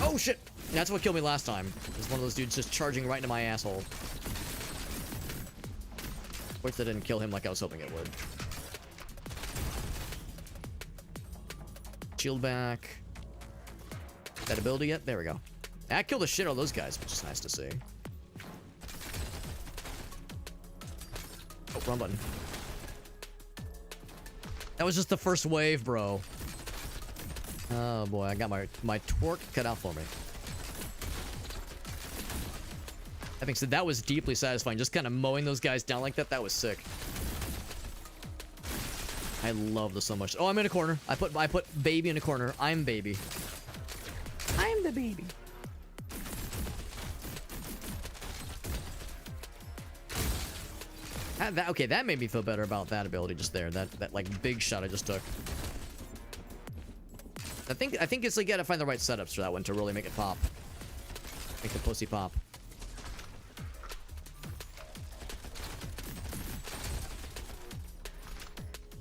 Oh shit! That's what killed me last time. There's one of those dudes just charging right into my asshole. Of course, that didn't kill him like I was hoping it would. Shield back. That ability yet? There we go. That killed the shit out of those guys, which is nice to see. Oh, wrong button. That was just the first wave, bro. Oh boy, I got my torque cut out for me. being said, that was deeply satisfying. Just kind of mowing those guys down like that. That was sick. I love this so much. Oh, I'm in a corner. I put baby in a corner. I'm baby. I'm the baby. Okay, that made me feel better about that ability just there. That like big shot I just took. I think it's like you gotta find the right setups for that one to really make it pop. Make the pussy pop.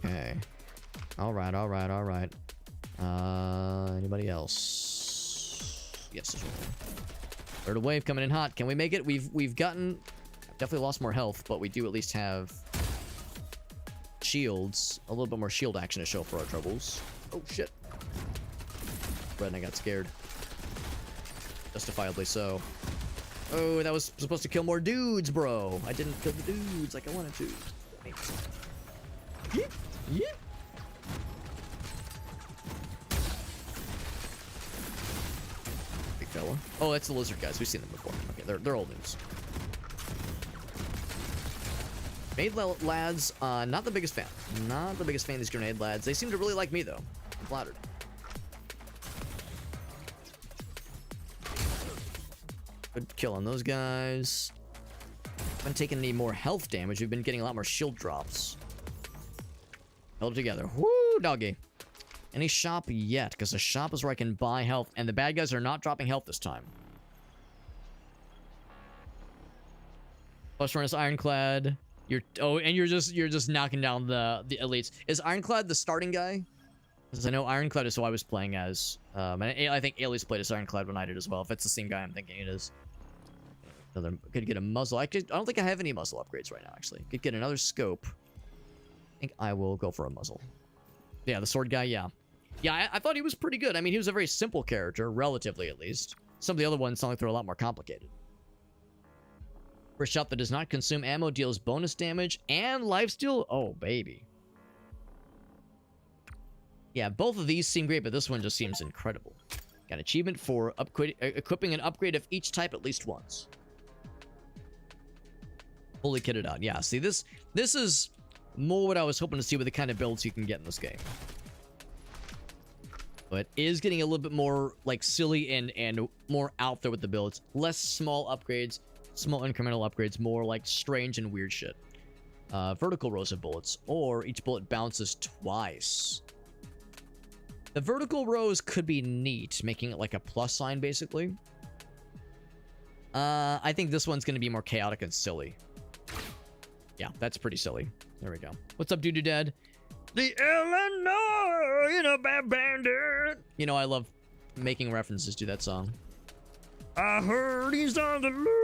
Okay. Alright. Anybody else? Yes, there's one. Third wave coming in hot. Can we make it? We've gotten... Definitely lost more health, but we do at least have shields. A little bit more shield action to show for our troubles. Oh, shit. Red and I got scared. Justifiably so. Oh, that was supposed to kill more dudes, bro. I didn't kill the dudes like I wanted to. Thanks. Yeah. Big fella. Oh, that's the lizard guys. We've seen them before. Okay, they're old news. Grenade lads, not the biggest fan. Not the biggest fan of these grenade lads. They seem to really like me, though. I'm flattered. Good kill on those guys. Haven't taken any more health damage. We've been getting a lot more shield drops. Held it together. Woo, doggy. Any shop yet? Because the shop is where I can buy health, and the bad guys are not dropping health this time. Plus furnace ironclad. You're just knocking down the elites. Is Ironclad the starting guy? Because I know Ironclad is who I was playing as. And I think Alias played as Ironclad when I did as well. If it's the same guy, I'm thinking it is. Could get a muzzle. I don't think I have any muzzle upgrades right now, actually. Could get another scope. I think I will go for a muzzle. Yeah, the sword guy, yeah. Yeah, I thought he was pretty good. I mean, he was a very simple character, relatively at least. Some of the other ones sound like they're a lot more complicated. For a shop that does not consume ammo, deals bonus damage and lifesteal. Oh, baby. Yeah, both of these seem great, but this one just seems incredible. Got achievement for equipping an upgrade of each type at least once. Fully kitted out. Yeah, see, this is more what I was hoping to see with the kind of builds you can get in this game. But it is getting a little bit more, like, silly and more out there with the builds. Less small upgrades. Small incremental upgrades, more like strange and weird shit. Vertical rows of bullets, or each bullet bounces twice. The vertical rows could be neat, making it like a plus sign, basically. I think this one's going to be more chaotic and silly. Yeah, that's pretty silly. There we go. What's up, Doo-Doo Dad? The Illinois, you know, bad bandit. You know, I love making references to that song. I heard he's on the loose.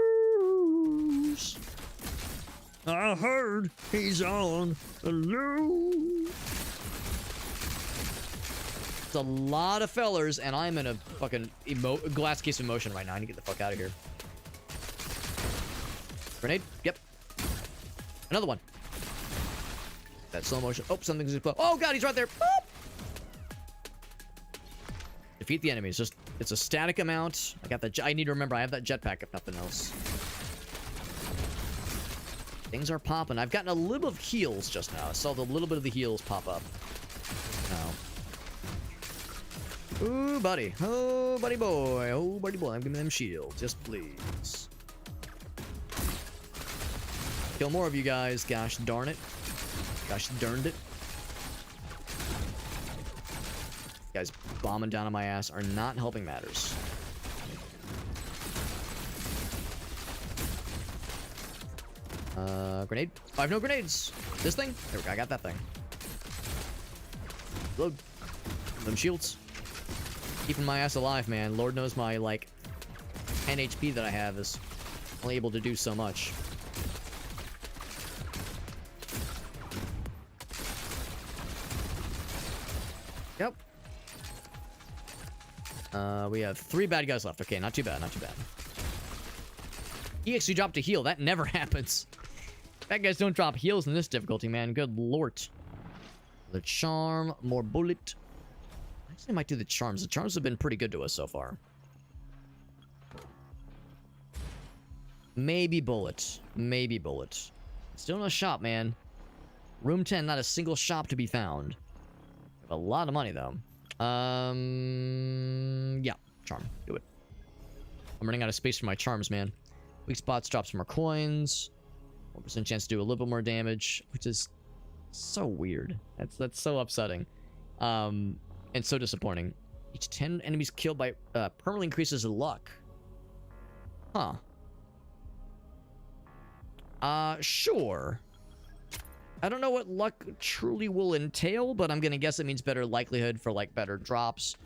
I heard he's on the loose. It's a lot of fellers, and I'm in a fucking glass case of emotion right now. I need to get the fuck out of here. Grenade? Yep. Another one. That slow motion. Oh, something's just... Oh, God, he's right there. Boop! Defeat the enemies. It's a static amount. I got that. I need to remember I have that jetpack if nothing else. Things are popping. I've gotten a little bit of heals just now. I saw the little bit of the heals pop up. Oh. Ooh, buddy. Oh, buddy boy. Oh, buddy boy. Give me them shields. Just please. Kill more of you guys. Gosh darn it. Gosh darned it. Guys bombing down on my ass are not helping matters. Grenade? Oh, I have no grenades. This thing? There we go. I got that thing. Load. Them shields. Keeping my ass alive, man. Lord knows my, like, 10 HP that I have is only able to do so much. Yep. We have 3 bad guys left. Okay, not too bad, not too bad. He actually dropped a heal. That never happens. Bad guys don't drop heals in this difficulty, man. Good lord. The charm, more bullet. Actually, I might do the charms. The charms have been pretty good to us so far. Maybe bullet. Maybe bullet. Still no shop, man. Room 10, not a single shop to be found. A lot of money, though. Yeah. Charm. Do it. I'm running out of space for my charms, man. Weak spots drops more coins. 1% chance to do a little bit more damage, which is so weird. That's so upsetting. And so disappointing. Each 10 enemies killed by permanently increases luck. Huh. Sure. I don't know what luck truly will entail, but I'm gonna guess it means better likelihood for, like, better drops.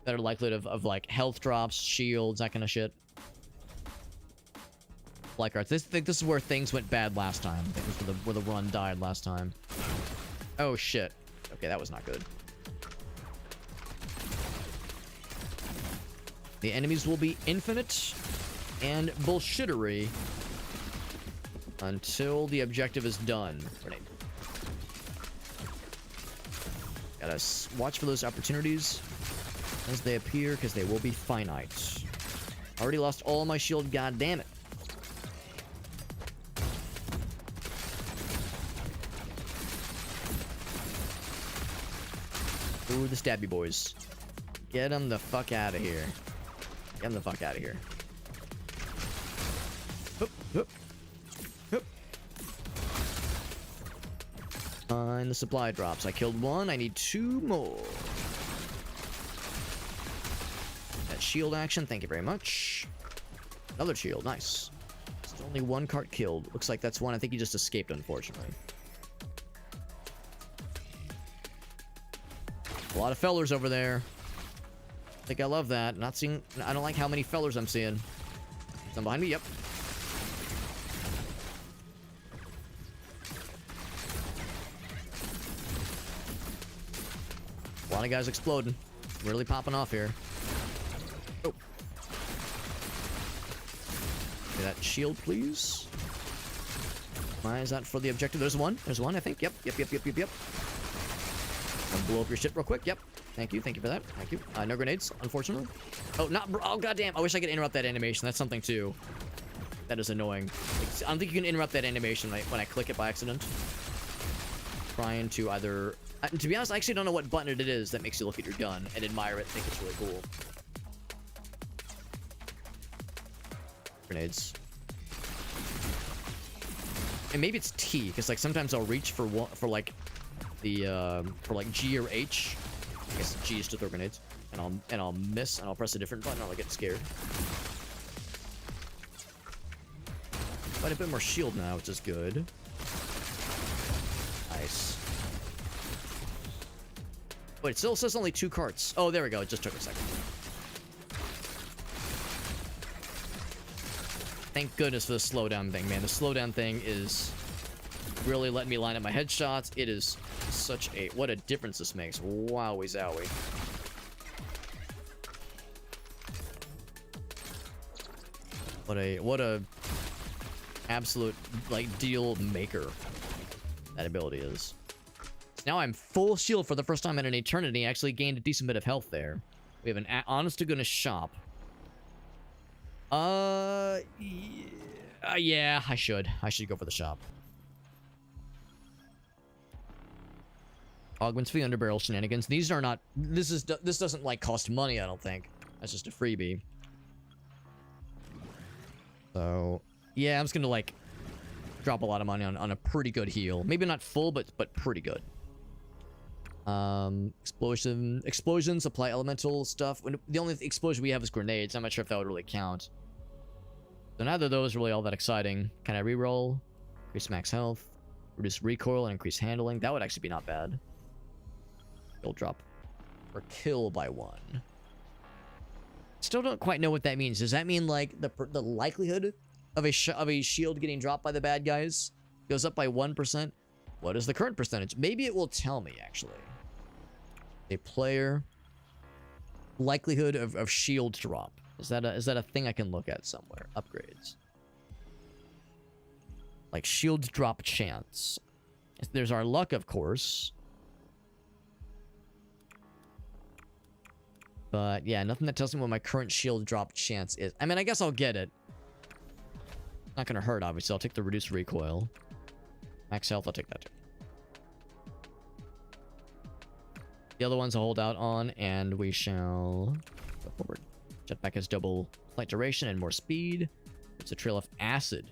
Better likelihood of like, health drops, shields, that kind of shit. Like arts. I think this is where things went bad last time. I think this is where the run died last time. Oh, shit. Okay, that was not good. The enemies will be infinite and bullshittery until the objective is done. Grenade. Gotta watch for those opportunities as they appear, because they will be finite. Already lost all my shield, god damn it. Ooh, the stabby boys. Get them the fuck out of here. Get them the fuck out of here. Hup, hup, hup. And the supply drops. I killed one. I need 2 more. That shield action. Thank you very much. Another shield. Nice. Still only 1 cart killed. Looks like that's one. I think he just escaped, unfortunately. A lot of fellers over there. I think I love that. Not seeing... I don't like how many fellers I'm seeing. Some behind me? Yep. A lot of guys exploding. Really popping off here. Oh. Okay, that shield, please. Why is that for the objective? There's one. There's one, I think. Yep. I'll blow up your shit real quick. Yep. Thank you for that. Thank you. No grenades, unfortunately. Oh, oh, goddamn. I wish I could interrupt that animation. That's something, too. That is annoying. I don't think you can interrupt that animation when I click it by accident. Trying to either... to be honest, I actually don't know what button it is that makes you look at your gun and admire it and think it's really cool. Grenades. And maybe it's T, because, like, sometimes I'll reach for like, the, for, like, G or H. I guess G is to throw grenades. And I'll miss, and I'll press a different button, I'll get scared. Quite a bit more shield now, which is good. Nice. Wait, it still says only 2 carts. Oh, there we go. It just took a second. Thank goodness for the slowdown thing, man. The slowdown thing is really letting me line up my headshots. It is such a... What a difference this makes. Wowie zowie. What a absolute, like, deal maker that ability is. Now I'm full shield for the first time in an eternity. I actually gained a decent bit of health there. We have an honest to goodness shop. Yeah, I should go for the shop. Augments for the underbarrel shenanigans. These are not... This doesn't, like, cost money, I don't think. That's just a freebie. So... Yeah, I'm just gonna, like, drop a lot of money on a pretty good heal. Maybe not full, but pretty good. Explosions, apply elemental stuff. The only explosion we have is grenades. I'm not sure if that would really count. So neither of those are really all that exciting. Can I reroll? Increase max health. Reduce recoil and increase handling. That would actually be not bad. Kill drop. Or kill by 1. Still don't quite know what that means. Does that mean, like, the likelihood of a shield getting dropped by the bad guys goes up by 1%? What is the current percentage? Maybe it will tell me, actually. A player... Likelihood of shield drop. Is that a thing I can look at somewhere? Upgrades. Like, shield drop chance. There's our luck, of course. But, yeah, nothing that tells me what my current shield drop chance is. I mean, I guess I'll get it. Not gonna hurt, obviously. I'll take the reduced recoil. Max health, I'll take that too. The other ones I'll hold out on, and we shall go forward. Jetpack has double flight duration and more speed. It's a trail of acid.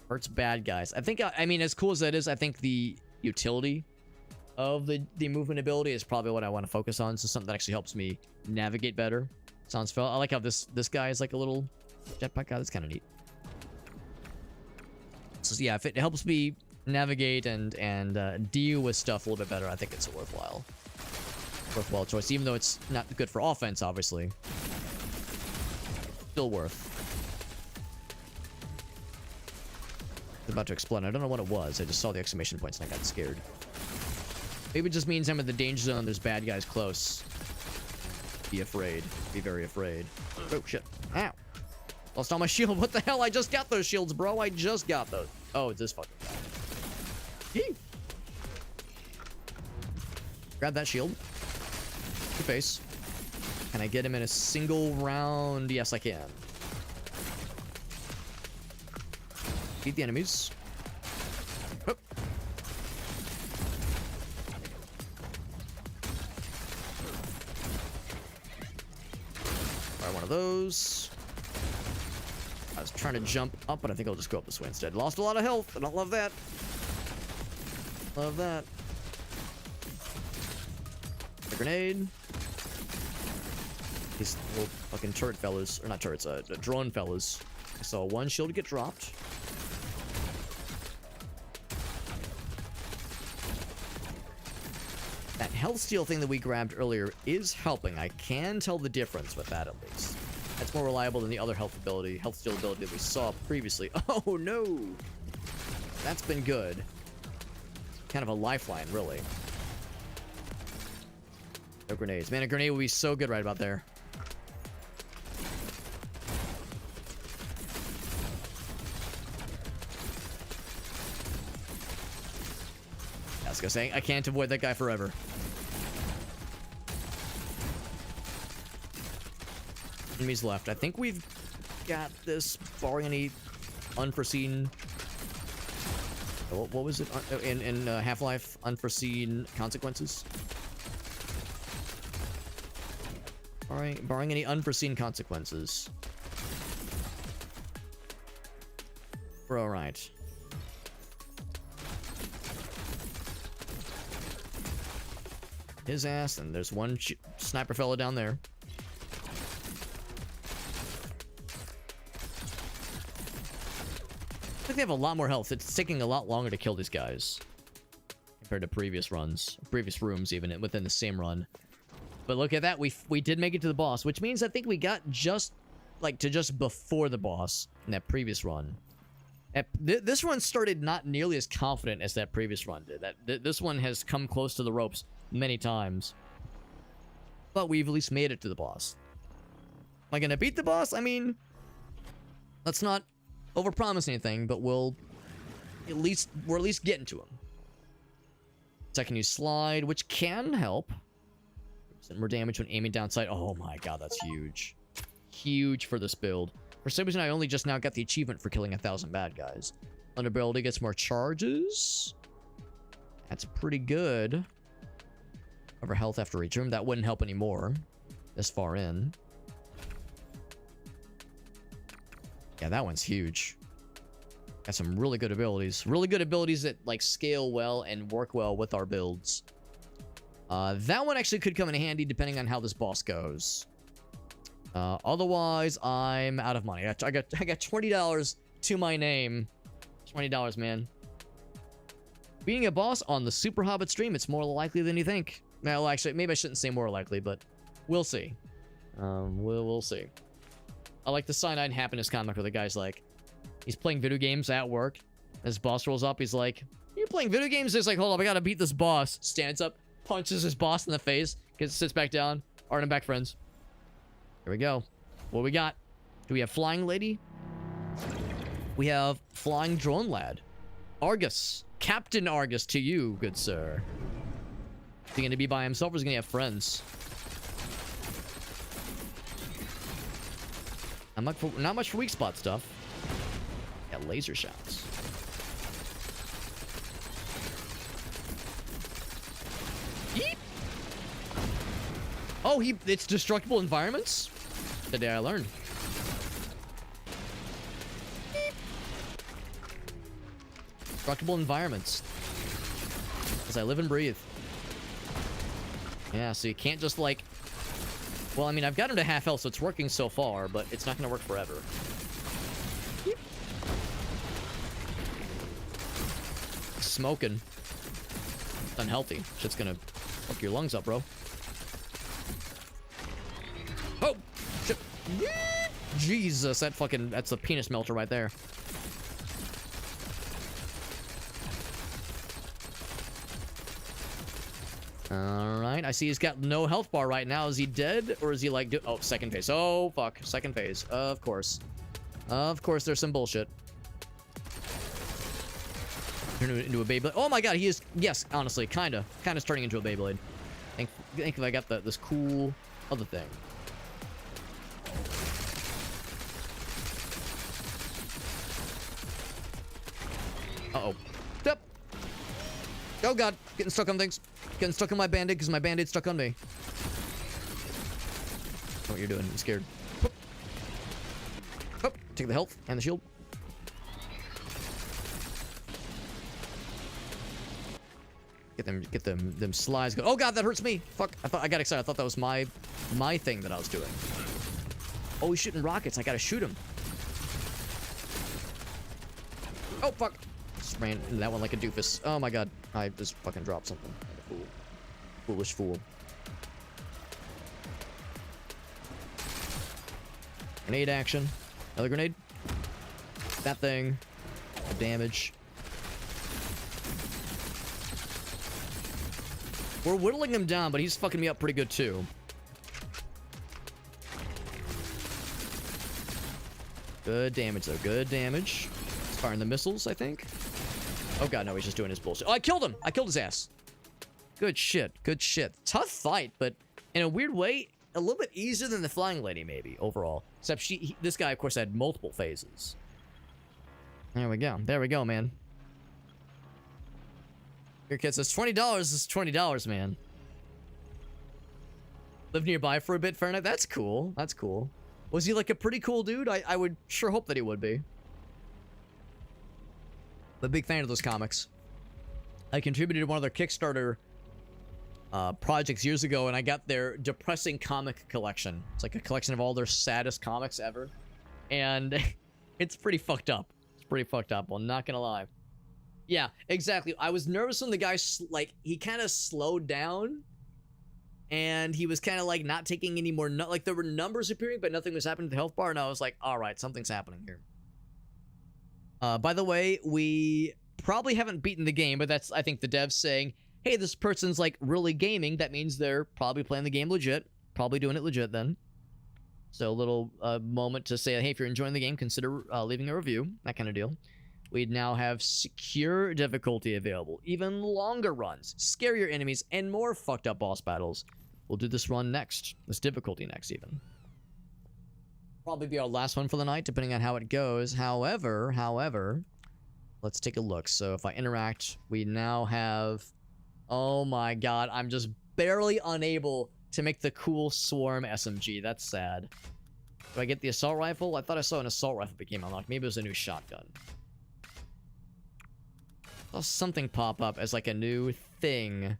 Hurts bad guys. I think, I mean, as cool as that is, I think the utility of the movement ability is probably what I want to focus on. So something that actually helps me navigate better. Sounds fun. I like how this guy is like a little jetpack guy. That's kind of neat. So yeah, if it helps me navigate and deal with stuff a little bit better, I think it's a worthwhile choice. Even though it's not good for offense, obviously. Still worth. I was about to explode. I don't know what it was. I just saw the exclamation points and I got scared. Maybe it just means I'm in the danger zone. There's bad guys close. Be afraid. Be very afraid. Oh, shit. Ow. Lost all my shield. What the hell? I just got those shields, bro. I just got those. Oh, it's this fucking guy. Yee. Grab that shield. Your face. Can I get him in a single round? Yes, I can. Beat the enemies. Whoop. Try one of those. I was trying to jump up, but I think I'll just go up this way instead. Lost a lot of health. I don't love that. Love that. A grenade. These little fucking turret fellas, or not turrets, drone fellas. I saw one shield get dropped. That health steal thing that we grabbed earlier is helping. I can tell the difference with that at least. That's more reliable than the other health steal ability that we saw previously. Oh no! That's been good. Kind of a lifeline, really. No grenades. Man, a grenade would be so good right about there. I was gonna say, I can't avoid that guy forever. Enemies left. I think we've got this, barring any unforeseen... What was it? In Half-Life, unforeseen consequences? Barring any unforeseen consequences. We're alright. His ass, and there's one sniper fella down there. I think they have a lot more health. It's taking a lot longer to kill these guys compared to previous runs, previous rooms even within the same run. But look at that, we did make it to the boss, which means I think we got just before the boss in that previous run. This one started not nearly as confident as that previous run did. This one has come close to the ropes many times, but we've at least made it to the boss. Am I gonna beat the boss? I mean, let's not overpromise anything, but we're at least getting to him. Second use slide, which can help. More damage when aiming down sight. Oh my god, that's huge. Huge for this build. For some reason, I only just now got the achievement for killing 1,000 bad guys. Underability gets more charges. That's pretty good. Over health after each room. That wouldn't help anymore this far in. Yeah, that one's huge. Got some really good abilities. Really good abilities that like scale well and work well with our builds. That one actually could come in handy depending on how this boss goes. Otherwise, I'm out of money. I got $20 to my name. $20, man. Being a boss on the Super Hobbit stream, it's more likely than you think. Well, actually, maybe I shouldn't say more likely, but we'll see. We'll see. I like the Cyanide Happiness comic where the guy's like, he's playing video games at work. As boss rolls up, he's like, "You playing video games?" He's like, "Hold up, I gotta beat this boss." Stands up, punches his boss in the face, sits back down. Alright, I'm back, friends. Here we go. What we got? Do we have Flying Lady? We have Flying Drone Lad. Argus. Captain Argus to you, good sir. Is he gonna be by himself or is he gonna have friends? Not much for weak spot stuff. Got laser shots. Yeet. Oh, it's destructible environments? Today I learned. Yeet. Destructible environments. As I live and breathe. Yeah, so you can't just like... Well, I mean, I've got him to half health, so it's working so far, but it's not going to work forever. Yeet. Smoking. It's unhealthy. Shit's going to fuck your lungs up, bro. Oh! Shit. Yeet. Jesus, that's a penis melter right there. Alright, I see he's got no health bar right now. Is he dead? Or is he like... Oh, second phase. Oh, fuck. Second phase. Of course. Of course, there's some bullshit. Turn into a Beyblade. Oh my god, he is... Yes, honestly, kinda. Kinda's turning into a Beyblade. Think if I got this cool other thing. Uh-oh. Yep. Oh god, getting stuck on things. Getting stuck on my bandit because my bandit's stuck on me. What you're doing? I'm scared. Hoop. Hoop. Take the health and the shield. Get them slides go. Oh god, that hurts me. Fuck. I got excited. I thought that was my thing that I was doing. Oh, he's shooting rockets. I gotta shoot him. Oh fuck. Just ran into that one like a doofus. Oh my god. I just fucking dropped something. Fool. Foolish fool. Grenade action. Another grenade. That thing. Damage. We're whittling him down, but he's fucking me up pretty good too. Good damage though. Good damage. He's firing the missiles, I think. Oh god, no, he's just doing his bullshit. Oh, I killed him! I killed his ass. Good shit. Good shit. Tough fight, but in a weird way, a little bit easier than the flying lady, maybe, overall. Except this guy, of course, had multiple phases. There we go. There we go, man. Your kid says, $20 is $20, man. Live nearby for a bit, fair enough. That's cool. That's cool. Was he, like, a pretty cool dude? I would sure hope that he would be. I'm a big fan of those comics. I contributed to one of their Kickstarter projects years ago, and I got their depressing comic collection. It's like a collection of all their saddest comics ever. And it's pretty fucked up. It's pretty fucked up. I'm not gonna lie. Yeah, exactly. I was nervous when the guy, like, he kind of slowed down. And he was kind of, like, not taking any more... like, there were numbers appearing, but nothing was happening to the health bar. And I was like, alright, something's happening here. By the way, we probably haven't beaten the game, but that's, I think, the devs saying, hey, this person's, like, really gaming. That means they're probably playing the game legit. Probably doing it legit, then. So, a little moment to say, hey, if you're enjoying the game, consider leaving a review. That kind of deal. We now have secure difficulty available. Even longer runs, scarier enemies, and more fucked up boss battles. We'll do this run next. This difficulty next, even. Probably be our last one for the night, depending on how it goes. However, let's take a look. So if I interact, we now have... Oh my god, I'm just barely unable to make the cool Swarm SMG. That's sad. Do I get the assault rifle? I thought I saw an assault rifle became unlocked. Maybe it was a new shotgun. Saw something pop up as like a new thing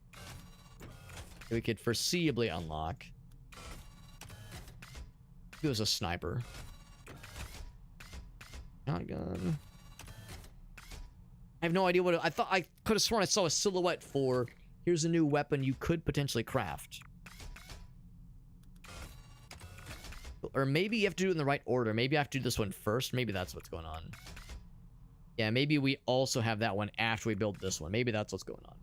we could foreseeably unlock. It was a sniper. Shotgun. I have no idea what I thought. I could have sworn I saw a silhouette for here's a new weapon you could potentially craft. Or maybe you have to do it in the right order. Maybe I have to do this one first. Maybe that's what's going on. Yeah, maybe we also have that one after we build this one. Maybe that's what's going on.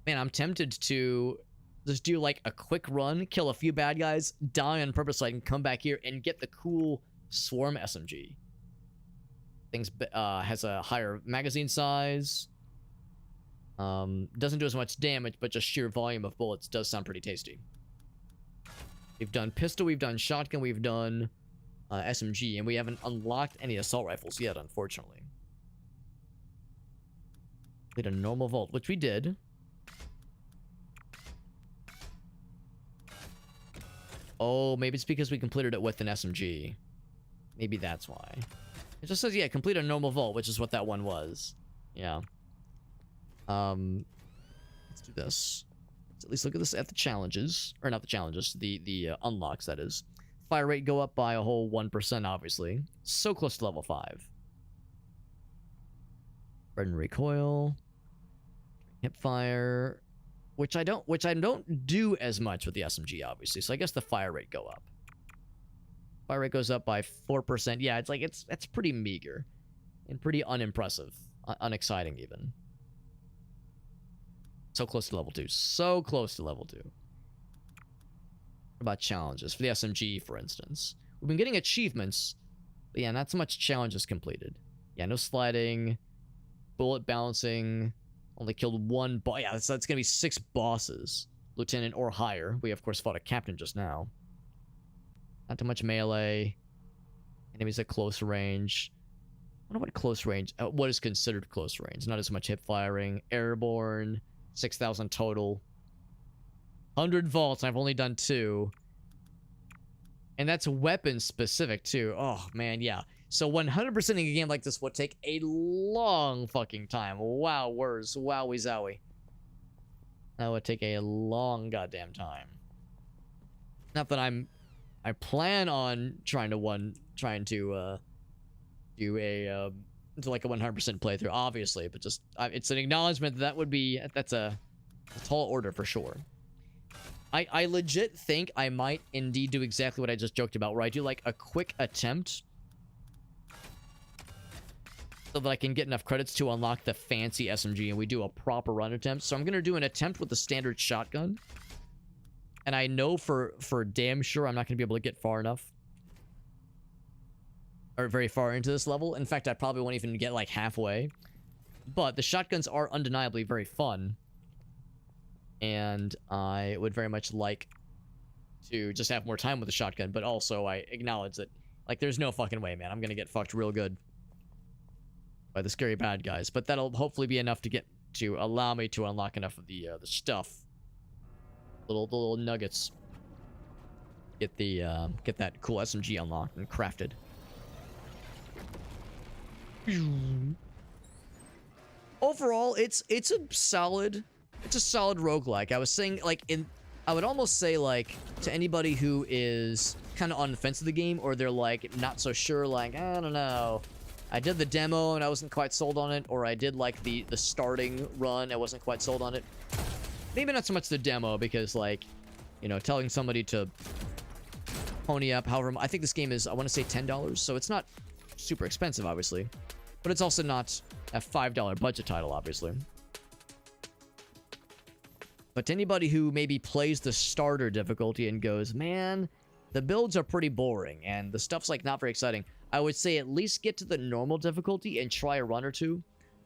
Man, I'm tempted to just do like a quick run, kill a few bad guys, die on purpose so I can come back here and get the cool Swarm SMG. Things has a higher magazine size. Doesn't do as much damage, but just sheer volume of bullets does sound pretty tasty. We've done pistol, we've done shotgun, we've done SMG, and we haven't unlocked any assault rifles yet, unfortunately. Did a normal vault, which we did. Oh, maybe it's because we completed it with an SMG. Maybe that's why. It just says, yeah, complete a normal vault, which is what that one was. Yeah. Let's do this. Let's at least look at this at the challenges. Or not the challenges, the unlocks, that is. Fire rate go up by a whole 1%, obviously. So close to level 5. Red and recoil. Hip fire. Which I don't do as much with the SMG, obviously. So I guess the fire rate go up. Fire rate goes up by 4%. Yeah, it's like that's pretty meager. And pretty unimpressive. Unexciting, even. So close to level 2. So close to level 2. What about challenges? For the SMG, for instance. We've been getting achievements. But yeah, not so much challenges completed. Yeah, no sliding. Bullet balancing. Only killed 1 boss. Yeah, that's going to be 6 bosses. Lieutenant or higher. We, of course, fought a captain just now. Not too much melee. Enemies at close range. I wonder what close range... what is considered close range. Not as much hip firing. Airborne. 6,000 total. 100 vaults. I've only done 2. And that's weapon specific, too. Oh, man, yeah. So 100%ing a game like this would take a long fucking time. Wow, words. Wowie zowie. That would take a long goddamn time. Not that I plan on trying to do like a 100% playthrough, obviously, but just it's an acknowledgement that's a tall order for sure. I legit think I might indeed do exactly what I just joked about, where I do like a quick attempt so that I can get enough credits to unlock the fancy SMG and we do a proper run attempt. So I'm going to do an attempt with the standard shotgun. And I know for damn sure I'm not going to be able to get far enough. Or very far into this level. In fact, I probably won't even get like halfway. But the shotguns are undeniably very fun. And I would very much like to just have more time with the shotgun. But also I acknowledge that, like, there's no fucking way, man. I'm going to get fucked real good by the scary bad guys. But that'll hopefully be enough to allow me to unlock enough of the stuff. The little nuggets. Get that cool SMG unlocked and crafted. Overall, it's a solid roguelike. I was saying, like, I would almost say, like, to anybody who is kind of on the fence of the game, or they're like not so sure, like, I don't know, I did the demo and I wasn't quite sold on it, or I did like the starting run, I wasn't quite sold on it. Maybe not so much the demo, because, like, you know, telling somebody to pony up, however, I think this game is, I want to say $10, so it's not super expensive, obviously. But it's also not a $5 budget title, obviously. But to anybody who maybe plays the starter difficulty and goes, man, the builds are pretty boring, and the stuff's, like, not very exciting, I would say at least get to the normal difficulty and try a run or two.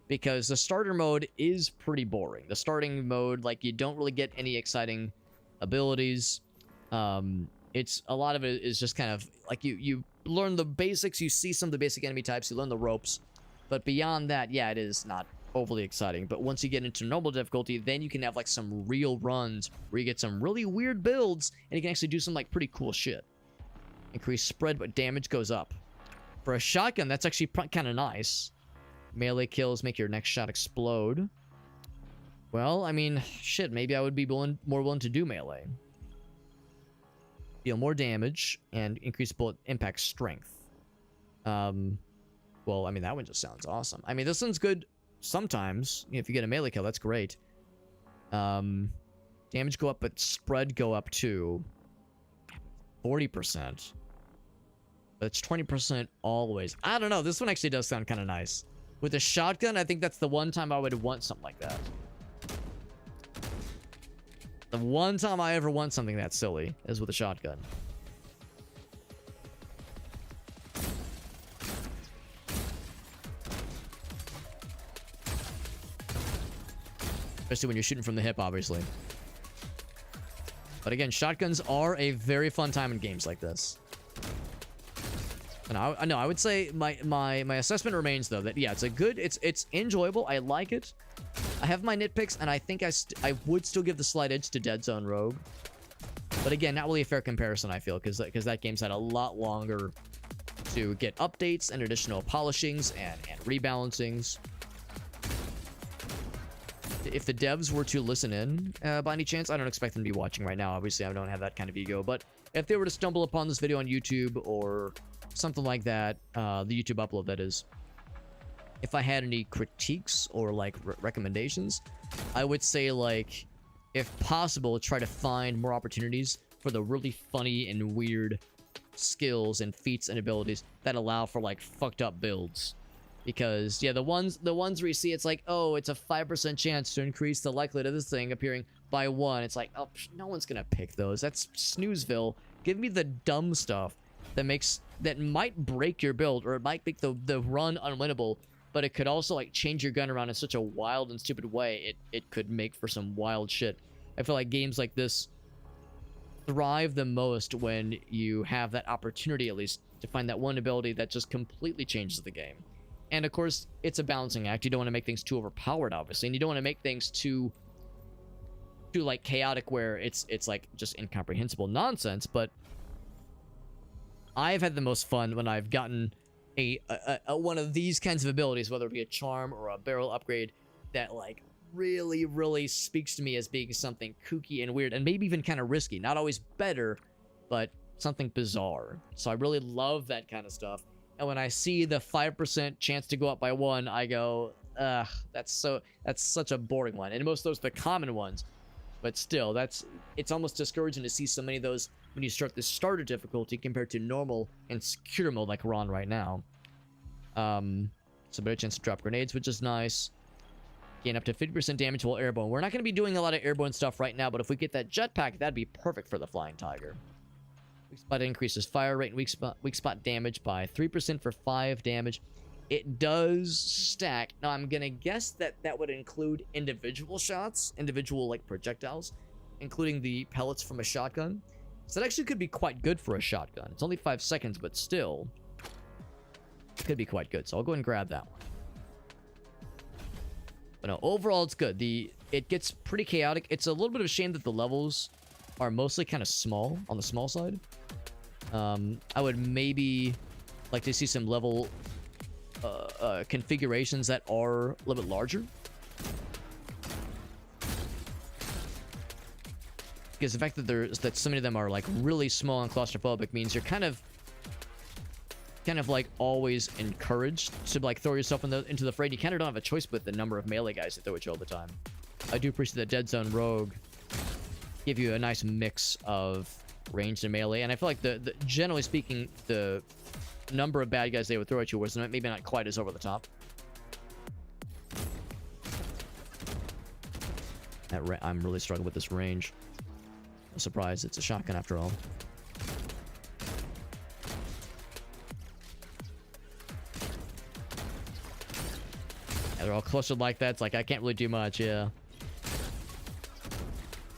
Because the starter mode is pretty boring. The starting mode, like, you don't really get any exciting abilities. It's a lot of it is just kind of like you learn the basics, you see some of the basic enemy types, you learn the ropes. But beyond that, yeah, it is not overly exciting. But once you get into normal difficulty, then you can have like some real runs where you get some really weird builds and you can actually do some like pretty cool shit. Increase spread, but damage goes up. For a shotgun, that's actually kind of nice. Melee kills make your next shot explode. Well, I mean, shit, maybe I would be more willing to do melee. Deal more damage and increase bullet impact strength. Well, I mean, that one just sounds awesome. I mean, this one's good sometimes. If you get a melee kill, that's great. Damage go up, but spread go up too. 40%. But it's 20% always. I don't know. This one actually does sound kind of nice. With a shotgun, I think that's the one time I would want something like that. The one time I ever want something that silly is with a shotgun. Especially when you're shooting from the hip, obviously. But again, shotguns are a very fun time in games like this. And I know I would say my assessment remains though that yeah, it's enjoyable. I like it. I have my nitpicks, and I think I would still give the slight edge to Dead Zone Rogue. But again, not really a fair comparison, I feel, because that game's had a lot longer to get updates and additional polishings and rebalancings. If the devs were to listen in by any chance, I don't expect them to be watching right now. Obviously, I don't have that kind of ego. But if they were to stumble upon this video on YouTube or something like that, the YouTube upload, that is, if I had any critiques or like recommendations, I would say, like, if possible, try to find more opportunities for the really funny and weird skills and feats and abilities that allow for like fucked up builds. Because yeah, the ones where you see it's like, oh, it's a 5% chance to increase the likelihood of this thing appearing by 1. It's like, oh, no one's gonna pick those. That's snoozeville. Give me the dumb stuff that might break your build, or it might make the run unwinnable, but it could also like change your gun around in such a wild and stupid way. It could make for some wild shit. I feel like games like this thrive the most when you have that opportunity, at least, to find that one ability that just completely changes the game. And of course, it's a balancing act. You don't want to make things too overpowered, obviously, and you don't want to make things too like chaotic where it's like just incomprehensible nonsense. But I've had the most fun when I've gotten a one of these kinds of abilities, whether it be a charm or a barrel upgrade, that like really speaks to me as being something kooky and weird, and maybe even kind of risky. Not always better, but something bizarre. So I really love that kind of stuff. And when I see the 5% chance to go up by 1, I go, ugh, that's such a boring one. And most of those are the common ones. But still, it's almost discouraging to see so many of those when you start the starter difficulty compared to normal and secure mode like we're on right now. So better chance to drop grenades, which is nice. Gain up to 50% damage while airborne. We're not going to be doing a lot of airborne stuff right now, but if we get that jetpack, that'd be perfect for the Flying Tiger. Weak spot increases fire rate and weak spot damage by 3% for 5 damage. It does stack. Now, I'm going to guess that would include individual shots, individual, like, projectiles, including the pellets from a shotgun. So that actually could be quite good for a shotgun. It's only 5 seconds, but still, it could be quite good. So I'll go and grab that one. But no, overall, it's good. It gets pretty chaotic. It's a little bit of a shame that the levels are mostly kind of small, on the small side. I would maybe like to see some level configurations that are a little bit larger. Because the fact that so many of them are like really small and claustrophobic means you're kind of like always encouraged to like throw yourself into the fray. You kind of don't have a choice with the number of melee guys that throw at you all the time. I do appreciate that Dead Zone Rogue give you a nice mix of ranged and melee, and I feel like the generally speaking, the number of bad guys they would throw at you was maybe not quite as over the top. I'm really struggling with this range. No surprise, it's a shotgun after all. Yeah, they're all clustered like that. It's like I can't really do much. Yeah.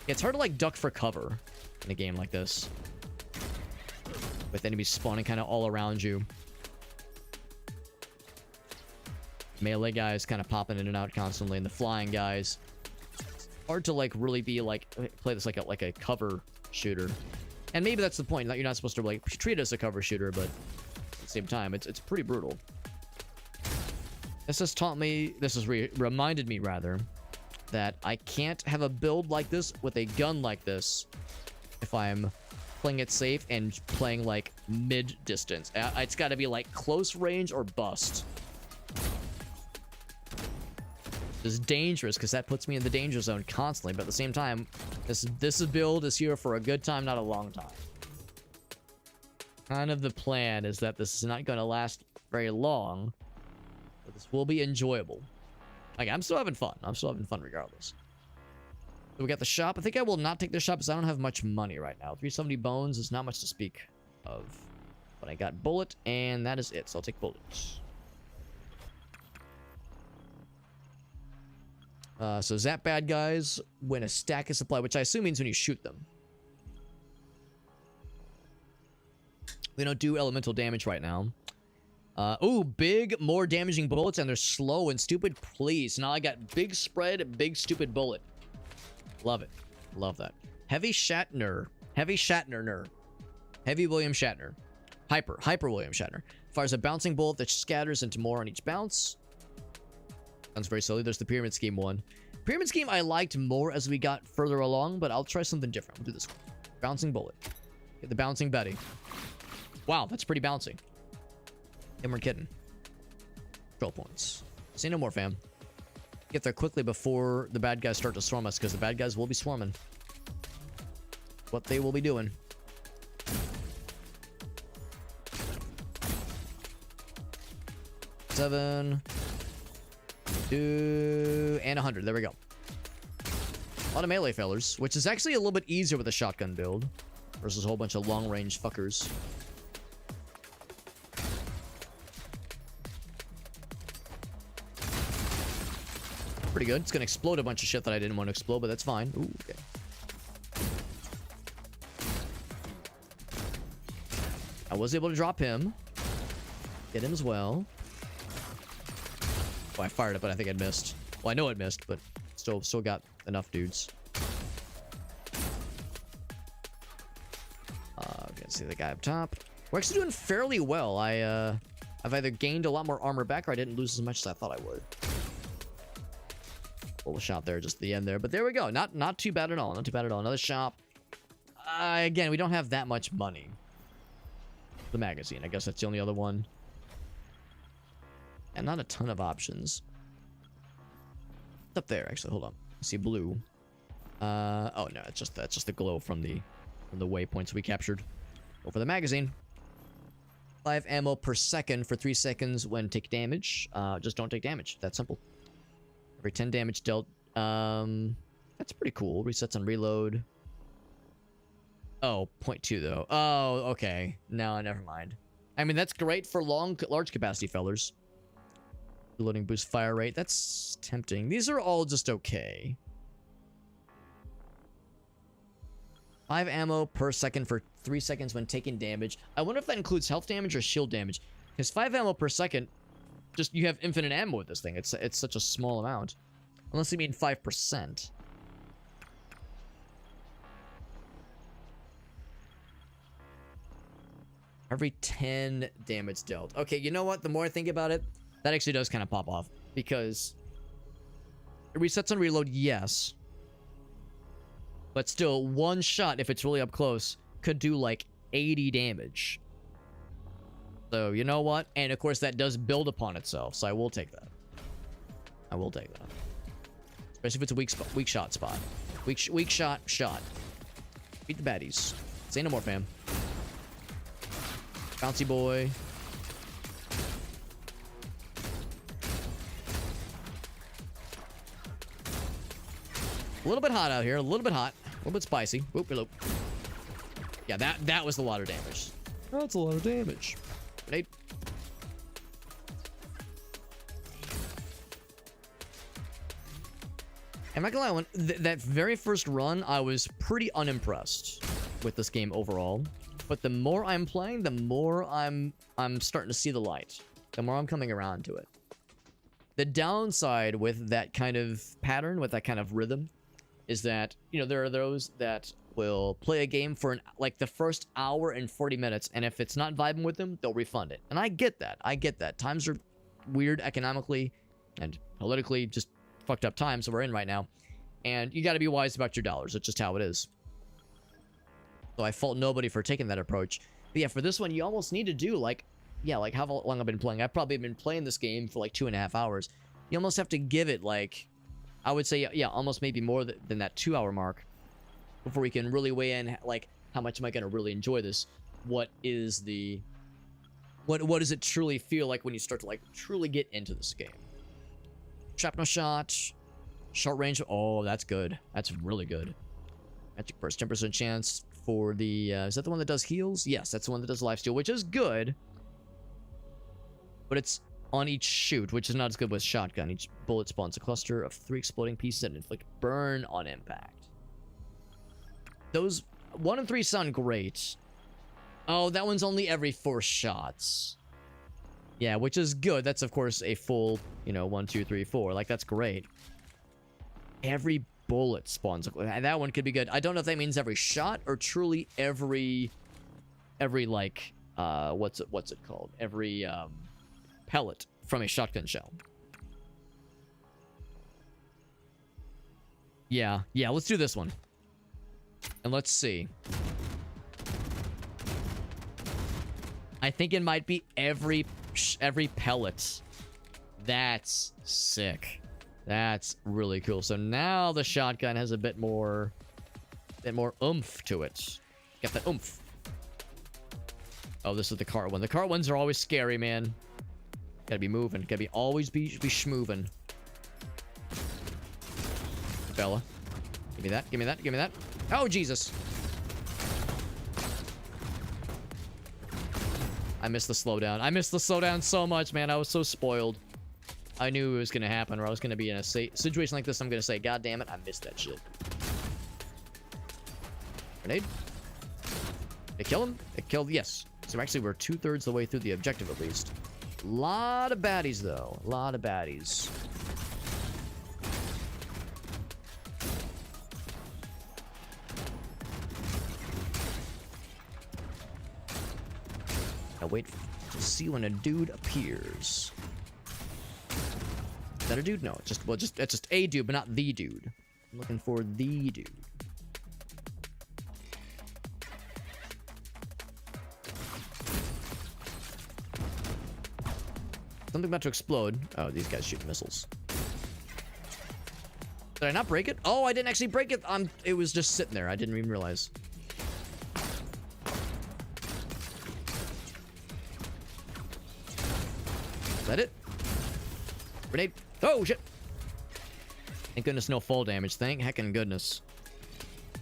It's hard to like duck for cover in a game like this, with enemies spawning kind of all around you. Melee guys kind of popping in and out constantly, and the flying guys, it's hard to like really be like play this like a cover shooter. And maybe that's the point, that you're not supposed to like treat it as a cover shooter, but at the same time, it's pretty brutal. This has reminded me rather that I can't have a build like this with a gun like this if I'm playing it safe and playing like mid-distance. It's got to be like close range or bust. This is dangerous because that puts me in the danger zone constantly, but at the same time, this build is here for a good time, not a long time. Kind of the plan is that this is not going to last very long, but this will be enjoyable. Like, I'm still having fun. I'm still having fun regardless. So we got the shop. I think I will not take the shop because I don't have much money right now. 370 bones is not much to speak of. But I got bullet, and that is it. So I'll take bullets. So zap bad guys when a stack is supplied, which I assume means when you shoot them. We don't do elemental damage right now. Ooh, big, more damaging bullets, and they're slow and stupid. Please. Now I got big spread, big stupid bullet. Love it. Love that. Heavy Shatner. Heavy Shatner. Heavy William Shatner. Hyper William Shatner. Fires a bouncing bullet that scatters into more on each bounce. Sounds very silly. There's the Pyramid Scheme one. Pyramid Scheme I liked more as we got further along, but I'll try something different. We'll do this one. Bouncing bullet. Get the bouncing Betty. Wow, that's pretty bouncy. And we're kidding. Control points. Say no more, fam. Get there quickly before the bad guys start to swarm us, because the bad guys will be swarming. What they will be doing. Seven. 2 and 100. There we go. A lot of melee failures, which is actually a little bit easier with a shotgun build versus a whole bunch of long-range fuckers. Pretty good. It's gonna explode a bunch of shit that I didn't want to explode, but that's fine. Ooh, okay. I was able to drop him. Get him as well. Oh, I fired it, but I think I missed. Well, I know it missed, but still got enough dudes. Can't see the guy up top. We're actually doing fairly well. I've either gained a lot more armor back, or I didn't lose as much as I thought I would. Little shot there, just the end there, but there we go. Not too bad at all. Not too bad at all. Another shop. Again, we don't have that much money. The magazine. I guess that's the only other one. And not a ton of options. It's up there, actually. Hold on. I see blue. Oh no, that's just the glow from the waypoints we captured. Go for the magazine. 5 ammo per second for 3 seconds when take damage. Just don't take damage. That's simple. Every 10 damage dealt. That's pretty cool. Resets on reload. Oh, 0.2 though. Oh, okay. No, never mind. I mean, that's great for large capacity fellers. Reloading boost fire rate. That's tempting. These are all just okay. 5 ammo per second for 3 seconds when taking damage. I wonder if that includes health damage or shield damage. Because 5 ammo per second, just you have infinite ammo with this thing. It's such a small amount. Unless you mean 5%. Every 10 damage dealt. Okay, you know what? The more I think about it, that actually does kind of pop off. Because it resets on reload, yes. But still, one shot, if it's really up close, could do like 80 damage. So, you know what? And of course, that does build upon itself. So I will take that. I will take that. Especially if it's a weak shot spot. Weak shot. Beat the baddies. Say no more, fam. Bouncy boy. A little bit hot out here. A little bit hot. A little bit spicy. Whoop, hello. Yeah, that was a lot of damage. That's a lot of damage. Grenade. I'm not gonna lie, that very first run, I was pretty unimpressed with this game overall. But the more I'm playing, the more I'm starting to see the light. The more I'm coming around to it. The downside with that kind of pattern, with that kind of rhythm, is that, you know, there are those that will play a game for like the first hour and 40 minutes, and if it's not vibing with them, they'll refund it. And I get that. I get that. Times are weird economically and politically, just fucked up times that we're in right now. And you got to be wise about your dollars. It's just how it is. So I fault nobody for taking that approach. But yeah, for this one, you almost need to do like, yeah, like how long I've been playing. I've probably been playing this game for like 2.5 hours. You almost have to give it like, I would say, yeah, almost maybe more than that 2-hour mark before we can really weigh in, like, how much am I going to really enjoy this? What is the, what does it truly feel like when you start to like truly get into this game? Shrapnel shot, short range. Oh, that's good. That's really good. Magic burst, 10% chance for the, is that the one that does heals? Yes, that's the one that does lifesteal, which is good. But it's on each shoot, which is not as good with shotgun. Each bullet spawns a cluster of 3 exploding pieces that inflict burn on impact. Those 1 and 3 sound great. Oh, that one's only every 4 shots. Yeah, which is good. That's, of course, a full, you know, 1, 2, 3, 4. Like, that's great. Every bullet spawns. That one could be good. I don't know if that means every shot or truly every like, what's it called? Every, pellet from a shotgun shell. Yeah, let's do this one. And let's see. I think it might be every pellet. That's sick. That's really cool. So now the shotgun has a bit more oomph to it. Got the oomph. Oh, this is the cart one. The cart ones are always scary, man. Gotta be moving. Gotta be always be schmoving. Bella. Give me that. Give me that. Give me that. Oh, Jesus. I missed the slowdown. I missed the slowdown so much, man. I was so spoiled. I knew it was going to happen, or I was going to be in a situation like this. I'm going to say, God damn it, I missed that shit. Grenade. They kill him? They killed, yes. So actually, we're 2/3 the way through the objective, at least. A lot of baddies, though. A lot of baddies. I wait to see when a dude appears. Is that a dude? No, it's just a dude, but not the dude. I'm looking for the dude. Something about to explode. Oh, these guys shoot missiles. Did I not break it? Oh, I didn't actually break it. It was just sitting there. I didn't even realize. Is that it? Grenade. Oh, shit. Thank goodness no fall damage. Thank heckin' goodness.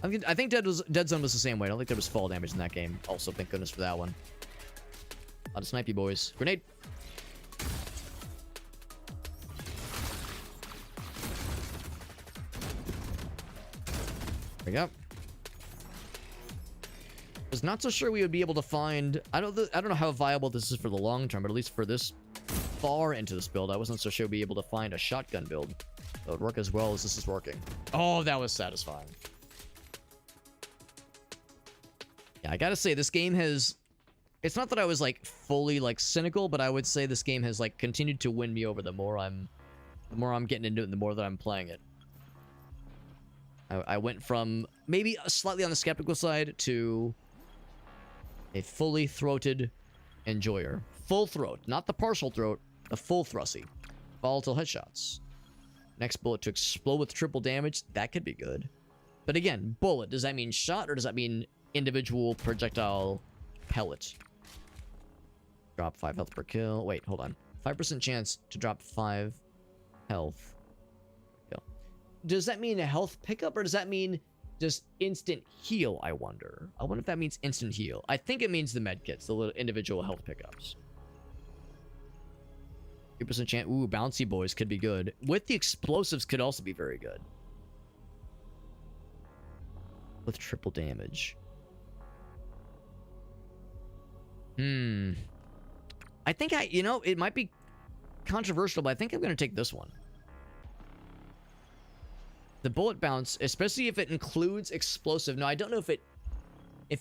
I think Dead Zone was the same way. I don't think there was fall damage in that game. Also, thank goodness for that one. A lot of snipey boys. Grenade. There we go. Was not so sure we would be able to find. I don't know how viable this is for the long term, but at least for this far into this build, I wasn't so sure we'd be able to find a shotgun build that would work as well as this is working. Oh, that was satisfying. Yeah, I gotta say, this game has... It's not that I was, like, fully, like, cynical, but I would say this game has, like, continued to win me over the more I'm getting into it and the more that I'm playing it. I went from maybe slightly on the skeptical side to a fully throated enjoyer. Full throat, not the partial throat, the full thrusty. Volatile headshots. Next bullet to explode with triple damage. That could be good. But again, bullet. Does that mean shot or does that mean individual projectile pellet? Drop 5 health per kill. Wait, hold on. 5% chance to drop 5 health. Kill. Does that mean a health pickup or does that mean just instant heal, I wonder? I wonder if that means instant heal. I think it means the medkits, the little individual health pickups. 2% chance. Ooh, bouncy boys could be good. With the explosives could also be very good. With triple damage. I think you know, it might be controversial, but I think I'm going to take this one. The bullet bounce, especially if it includes explosive. No, I don't know if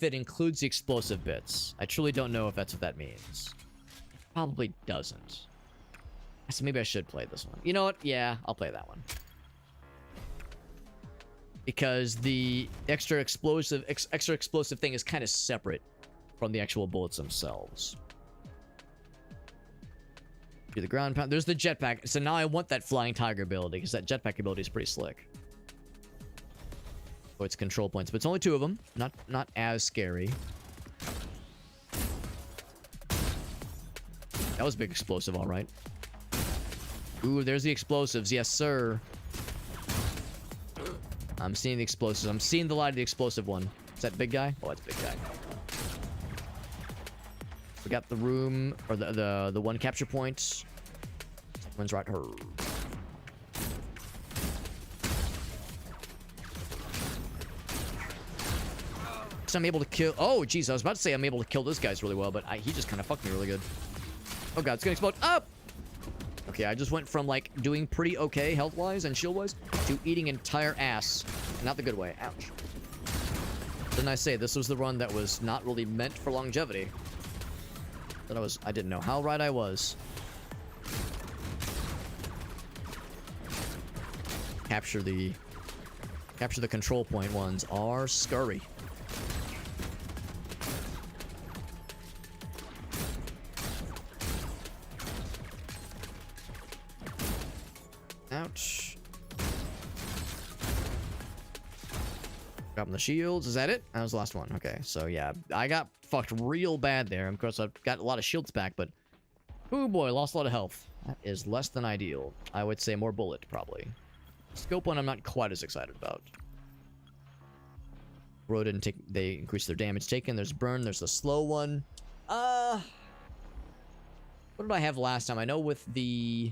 it includes the explosive bits. I truly don't know if that's what that means. It probably doesn't. So maybe I should play this one. You know what? Yeah, I'll play that one. Because the extra explosive thing is kind of separate from the actual bullets themselves. Do the ground pound. There's the jetpack. So now I want that flying tiger ability because that jetpack ability is pretty slick. Oh, it's control points, but it's only 2 of them. Not as scary. That was a big explosive, all right. Ooh, there's the explosives. Yes, sir. I'm seeing the explosives. I'm seeing the light of the explosive one. Is that big guy? Oh, that's big guy. We got the room, or the one capture point. One's right here. So I'm able to kill... Oh, jeez, I was about to say I'm able to kill this guys really well, but he just kind of fucked me really good. Oh god, it's gonna explode. Up! Okay, I just went from, like, doing pretty okay health-wise and shield-wise to eating entire ass. Not the good way. Ouch. Didn't I say this was the run that was not really meant for longevity? That I didn't know how right I was. Capture the control point ones are scurry. Ouch. Dropping the shields. Is that it? That was the last one. Okay, so yeah, I got fucked real bad there. Of course, I've got a lot of shields back, but oh boy, lost a lot of health. That is less than ideal. I would say more bullet, probably. Scope one, I'm not quite as excited about. Road didn't take. They increased their damage taken. There's burn. There's the slow one. What did I have last time? I know with the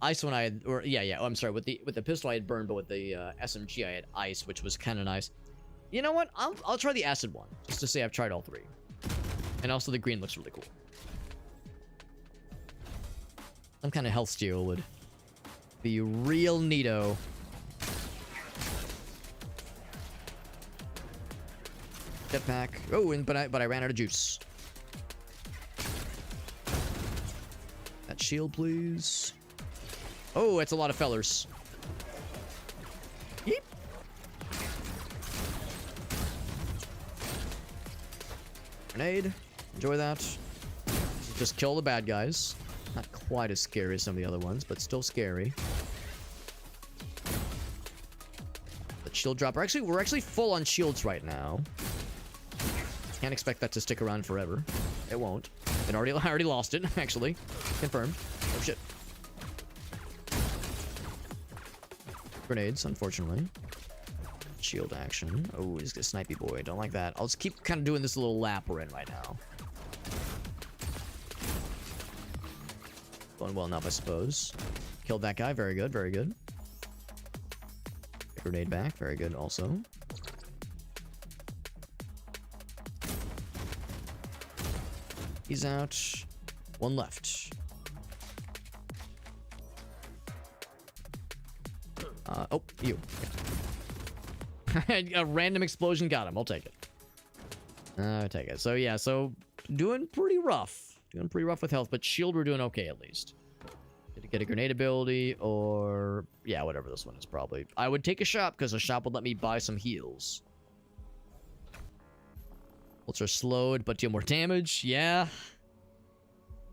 ice one I had, or yeah. Oh, I'm sorry. With the pistol I had burned, but with the SMG I had ice, which was kind of nice. You know what? I'll try the acid one just to say I've tried all three. And also the green looks really cool. Some kind of health steal would be real neato. Jetpack. Oh, but I ran out of juice. That shield, please. Oh, it's a lot of fellers. Yeep. Grenade. Enjoy that. Just kill the bad guys. Not quite as scary as some of the other ones, but still scary. The shield dropper. Actually, we're actually full on shields right now. Can't expect that to stick around forever. It won't. I already lost it, actually. Confirmed. Oh, shit. Grenades, unfortunately. Shield action. Oh, he's a snipey boy. Don't like that. I'll just keep kind of doing this little lap we're in right now. Going well enough, I suppose. Killed that guy. Very good, very good. Grenade back. Very good also. He's out. One left. Oh, you. A random explosion got him. I'll take it. I'll take it. So, yeah, so doing pretty rough. Doing pretty rough with health, but shield we're doing okay at least. Did get a grenade ability or... yeah, whatever this one is probably. I would take a shop because a shop would let me buy some heals. Bullets are slowed, but deal more damage. Yeah.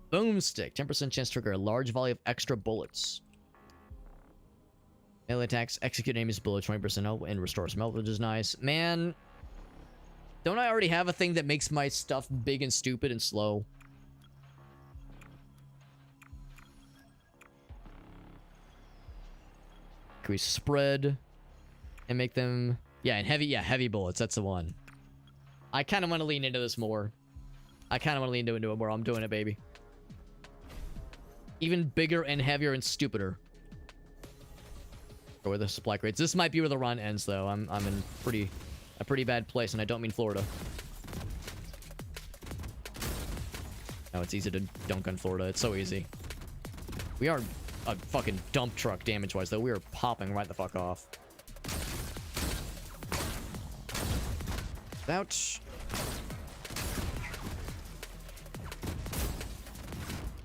Boomstick. 10% chance to trigger a large volley of extra bullets. Melee attacks, execute enemy's bullet, 20% health, and restores health, which is nice. Man, don't I already have a thing that makes my stuff big and stupid and slow? Increase spread and make them... yeah, and heavy bullets. That's the one. I kind of want to lean into this more. I kind of want to lean into it more. I'm doing it, baby. Even bigger and heavier and stupider. Or the supply crates. This might be where the run ends, though. I'm in a pretty bad place, and I don't mean Florida. No, it's easy to dunk on Florida. It's so easy. We are a fucking dump truck damage-wise, though. We are popping right the fuck off. Ouch.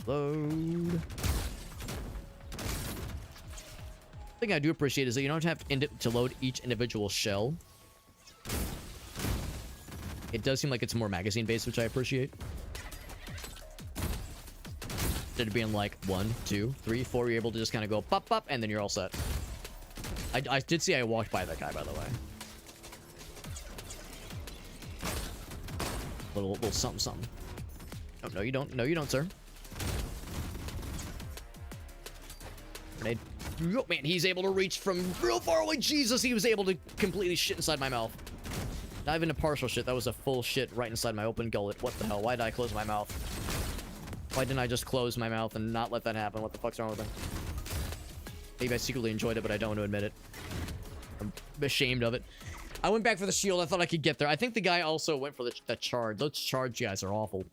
Load. Thing I do appreciate is that you don't have to load each individual shell. It does seem like it's more magazine based, which I appreciate. Instead of being like 1, 2, 3, 4, you're able to just kind of go pop, pop, and then you're all set. I did see I walked by that guy, by the way. Little something, something. Oh, no, you don't. No, you don't, sir. Grenade. Oh, man, he's able to reach from real far away. Jesus, he was able to completely shit inside my mouth. Not even a partial shit. That was a full shit right inside my open gullet. What the hell? Why did I close my mouth? Why didn't I just close my mouth and not let that happen? What the fuck's wrong with me? Maybe I secretly enjoyed it, but I don't want to admit it. I'm ashamed of it. I went back for the shield. I thought I could get there. I think the guy also went for the charge. Those charge guys are awful.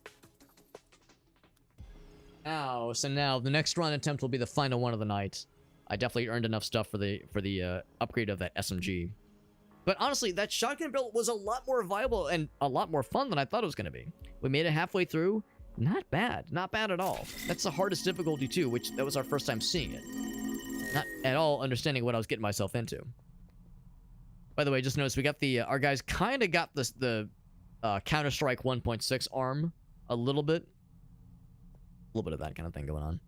So now the next run attempt will be the final one of the night. I definitely earned enough stuff for the upgrade of that SMG. But honestly, that shotgun build was a lot more viable and a lot more fun than I thought it was going to be. We made it halfway through. Not bad. Not bad at all. That's the hardest difficulty too, which that was our first time seeing it. Not at all understanding what I was getting myself into. By the way, just notice we got the... our guys kind of got the Counter-Strike 1.6 arm a little bit. A little bit of that kind of thing going on.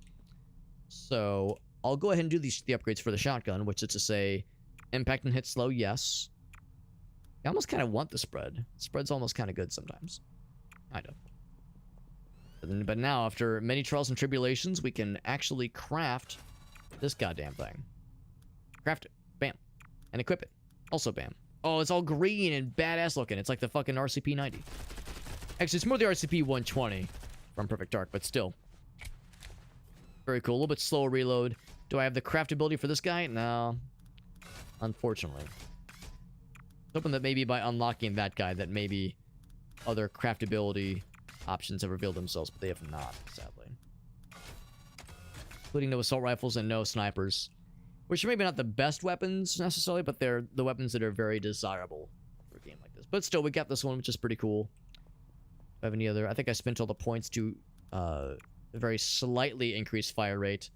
So, I'll go ahead and do the upgrades for the shotgun, which is to say, impact and hit slow, yes. I almost kind of want the spread. Spread's almost kind of good sometimes. Kind of. But now, after many trials and tribulations, we can actually craft this goddamn thing. Craft it. Bam. And equip it. Also bam. Oh, it's all green and badass looking. It's like the fucking RCP-90. Actually, it's more the RCP-120 from Perfect Dark, but still. Very cool. A little bit slower reload. Do I have the craftability for this guy? No. Unfortunately. Hoping that maybe by unlocking that guy, that maybe other craftability options have revealed themselves, but they have not, sadly. Including no assault rifles and no snipers. Which are maybe not the best weapons, necessarily, but they're the weapons that are very desirable for a game like this. But still, we got this one, which is pretty cool. Do I have any other... I think I spent all the points to a very slightly increased fire rate.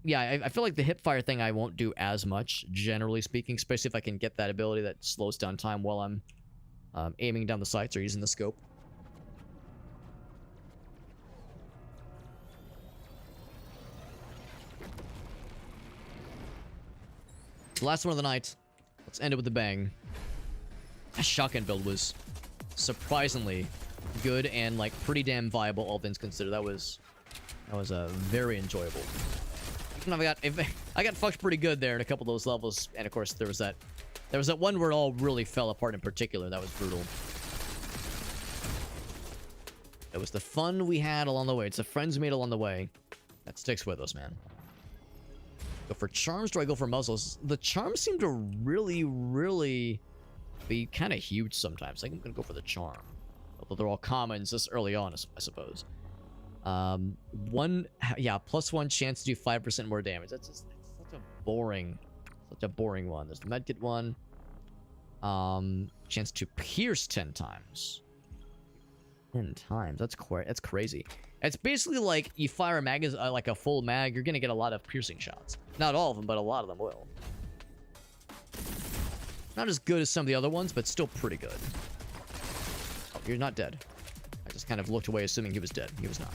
Yeah, I feel like the hip fire thing I won't do as much, generally speaking, especially if I can get that ability that slows down time while I'm aiming down the sights or using the scope. The last one of the night. Let's end it with a bang. That shotgun build was surprisingly good and like pretty damn viable, all things considered. That was very enjoyable. I got fucked pretty good there in a couple of those levels, and of course there was that one where it all really fell apart in particular. That was brutal. It was the fun we had along the way. It's the friends we made along the way that sticks with us, man. Go for charms? Do I go for muzzles? The charms seem to really, really be kind of huge sometimes. I think I'm gonna go for the charm, although they're all commons this early on, I suppose. +1 chance to do 5% more damage. That's just such a boring one. There's the medkit one. Chance to pierce 10 times. 10 times. That's crazy. It's basically like you fire a mag, like a full mag, you're gonna get a lot of piercing shots. Not all of them, but a lot of them will. Not as good as some of the other ones, but still pretty good. Oh, you're not dead. I just kind of looked away assuming he was dead. He was not.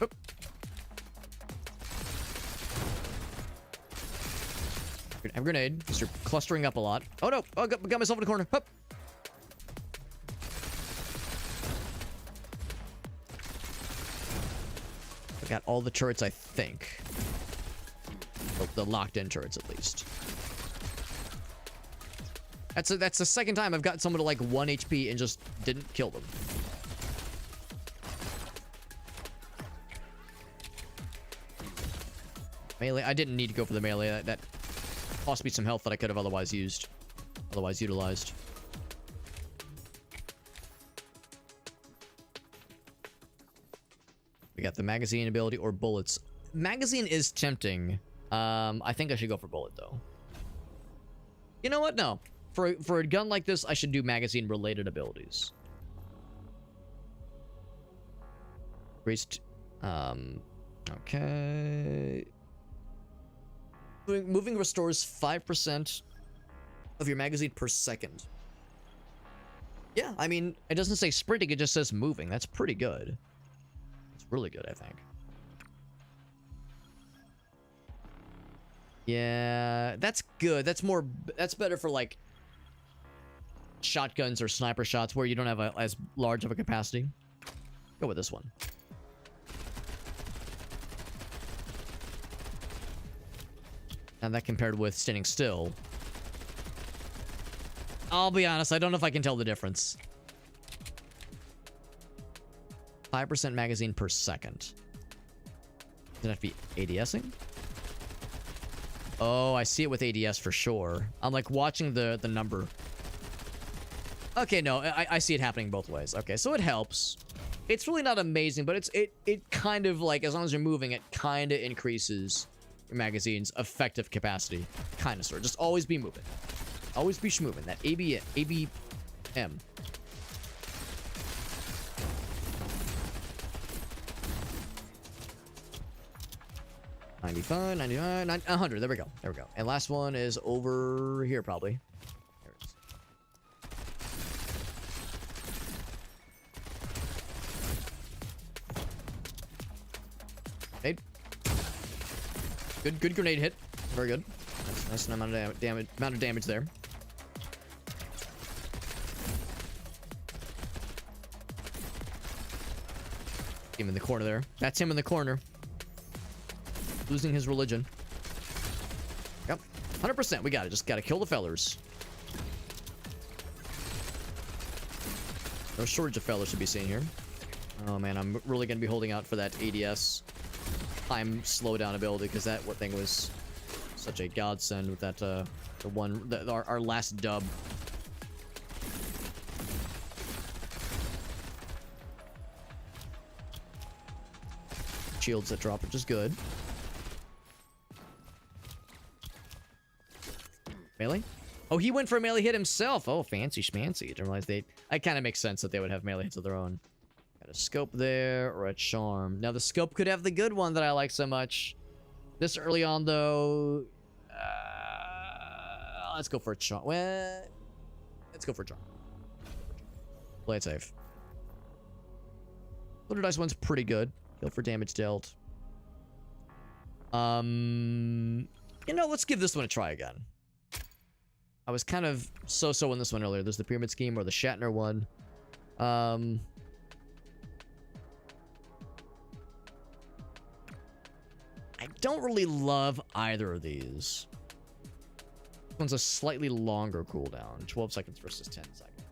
Oop. I have a grenade, because you're clustering up a lot. Oh no! Oh, got myself in a corner. Hup. I got all the turrets, I think. Oh, the locked-in turrets, at least. That's the second time I've got someone to like 1 HP and just didn't kill them. Melee. I didn't need to go for the melee. That cost me some health that I could have otherwise utilized. We got the magazine ability or bullets. Magazine is tempting. I think I should go for bullet though. You know what? No. For a gun like this, I should do magazine-related abilities. Increased, okay. Moving restores 5% of your magazine per second. Yeah, I mean, it doesn't say sprinting, it just says moving. That's pretty good. It's really good, I think. Yeah, that's good. That's better for, like, shotguns or sniper shots where you don't have as large of a capacity. Go with this one. And that compared with standing still. I'll be honest, I don't know if I can tell the difference. 5% magazine per second. Does that have to be ADSing? Oh, I see it with ADS for sure. I'm like watching the number Okay, no, I see it happening both ways. Okay, so it helps. It's really not amazing, but it kind of like, as long as you're moving, it kind of increases your magazine's effective capacity. Kind of, sort of. Just always be moving. Always be schmoving. That ABM. 95, 99, 100. There we go. There we go. And last one is over here, probably. There it is. Grenade. Good grenade hit. Very good. Nice amount of damage there. Him in the corner there. That's him in the corner. Losing his religion. Yep. 100%. We got it. Just got to kill the fellers. No shortage of fellers to be seen here. Oh, man. I'm really going to be holding out for that ADS time slowdown ability, because that thing was such a godsend with that, our last dub. Shields that drop, which is good. Melee? Oh, he went for a melee hit himself. Oh, fancy schmancy. I didn't realize it kind of makes sense that they would have melee hits of their own. Got a scope there, or a charm. Now, the scope could have the good one that I like so much. This early on, though... let's go for a charm. Well, let's go for a charm. Play it safe. Loaded dice one's pretty good. Heal for damage dealt. You know, let's give this one a try again. I was kind of so-so on this one earlier. There's the Pyramid Scheme or the Shatner one. I don't really love either of these. This one's a slightly longer cooldown. 12 seconds versus 10 seconds.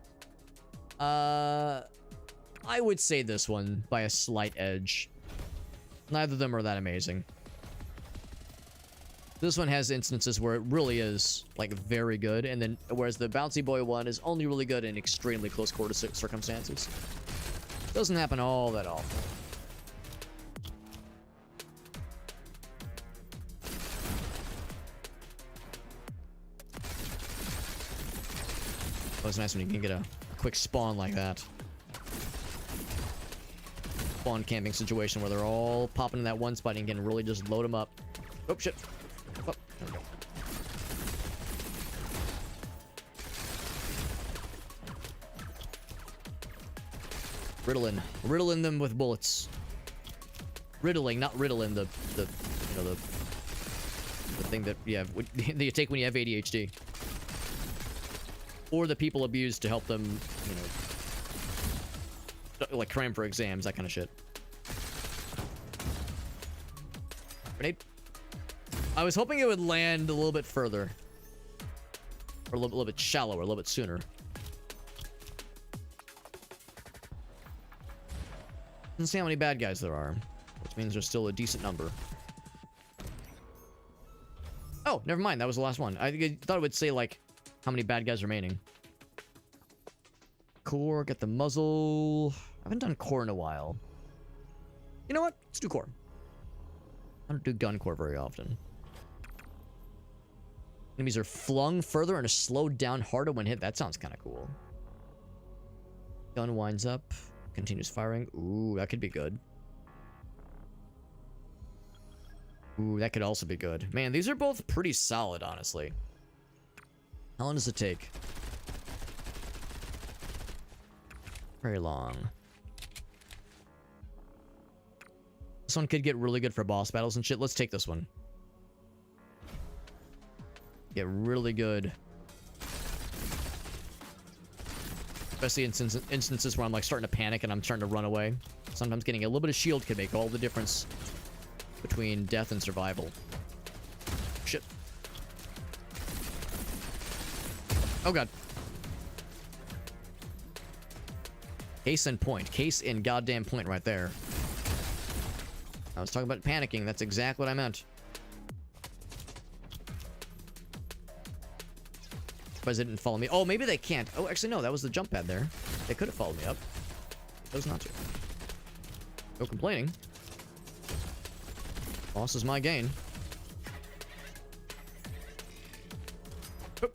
I would say this one by a slight edge. Neither of them are that amazing. This one has instances where it really is, like, very good, and then, whereas the Bouncy Boy one is only really good in extremely close quarter circumstances. Doesn't happen all that often. Oh, it's nice when you can get a quick spawn like that. Spawn camping situation where they're all popping in that one spot and you can really just load them up. Oh, shit. Oh, there we go. Riddling them with bullets. Riddling, not riddling the thing that you have, that you take when you have ADHD. Or the people abuse to help them, you know, like cram for exams, that kind of shit. Grenade. I was hoping it would land a little bit further. Or a little bit shallower, a little bit sooner. Doesn't see how many bad guys there are, which means there's still a decent number. Oh, never mind. That was the last one. I thought it would say, like, how many bad guys remaining. Core, get the muzzle. I haven't done core in a while. You know what? Let's do core. I don't do gun core very often. Enemies are flung further and are slowed down harder when hit. That sounds kind of cool. Gun winds up. Continues firing. Ooh, that could be good. Ooh, that could also be good. Man, these are both pretty solid, honestly. How long does it take? Very long. This one could get really good for boss battles and shit. Let's take this one. Get really good. Especially in instances where I'm like starting to panic and I'm starting to run away. Sometimes getting a little bit of shield can make all the difference between death and survival. Shit. Oh god. Case in point. Case in goddamn point right there. I was talking about panicking. That's exactly what I meant. Surprised they didn't follow me. Oh, maybe they can't. Oh, actually, no. That was the jump pad there. They could have followed me up. Chose not to. No complaining. Loss is my gain. Oop.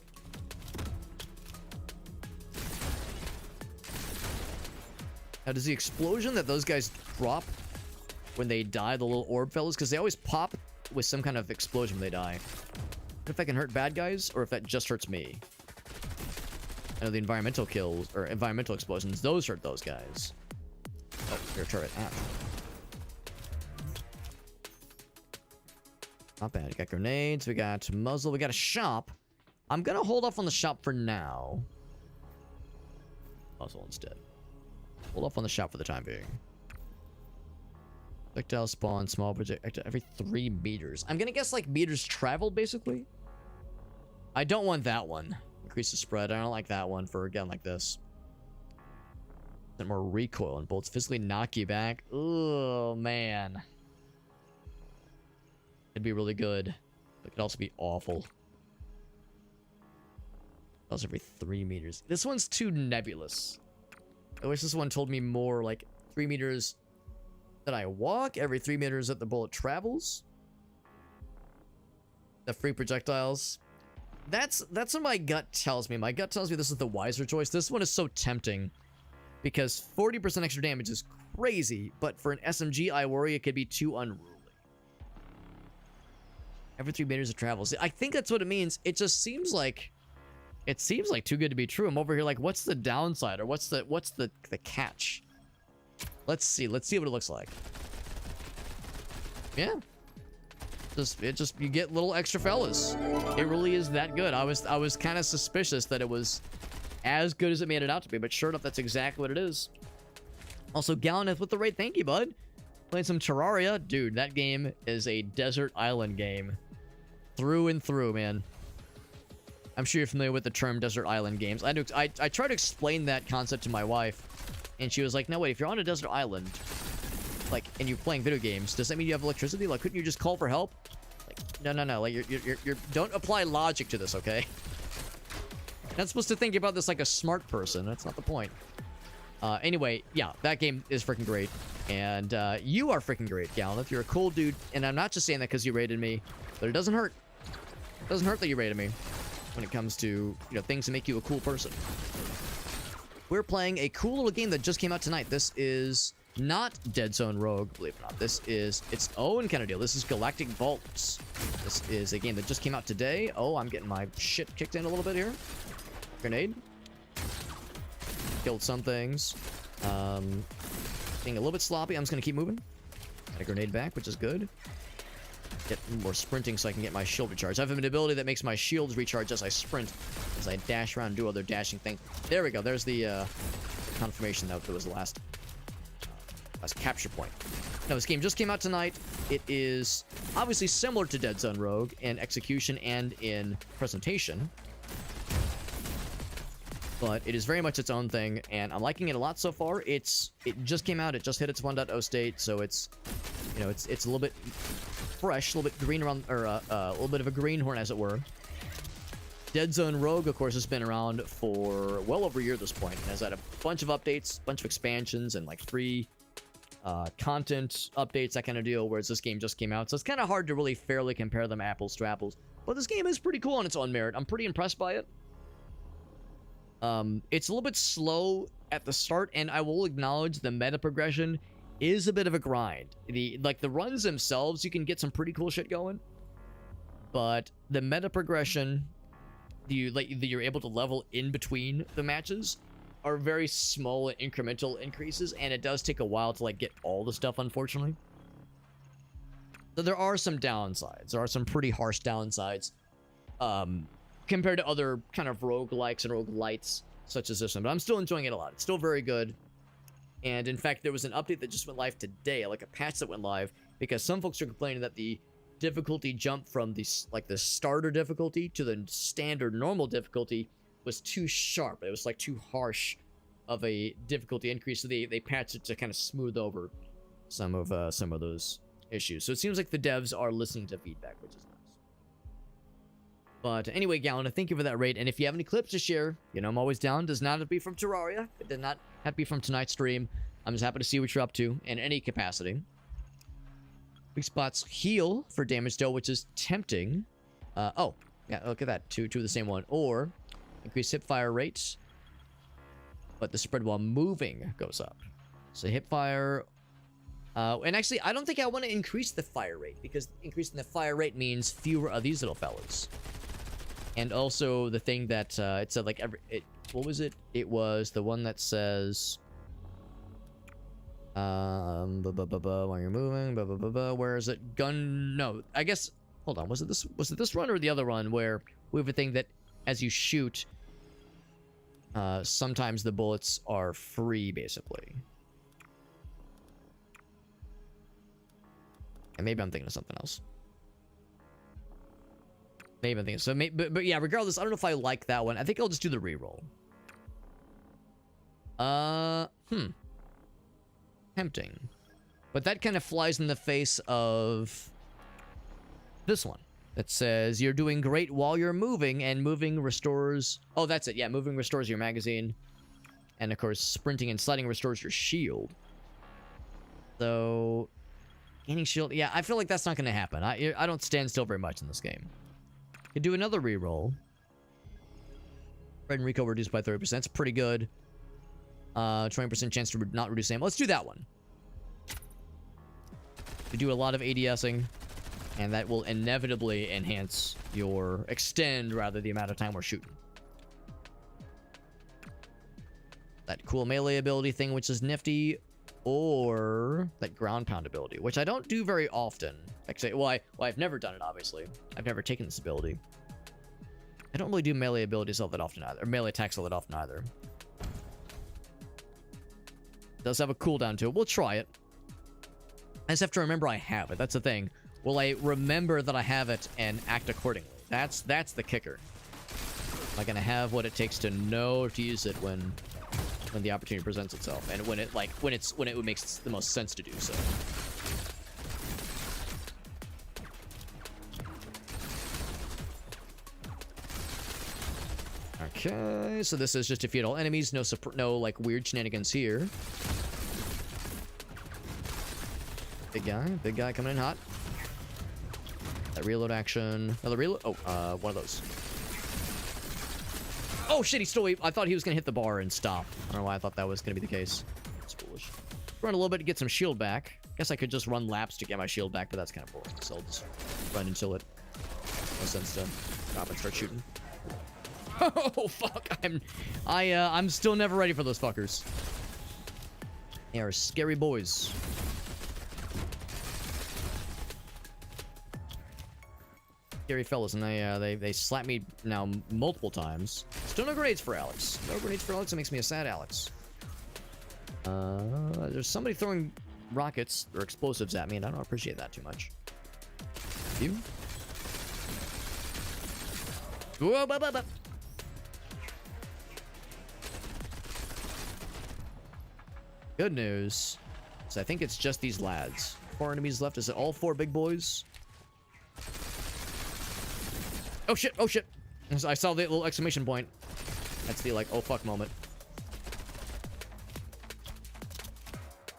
Now, does the explosion that those guys drop when they die, the little orb fellas, because they always pop with some kind of explosion when they die. If that can hurt bad guys, or if that just hurts me. I know the environmental kills, or environmental explosions, those hurt those guys. Oh, here, turret. Ah. Not bad. We got grenades, we got muzzle, we got a shop. I'm gonna hold off on the shop for now. Muzzle instead. Hold off on the shop for the time being. Projectile spawn, small projectile every 3 meters. I'm gonna guess like meters traveled, basically. I don't want that one. Increase the spread. I don't like that one for a gun like this. More recoil and bolts physically knock you back. Oh man. It'd be really good. It could also be awful. Also every 3 meters. This one's too nebulous. I wish this one told me more, like 3 meters that I walk, every 3 meters that the bullet travels. The free projectiles. That's what my gut tells me. My gut tells me this is the wiser choice. This one is so tempting because 40% extra damage is crazy, but for an SMG, I worry it could be too unruly. Every 3 meters of travel. See, I think that's what it means. It just seems like too good to be true. I'm over here like, what's the downside, or what's the catch? Let's see what it looks like. Yeah. You get little extra fellas. It really is that good. I was kind of suspicious that it was as good as it made it out to be, but sure enough, that's exactly what it is. Also, Gallaneth with the raid. Thank you, bud. Playing some Terraria. Dude, that game is a desert island game. Through and through, man. I'm sure you're familiar with the term desert island games. I tried to explain that concept to my wife, and she was like, no, wait, if you're on a desert island, like, and you're playing video games, does that mean you have electricity? Like, couldn't you just call for help? Like, no. Like, you're don't apply logic to this, okay? You're not supposed to think about this like a smart person. That's not the point. Anyway, yeah, that game is freaking great. And you are freaking great, Gallaneth. You're a cool dude. And I'm not just saying that because you rated me, but it doesn't hurt. It doesn't hurt that you rated me when it comes to, you know, things that make you a cool person. We're playing a cool little game that just came out tonight. This is not Dead Zone Rogue, believe it or not. This is its own kind of deal. This is Galactic Vault. This is a game that just came out today. Oh, I'm getting my shit kicked in a little bit here. Grenade. Killed some things. Being a little bit sloppy. I'm just going to keep moving. Got a grenade back, which is good. Get more sprinting so I can get my shield recharged. I have an ability that makes my shields recharge as I sprint, as I dash around and do other dashing things. There we go. There's the confirmation that was the last capture point. Now, this game just came out tonight. It is obviously similar to Dead Zone Rogue in execution and in presentation, but it is very much its own thing, and I'm liking it a lot so far. It just came out. It just hit its 1.0 state, so it's, you know, it's a little bit fresh, a little bit green around, or a little bit of a greenhorn, as it were. Dead Zone Rogue, of course, has been around for well over a year at this point, and has had a bunch of updates, bunch of expansions, and like free content updates, that kind of deal, whereas this game just came out, so it's kind of hard to really fairly compare them apples to apples. But this game is pretty cool on its own merit. I'm pretty impressed by it. It's a little bit slow at the start, and I will acknowledge the meta progression is a bit of a grind. The runs themselves, you can get some pretty cool shit going, but the meta progression, you're able to level in between the matches, are very small and incremental increases, and it does take a while to like get all the stuff, unfortunately. So there are some downsides. There are some pretty harsh downsides compared to other kind of roguelikes and roguelites such as this one, but I'm still enjoying it a lot. It's still very good. And in fact, there was an update that just went live today, like a patch that went live, because some folks are complaining that the difficulty jump from the starter difficulty to the standard normal difficulty was too sharp. It was like too harsh of a difficulty increase, so they patched it to kind of smooth over some of those issues. So it seems like the devs are listening to feedback, which is nice. But anyway, Gallon, thank you for that raid. And if you have any clips to share, you know I'm always down. Does not have to be from Terraria. It did not have to be from tonight's stream. I'm just happy to see what you're up to in any capacity. Weak spots heal for damage dealt, which is tempting. Oh, yeah, look at that. Two of the same one. Or increase hip fire rates, but the spread while moving goes up. So hip fire. And actually, I don't think I want to increase the fire rate, because increasing the fire rate means fewer of these little fellas. And also the thing that it said, like, what was it? It was the one that says, while you're moving, where is it? Gun? No, I guess. Hold on. Was it this run or the other run where we have a thing that as you shoot, sometimes the bullets are free, basically. And maybe I'm thinking of something else. Maybe I'm thinking so. But yeah, regardless, I don't know if I like that one. I think I'll just do the reroll. Tempting. But that kind of flies in the face of this one. That says you're doing great while you're moving, and moving restores... Oh, that's it. Yeah, moving restores your magazine. And of course, sprinting and sliding restores your shield. So... Gaining shield... Yeah, I feel like that's not going to happen. I don't stand still very much in this game. You do another reroll. Red and Rico reduced by 30%. It's pretty good. 20% chance to not reduce aim. Let's do that one. You do a lot of ADSing, and that will inevitably enhance your... Extend, rather, the amount of time we're shooting. That cool melee ability thing, which is nifty. Or that ground pound ability, which I don't do very often. Actually, well, I've never done it, obviously. I've never taken this ability. I don't really do melee abilities all that often either. Or melee attacks all that often either. It does have a cooldown to it. We'll try it. I just have to remember I have it. That's the thing. Will I remember that I have it and act accordingly? That's the kicker. Am I gonna have what it takes to know to use it when the opportunity presents itself, and when it makes the most sense to do so. Okay, so this is just defeat all enemies. No like weird shenanigans here. Big guy coming in hot. That reload action. Another reload. Oh, one of those. Oh shit, he stole. I thought he was gonna hit the bar and stop. I don't know why I thought that was gonna be the case. It's foolish. Run a little bit to get some shield back. Guess I could just run laps to get my shield back, but that's kind of boring. So I'll just run until it. No sense to stop and start shooting. Oh fuck! I'm still never ready for those fuckers. They are scary boys. Scary fellas, and they slap me now multiple times. Still no grenades for Alex. No grenades for Alex. It makes me a sad Alex. There's somebody throwing rockets or explosives at me, and I don't appreciate that too much. You? Whoa, blah, blah, blah. Good news. So I think it's just these lads. 4 enemies left. Is it all 4 big boys? Oh shit, oh shit. I saw the little exclamation point. That's the like, oh fuck moment.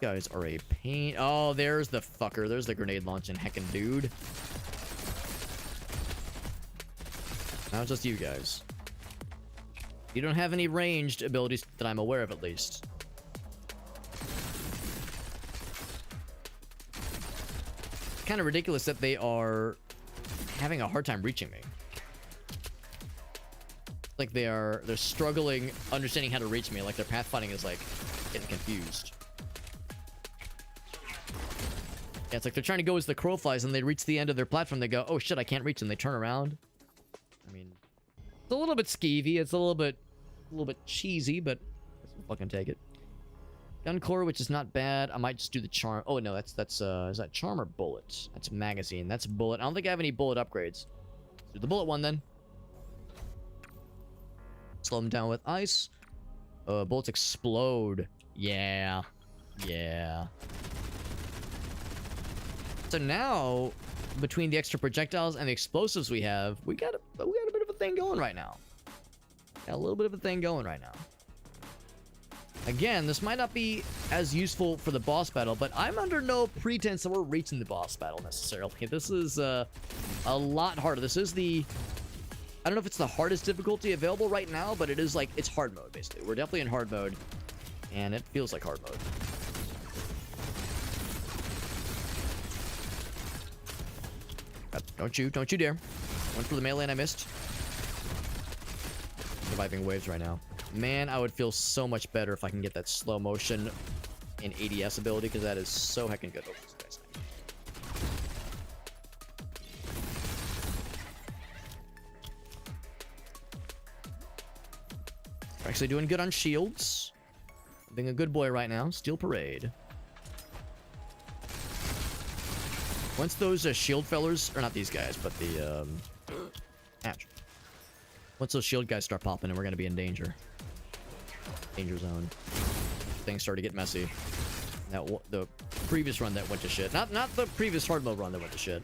You guys are a pain. Oh, there's the fucker. There's the grenade launching heckin' dude. Now it's just you guys. You don't have any ranged abilities that I'm aware of, at least. Kind of ridiculous that they are having a hard time reaching me. Like they're struggling understanding how to reach me. Like their pathfinding is like getting confused. Yeah, it's like they're trying to go as the crow flies, and they reach the end of their platform. They go, oh shit, I can't reach them. They turn around. I mean, it's a little bit skeevy. It's a little bit cheesy, but we'll fucking take it. Gun core, which is not bad. I might just do the charm. Oh no, that's is that charm or bullet? That's magazine. That's bullet. I don't think I have any bullet upgrades. Let's do the bullet one then. Slow them down with ice. Bullets explode. Yeah. So now, between the extra projectiles and the explosives we got a bit of thing going right now. Got a little bit of a thing going right now. Again, this might not be as useful for the boss battle, but I'm under no pretense that we're reaching the boss battle necessarily. This is a lot harder. This is the... I don't know if it's the hardest difficulty available right now, but it is like... It's hard mode, basically. We're definitely in hard mode, and it feels like hard mode. Don't you dare. Went for the melee and I missed. Surviving waves right now. Man, I would feel so much better if I can get that slow motion and ADS ability, because that is so heckin' good. Oh, this guy's We're actually doing good on shields. Being a good boy right now. Steel Parade. Once those shield fellers, or not these guys, but the ouch. Once those shield guys start popping, and we're gonna be in danger. Danger zone. Things start to get messy. That the previous run that went to shit. Not the previous hard mode run that went to shit.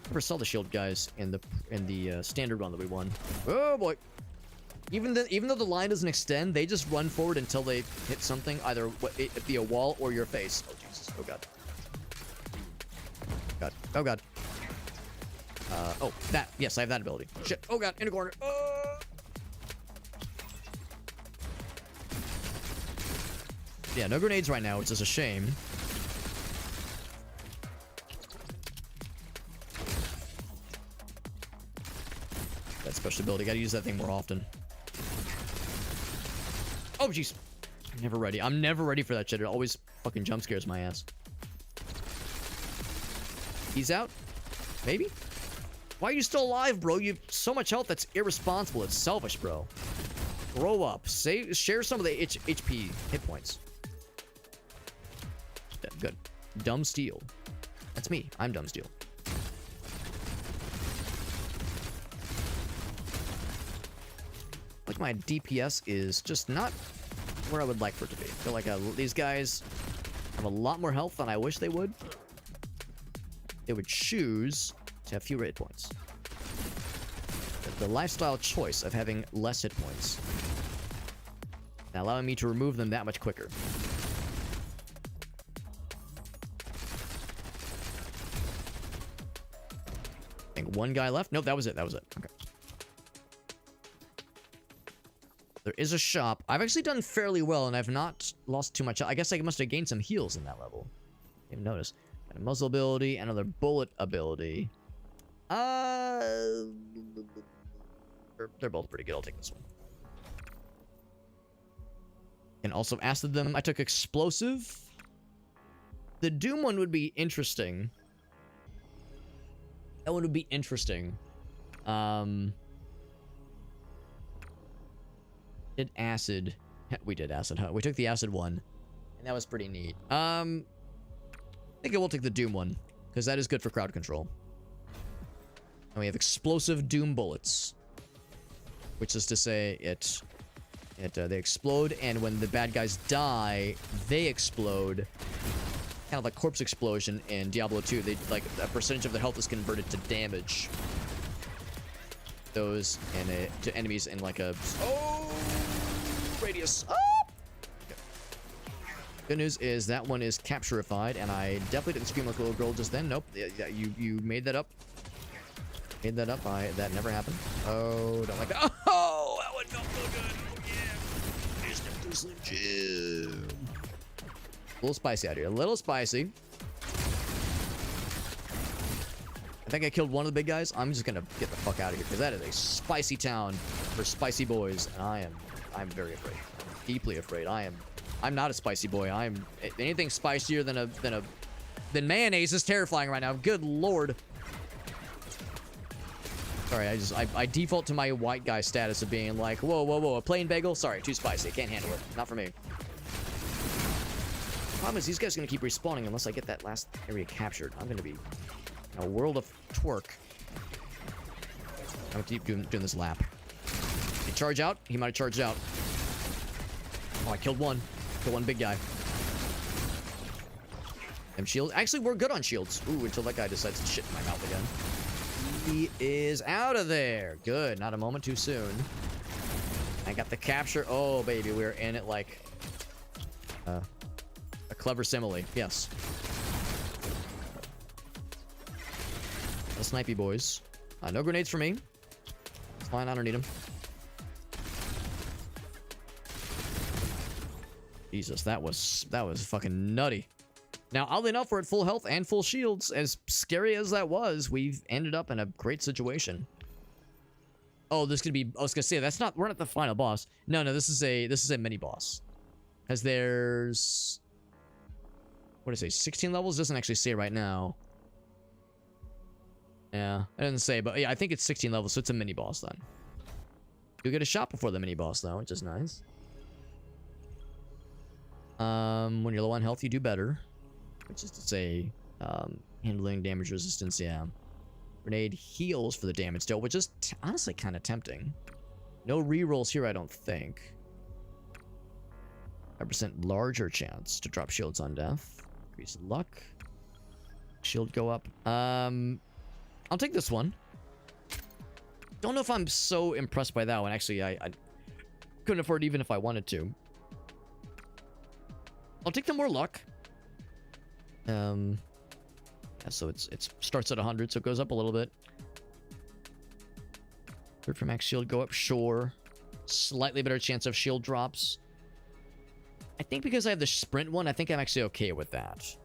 Never saw the shield guys in the standard run that we won. Oh boy. Even though the line doesn't extend, they just run forward until they hit something, either it be a wall or your face. Oh Jesus! Oh god! God! Oh god! Oh that yes, I have that ability. Shit! Oh god! In a corner. Yeah, no grenades right now, which is a shame. That special ability, gotta use that thing more often. Oh, jeez. I'm never ready. I'm never ready for that shit. It always fucking jump scares my ass. He's out? Maybe? Why are you still alive, bro? You have so much health. That's irresponsible. It's selfish, bro. Grow up. Share some of the HP hit points. Good. Dumb Steel. That's me. I'm Dumb Steel. Like my DPS is just not where I would like for it to be. I feel like these guys have a lot more health than I wish they would. They would choose to have fewer hit points. The lifestyle choice of having less hit points and allowing me to remove them that much quicker. I think one guy left. Nope, that was it. That was it. Okay. There is a shop. I've actually done fairly well, and I've not lost too much. I guess I must have gained some heals in that level. Didn't notice. Got a muzzle ability, another bullet ability. They're both pretty good. I'll take this one. And also acid them. I took explosive. The Doom one would be interesting. That one would be interesting. Did acid. We did acid, huh? We took the acid one. And that was pretty neat. I think I will take the Doom one, because that is good for crowd control. And we have explosive Doom bullets. Which is to say, they explode, and when the bad guys die, they explode. Kind of like corpse explosion in Diablo 2. They like a percentage of their health is converted to damage. Those and to enemies in like a radius. Oh! Okay. Good news is that one is capturified, and I definitely didn't scream like a little girl just then. Nope. Yeah, you made that up. Made that up. That never happened. Oh, don't like that. Oh, that one felt so good. Oh yeah. Just a Slim Jim. A little spicy out here. A little spicy. I think I killed one of the big guys. I'm just gonna get the fuck out of here, because that is a spicy town for spicy boys, and I'm very afraid. I'm deeply afraid. I'm not a spicy boy. Anything spicier than mayonnaise is terrifying right now. Good lord. Sorry, I default to my white guy status of being like, whoa, a plain bagel? Sorry, too spicy. Can't handle it. Not for me. Problem is, these guys are gonna keep respawning unless I get that last area captured. I'm gonna be in a world of twerk. I'm gonna keep doing this lap. Did he charge out? He might have charged out. Oh, I killed one. Killed one big guy. Them shields. Actually, we're good on shields. Ooh, until that guy decides to shit in my mouth again. He is out of there. Good. Not a moment too soon. I got the capture. Oh, baby. We're in it like a clever simile. Yes. The snipey boys. No grenades for me. It's fine. I don't need them. Jesus, that was fucking nutty. Now, oddly enough, we're at full health and full shields. As scary as that was, we've ended up in a great situation. Oh, this could be. I was gonna say that's not. We're not the final boss. No, this is a mini boss. As there's, what does it say? 16 levels. Doesn't actually say right now. Yeah, it doesn't say, but yeah, I think it's 16 levels, so it's a mini boss then. You get a shot before the mini boss though, which is nice. When you're low on health, you do better. Which is to say, handling damage resistance, yeah. Grenade heals for the damage dealt, which is honestly kind of tempting. No rerolls here, I don't think. 5% larger chance to drop shields on death. Increase luck. Shield go up. I'll take this one. Don't know if I'm so impressed by that one. Actually, I couldn't afford it even if I wanted to. I'll take the more luck. Yeah, so it starts at 100, so it goes up a little bit. Third for max shield go up, sure. Slightly better chance of shield drops. I think because I have the sprint one, I think I'm actually okay with that.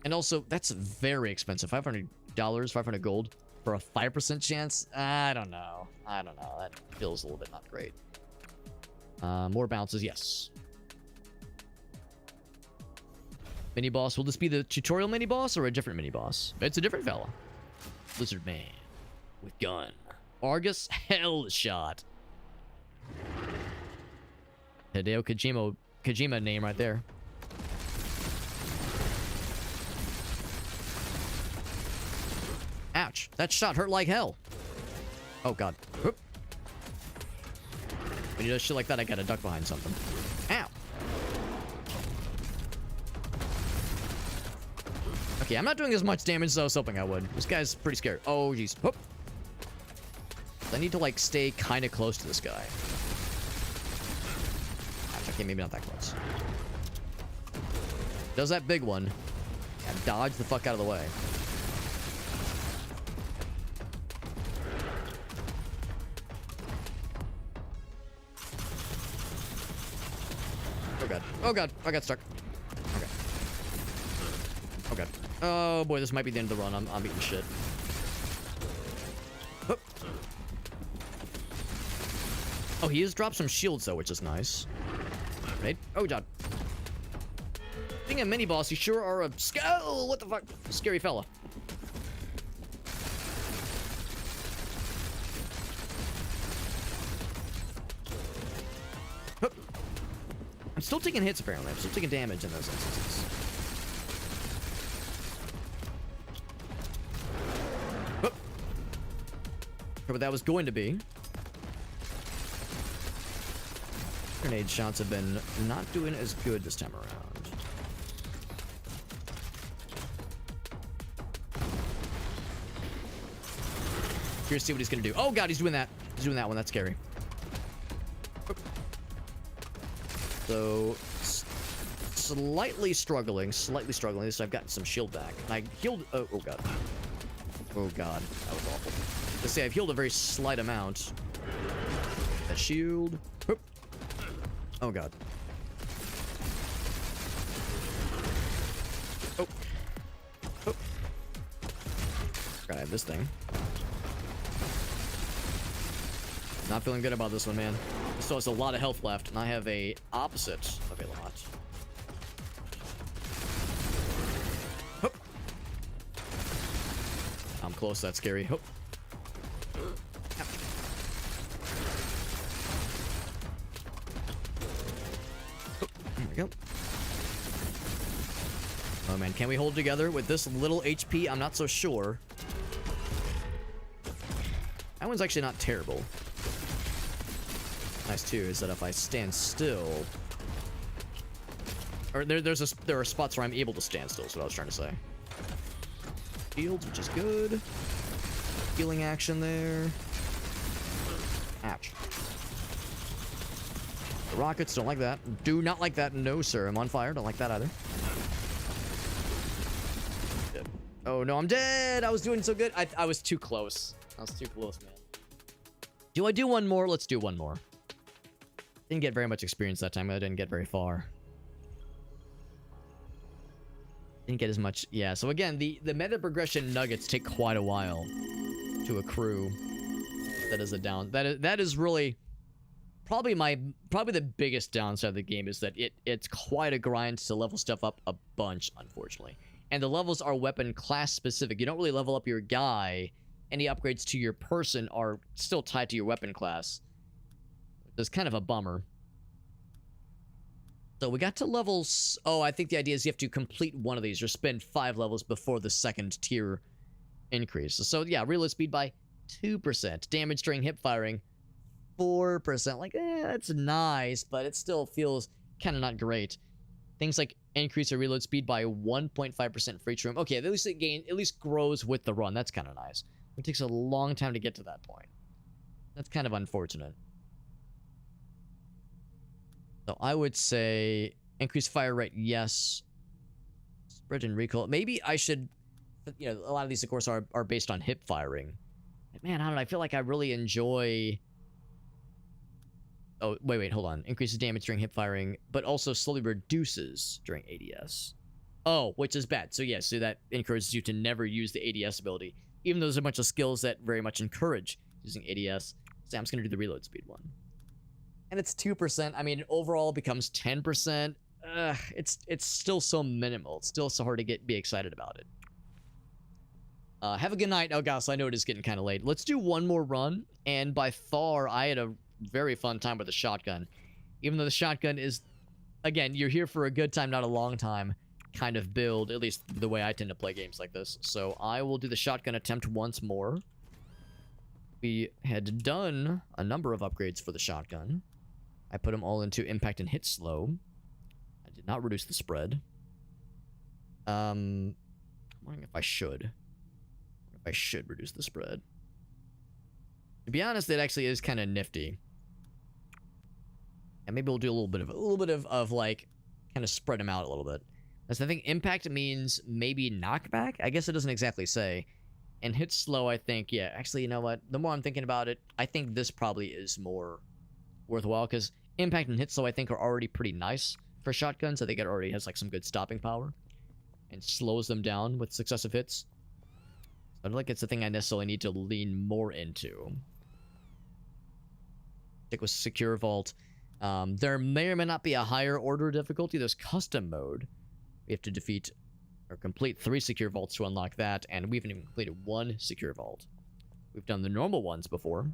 And also, that's very expensive. $500, 500 gold for a 5% chance? I don't know. That feels a little bit not great. More bounces, yes. Mini boss. Will this be the tutorial mini boss or a different mini boss? It's a different fella. Lizard man with gun. Argus Hellshot. Hideo Kojima name right there. Ouch. That shot hurt like hell. Oh god. Whoop. When you do shit like that, I gotta duck behind something. Ow. Okay, I'm not doing as much damage as I was hoping I would. This guy's pretty scary. Oh, jeez. Whoop. I need to, like, stay kind of close to this guy. Okay, maybe not that close. Does that big one. And dodge the fuck out of the way. Oh god. Oh god. I got stuck. Okay. Oh god. Oh boy, this might be the end of the run. I'm eating shit. Oh. Oh, he has dropped some shields though, which is nice. Right? Oh god. Being a mini boss, you sure are a oh, what the fuck? Scary fella. Oh. I'm still taking hits apparently. I'm still taking damage in those instances. What that was going to be. Grenade shots have been not doing as good this time around. Curious to see what he's gonna do. Oh god, he's doing that. He's doing that one. That's scary. So slightly struggling. So I've gotten some shield back. And I healed. Oh god. Oh god, that was awful. Let's say I've healed a very slight amount. That shield. Whoop. Oh god. Oh. Oh. Gotta have this thing. Not feeling good about this one, man. Still has a lot of health left, and I have a opposite of a lot. Hoop. I'm close, that's scary. Hoop. There we go. Oh man, can we hold together with this little HP? I'm not so sure. That one's actually not terrible. Nice too is that if I stand still, or there are spots where I'm able to stand still. Is what I was trying to say. Shields, which is good. healing action there. Ouch. The rockets don't like that. Do not like that. No, sir. I'm on fire. Don't like that either. Good. Oh, no, I'm dead. I was doing so good. I was too close. I was too close, man. Do I do one more? Let's do one more. Didn't get very much experience that time. I didn't get very far. Didn't get as much. Yeah, so again, the meta progression nuggets take quite a while to accrue. That is a down. That is really probably the biggest downside of the game, is that it's quite a grind to level stuff up a bunch, unfortunately. And the levels are weapon class specific. You don't really level up your guy. Any upgrades to your person are still tied to your weapon class. It's kind of a bummer. So we got to levels... Oh, I think the idea is you have to complete one of these or spend 5 levels before the second tier increase. So yeah, reload speed by 2%. Damage during hip firing, 4%. Like, that's nice, but it still feels kind of not great. Things like increase your reload speed by 1.5% for each room. Okay, at least at least grows with the run. That's kind of nice. It takes a long time to get to that point. That's kind of unfortunate. So I would say increase fire rate, yes. Spread and recoil. Maybe I should, you know, a lot of these, of course, are based on hip firing. Man, I don't know. I feel like I really enjoy... Oh, wait, hold on. Increases damage during hip firing, but also slowly reduces during ADS. Oh, which is bad. So yeah, so that encourages you to never use the ADS ability, even though there's a bunch of skills that very much encourage using ADS. So I'm just going to do the reload speed one. And it's 2%. I mean, overall it becomes 10%. It's still so minimal. It's still so hard to be excited about it. Have a good night. Oh, gosh, I know it is getting kind of late. Let's do one more run. And by far, I had a very fun time with the shotgun. Even though the shotgun is, again, you're here for a good time, not a long time kind of build, at least the way I tend to play games like this. So I will do the shotgun attempt once more. We had done a number of upgrades for the shotgun. I put them all into impact and hit slow. I did not reduce the spread. I'm wondering if I should. If I should reduce the spread. To be honest, it actually is kind of nifty. And maybe we'll do a little bit of like kind of spread them out a little bit. That's the thing. Impact means maybe knockback. I guess it doesn't exactly say. And hit slow, I think, yeah. Actually, you know what? The more I'm thinking about it, I think this probably is more worthwhile, because impact and hit slow, I think, are already pretty nice for shotguns. I think it already has like some good stopping power and slows them down with successive hits. I don't like it's the thing I necessarily need to lean more into. Stick with secure vault. There may or may not be a higher order difficulty. There's custom mode. We have to defeat or complete 3 secure vaults to unlock that, and we haven't even completed 1 secure vault. We've done the normal ones before.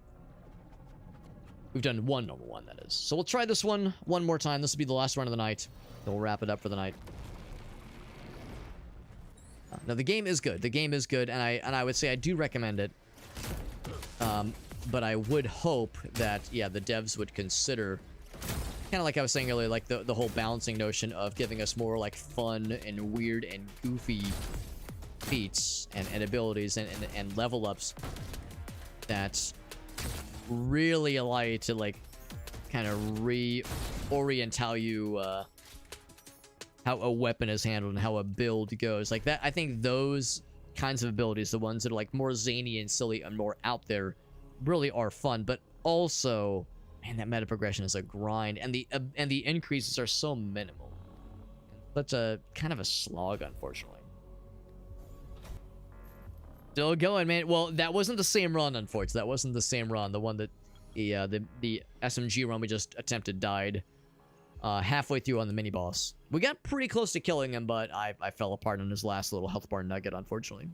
We've done 1 normal one, that is. So we'll try this one more time. This will be the last run of the night. Then we'll wrap it up for the night. Now, the game is good. The game is good, and I would say I do recommend it. But I would hope that, yeah, the devs would consider, kind of like I was saying earlier, like the whole balancing notion of giving us more like fun and weird and goofy feats and abilities and level ups that really allow you to like kind of reorient how you how a weapon is handled and how a build goes. Like that, I think those kinds of abilities, the ones that are like more zany and silly and more out there, really are fun. But also, man, that meta progression is a grind, and the increases are so minimal. Such a kind of a slog, unfortunately. Still going, man. Well, that wasn't the same run, unfortunately. That wasn't the same run. The one that the SMG run we just attempted died halfway through on the mini boss. We got pretty close to killing him, but I fell apart on his last little health bar nugget, unfortunately.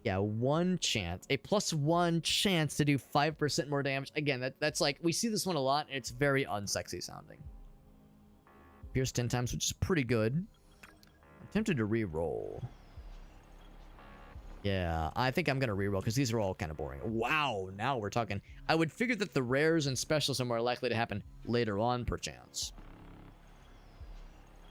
Yeah, 1 chance. A +1 chance to do 5% more damage. Again, that's like, we see this one a lot, and it's very unsexy sounding. Pierce 10 times, which is pretty good. I'm tempted to re-roll. Yeah, I think I'm going to re-roll, because these are all kind of boring. Wow, now we're talking. I would figure that the rares and specials are more likely to happen later on, perchance.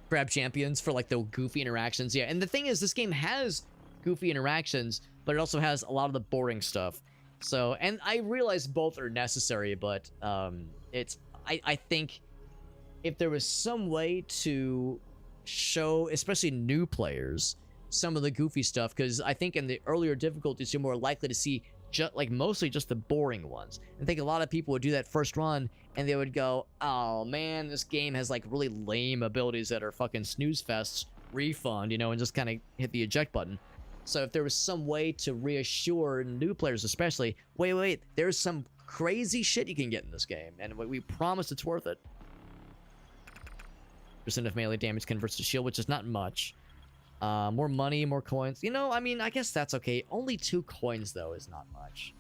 Grab champions for, like, the goofy interactions. Yeah, and the thing is, this game has goofy interactions, but it also has a lot of the boring stuff. So, and I realize both are necessary, but I think if there was some way to show, especially new players, some of the goofy stuff, because I think in the earlier difficulties, you're more likely to see mostly just the boring ones. I think a lot of people would do that first run, and they would go, oh man, this game has like really lame abilities that are fucking snooze fests, refund, you know, and just kind of hit the eject button. So if there was some way to reassure new players especially, wait, there's some crazy shit you can get in this game, and we promise it's worth it. Percent of melee damage converts to shield, which is not much. More money, more coins. You know, I mean, I guess that's okay. Only 2 coins, though, is not much.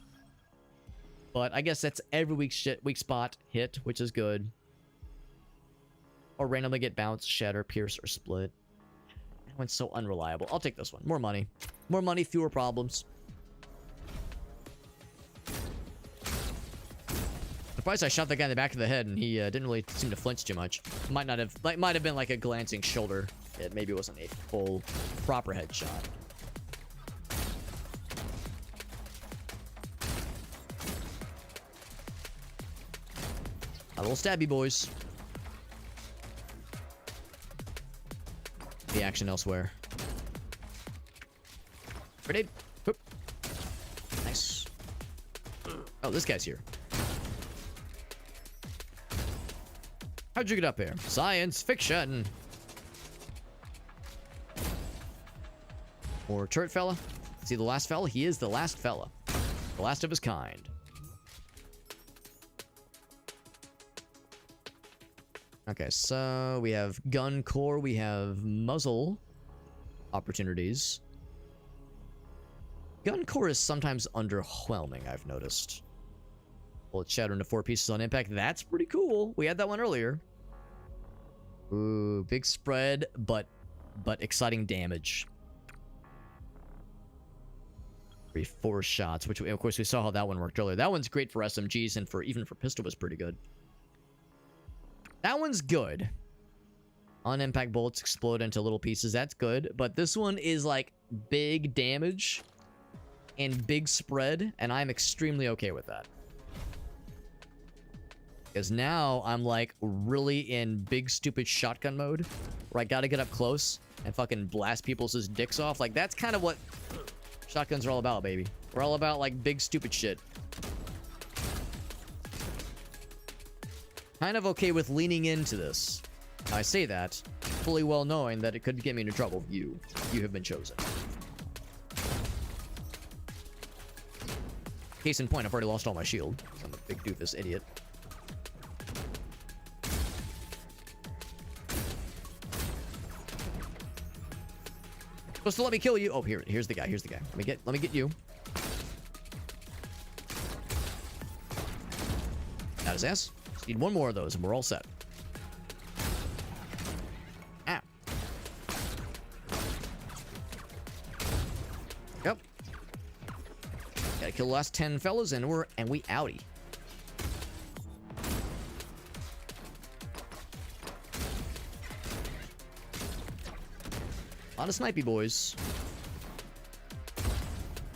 But I guess that's every weak spot hit, which is good. Or randomly get bounce, shatter, pierce, or split. That one's so unreliable. I'll take this one. More money. More money, fewer problems. Surprised I shot the guy in the back of the head, and he didn't really seem to flinch too much. Might have been like a glancing shoulder hit. Maybe it wasn't a full, proper headshot. A little stabby, boys. The action elsewhere. Grenade. Whoop. Nice. Oh, this guy's here. How'd you get up here? Science fiction. Or turret fella. See the last fella? He is the last fella. The last of his kind. Okay, so we have gun core. We have muzzle opportunities. Gun core is sometimes underwhelming, I've noticed. Bullet shatter into 4 pieces on impact. That's pretty cool. We had that one earlier. Ooh, big spread, but exciting damage. 4 shots, which of course we saw how that one worked earlier. That one's great for SMGs, and even for pistol was pretty good. That one's good. On impact bullets explode into little pieces. That's good, but this one is like big damage and big spread, and I'm extremely okay with that. Because now I'm like really in big stupid shotgun mode, where I gotta get up close and fucking blast people's dicks off. Like, that's kind of what shotguns are all about, baby. We're all about like big stupid shit. Kind of okay with leaning into this. I say that fully well knowing that it could get me into trouble. You have been chosen. Case in point, I've already lost all my shield. I'm a big doofus idiot. Supposed to let me kill you. Oh, here's the guy. Here's the guy. Let me get you. Got his ass. Just need one more of those, and we're all set. Ah. Yep. Gotta kill the last 10 fellas, and we outie. A lot of snipey boys.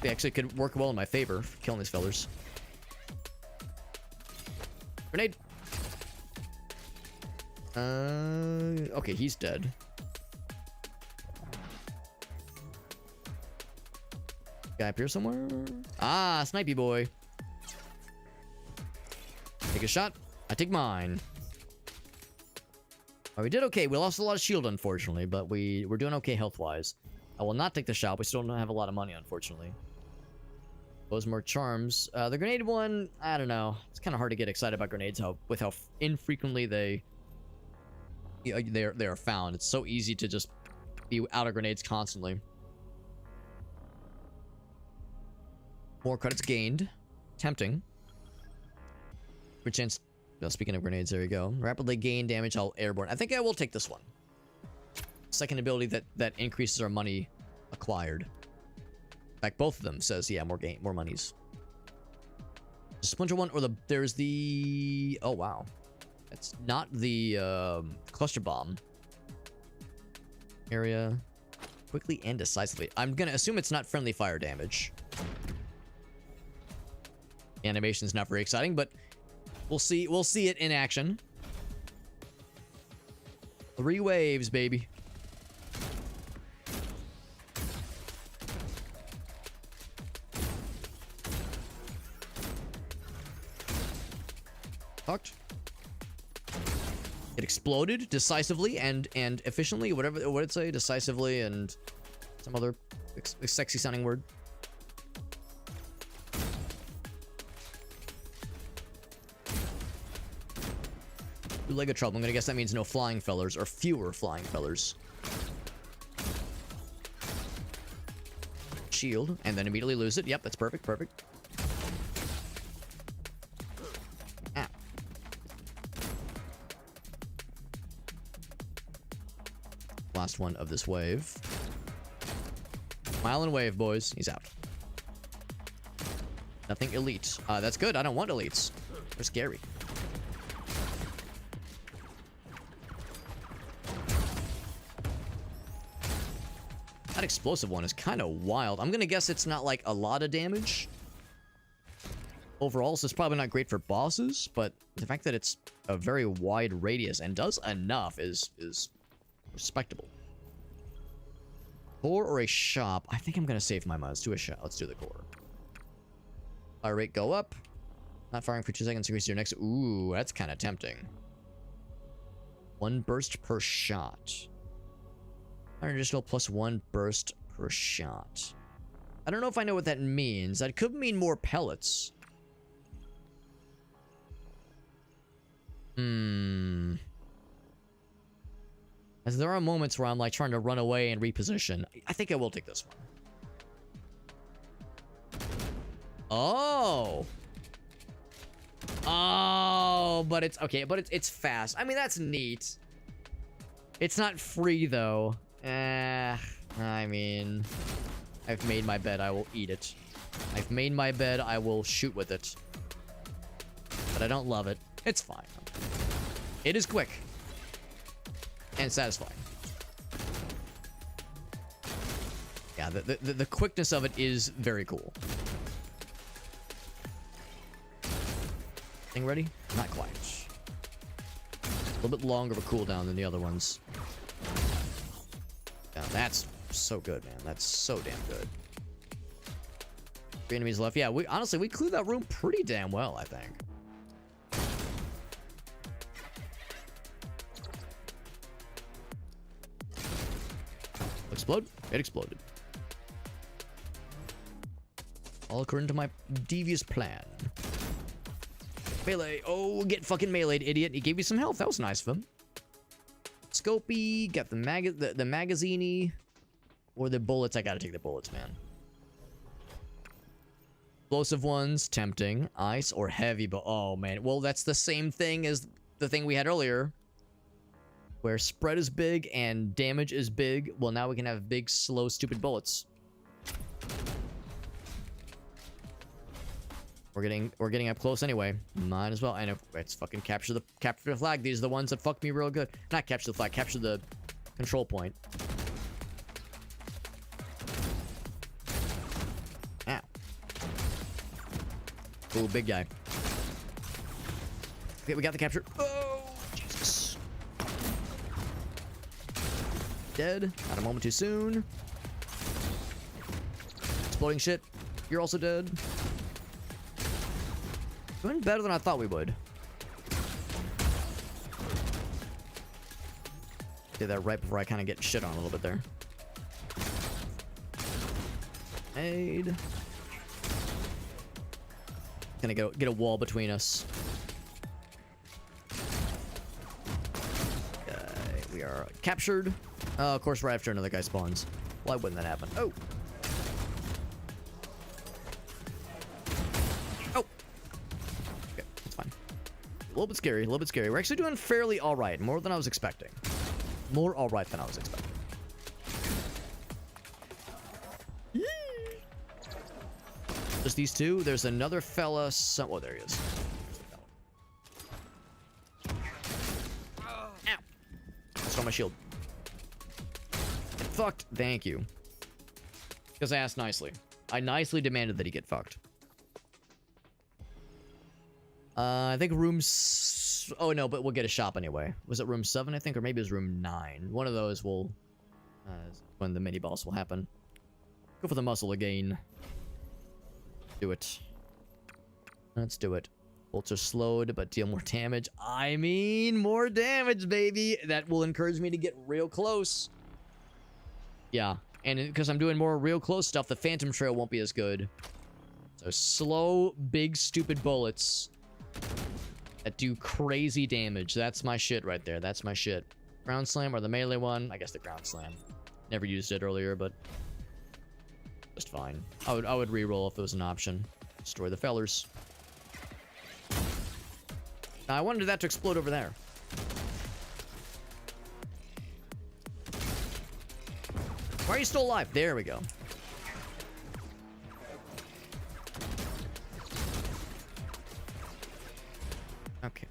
They actually could work well in my favor, killing these fellers. Grenade. Okay, he's dead. Guy up here somewhere? Ah, snipey boy. Take a shot. I take mine. Oh, we did okay. We lost a lot of shield, unfortunately, but we're doing okay health-wise. I will not take the shot. We still don't have a lot of money, unfortunately. Those more charms. The grenade one, I don't know. It's kind of hard to get excited about grenades with how infrequently they are found. It's so easy to just be out of grenades constantly. More credits gained. Tempting. For chance. Well, speaking of grenades, there you go. Rapidly gain damage while airborne. I think I will take this one. Second ability that increases our money acquired. In fact, both of them says, yeah, more monies. The splinter one, or there's the... Oh, wow. That's not the cluster bomb area. Quickly and decisively. I'm gonna assume it's not friendly fire damage. Animation's not very exciting, but we'll see. We'll see it in action. 3 waves, baby. Fucked. It exploded decisively and efficiently. Whatever. What did it say? Decisively and some other sexy sounding word. Lego trouble. I'm gonna guess that means no flying fellers or fewer flying fellers. Shield and then immediately lose it. Yep, that's perfect. Perfect. Ah. Last one of this wave. Mile and wave, boys. He's out. Nothing elite. That's good. I don't want elites. They're scary. That explosive one is kind of wild. I'm gonna guess it's not like a lot of damage. Overall, so it's probably not great for bosses, but the fact that it's a very wide radius and does enough is respectable. Core or a shop? I think I'm gonna save my money. Let's do a shop. Let's do the core. Fire rate go up. Not firing for 2 seconds. Increase your next. Ooh, that's kind of tempting. 1 burst per shot. Additional +1 burst per shot. I don't know if I know what that means. That could mean more pellets. As there are moments where I'm like trying to run away and reposition. I think I will take this one. Oh. Oh, but it's okay, but it's fast. I mean, that's neat. It's not free though. I mean, I've made my bed, I will eat it. I've made my bed, I will shoot with it. But I don't love it. It's fine. It is quick. And satisfying. Yeah, the quickness of it is very cool. Thing ready? Not quite. A little bit longer of a cooldown than the other ones. Yeah, that's so good, man. That's so damn good. 3 enemies left. Yeah, honestly, we cleared that room pretty damn well, I think. Explode? It exploded. All according to my devious plan. Melee. Oh, get fucking meleeed, idiot. He gave you some health. That was nice of him. Scopey. Got the magazine-y. Or the bullets. I gotta take the bullets, man. Explosive ones. Tempting. Ice or heavy, but oh, man. Well, that's the same thing as the thing we had earlier. Where spread is big and damage is big. Well, now we can have big, slow, stupid bullets. We're getting up close anyway. Might as well. And if let's fucking capture the flag. These are the ones that fucked me real good. Not capture the flag, capture the control point. Ow. Ooh, big guy. Okay, we got the capture. Oh, Jesus. Dead. Not a moment too soon. Exploding shit. You're also dead. Doing better than I thought we would. Did that right before I kind of get shit on a little bit there. Aid. Gonna get a wall between us. Okay, we are captured. Of course, right after another guy spawns. Why wouldn't that happen? Oh. A little bit scary, a little bit scary. We're actually doing fairly alright. More than I was expecting. More alright than I was expecting. Yee. Just these two. There's another fella. Oh, there he is. Ow. Throw my shield. Get fucked. Thank you. Because I asked nicely. I nicely demanded that he get fucked. I think oh no, but we'll get a shop anyway. Was it room 7, I think? Or maybe it was room 9. One of those will... when the mini-boss will happen. Go for the muzzle again. Do it. Let's do it. Bolts are slowed, but deal more damage. I mean, more damage, baby! That will encourage me to get real close. Yeah, and because I'm doing more real close stuff, the Phantom Trail won't be as good. So slow, big, stupid bullets that do crazy damage. That's my shit right there. That's my shit. Ground Slam or the melee one? I guess the Ground Slam. Never used it earlier, but just fine. I would reroll if it was an option. Destroy the fellers. Now, I wanted that to explode over there. Why are you still alive? There we go. Okay.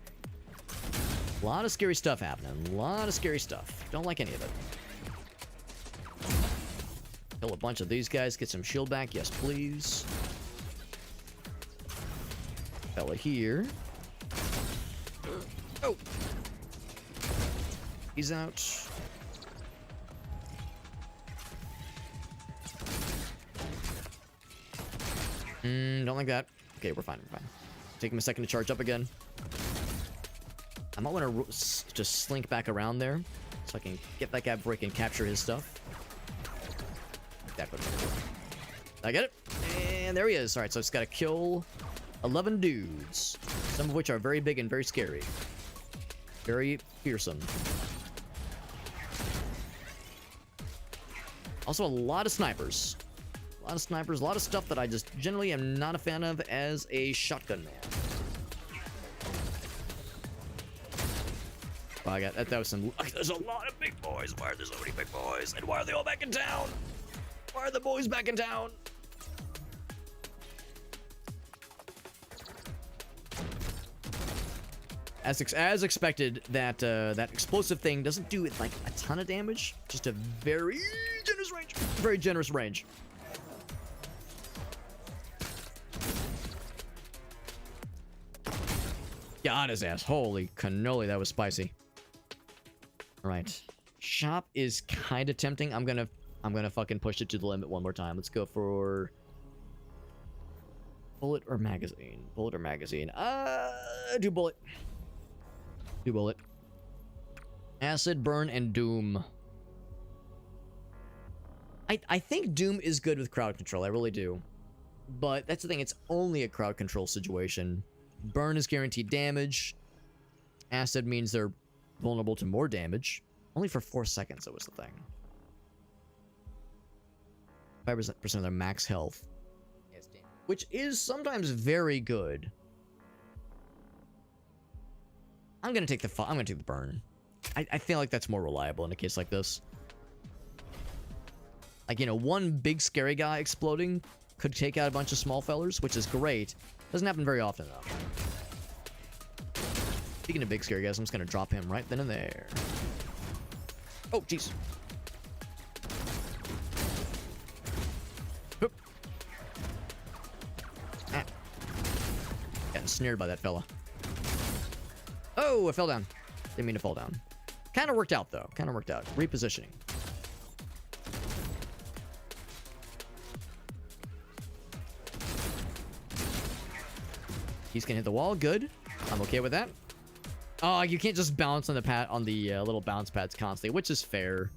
A lot of scary stuff happening. A lot of scary stuff. Don't like any of it. Kill a bunch of these guys. Get some shield back. Yes, please. Fella here. Oh! He's out. Don't like that. Okay, we're fine. We're fine. Take him a second to charge up again. I might want to just slink back around there so I can get that guy before he can capture his stuff. Exactly. I get it. And there he is. All right, so it's got to kill 11 dudes, some of which are very big and very scary. Very fearsome. Also, a lot of snipers. A lot of snipers, a lot of stuff that I just generally am not a fan of as a shotgun man. Oh, I got that. That was some. There's a lot of big boys. Why are there so many big boys? And why are they all back in town? Why are the boys back in town? As expected, that that explosive thing doesn't do like a ton of damage. Just a very generous range. Very generous range. Got his ass. Holy cannoli, that was spicy. All right, shop is kind of tempting. I'm gonna fucking push it to the limit one more time. Let's go for bullet or magazine. Bullet or magazine. Do bullet. Do bullet. Acid, burn, and doom. I think doom is good with crowd control. I really do. But that's the thing. It's only a crowd control situation. Burn is guaranteed damage. Acid means they're vulnerable to more damage. Only for 4 seconds, that was the thing. 5% of their max health. Which is sometimes very good. I'm gonna take the burn. I feel like that's more reliable in a case like this. Like, you know, one big scary guy exploding could take out a bunch of small fellers, which is great. Doesn't happen very often, though. Speaking of big scary guys, I'm just gonna drop him right then and there. Oh, jeez. Ah. Getting snared by that fella. Oh, I fell down. Didn't mean to fall down. Kind of worked out, though. Kind of worked out. Repositioning. He's gonna hit the wall. Good. I'm okay with that. Oh, you can't just bounce on the little bounce pads constantly, which is fair.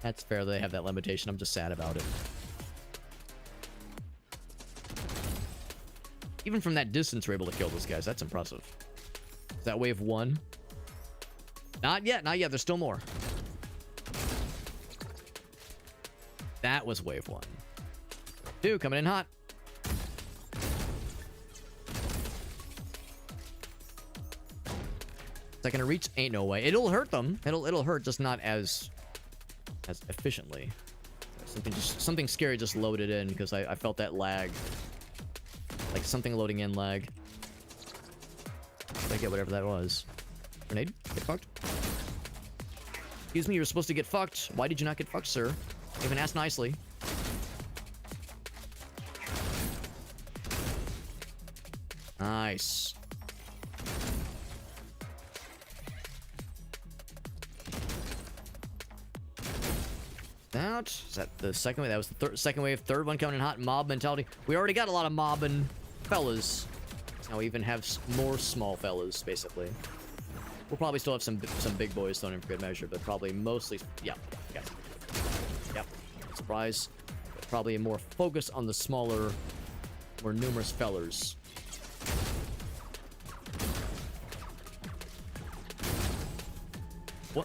That's fair that they have that limitation. I'm just sad about it. Even from that distance, we're able to kill those guys. That's impressive. Is that wave 1? Not yet. Not yet. There's still more. That was wave 1. 2 coming in hot. Second to reach? Ain't no way. It'll hurt them. It'll hurt, just not as efficiently. Something scary just loaded in because I felt that lag. Like something loading in lag. I get whatever that was. Grenade? Get fucked. Excuse me, you're supposed to get fucked. Why did you not get fucked, sir? Even asked nicely. Nice. Out. Is that the second wave? That was the second wave. Third one coming in hot. Mob mentality. We already got a lot of mobbing fellas. Now we even have more small fellas, basically. We'll probably still have some big boys thrown in for good measure, but probably mostly... Yeah. Yep. Surprise. Probably more focus on the smaller, more numerous fellers.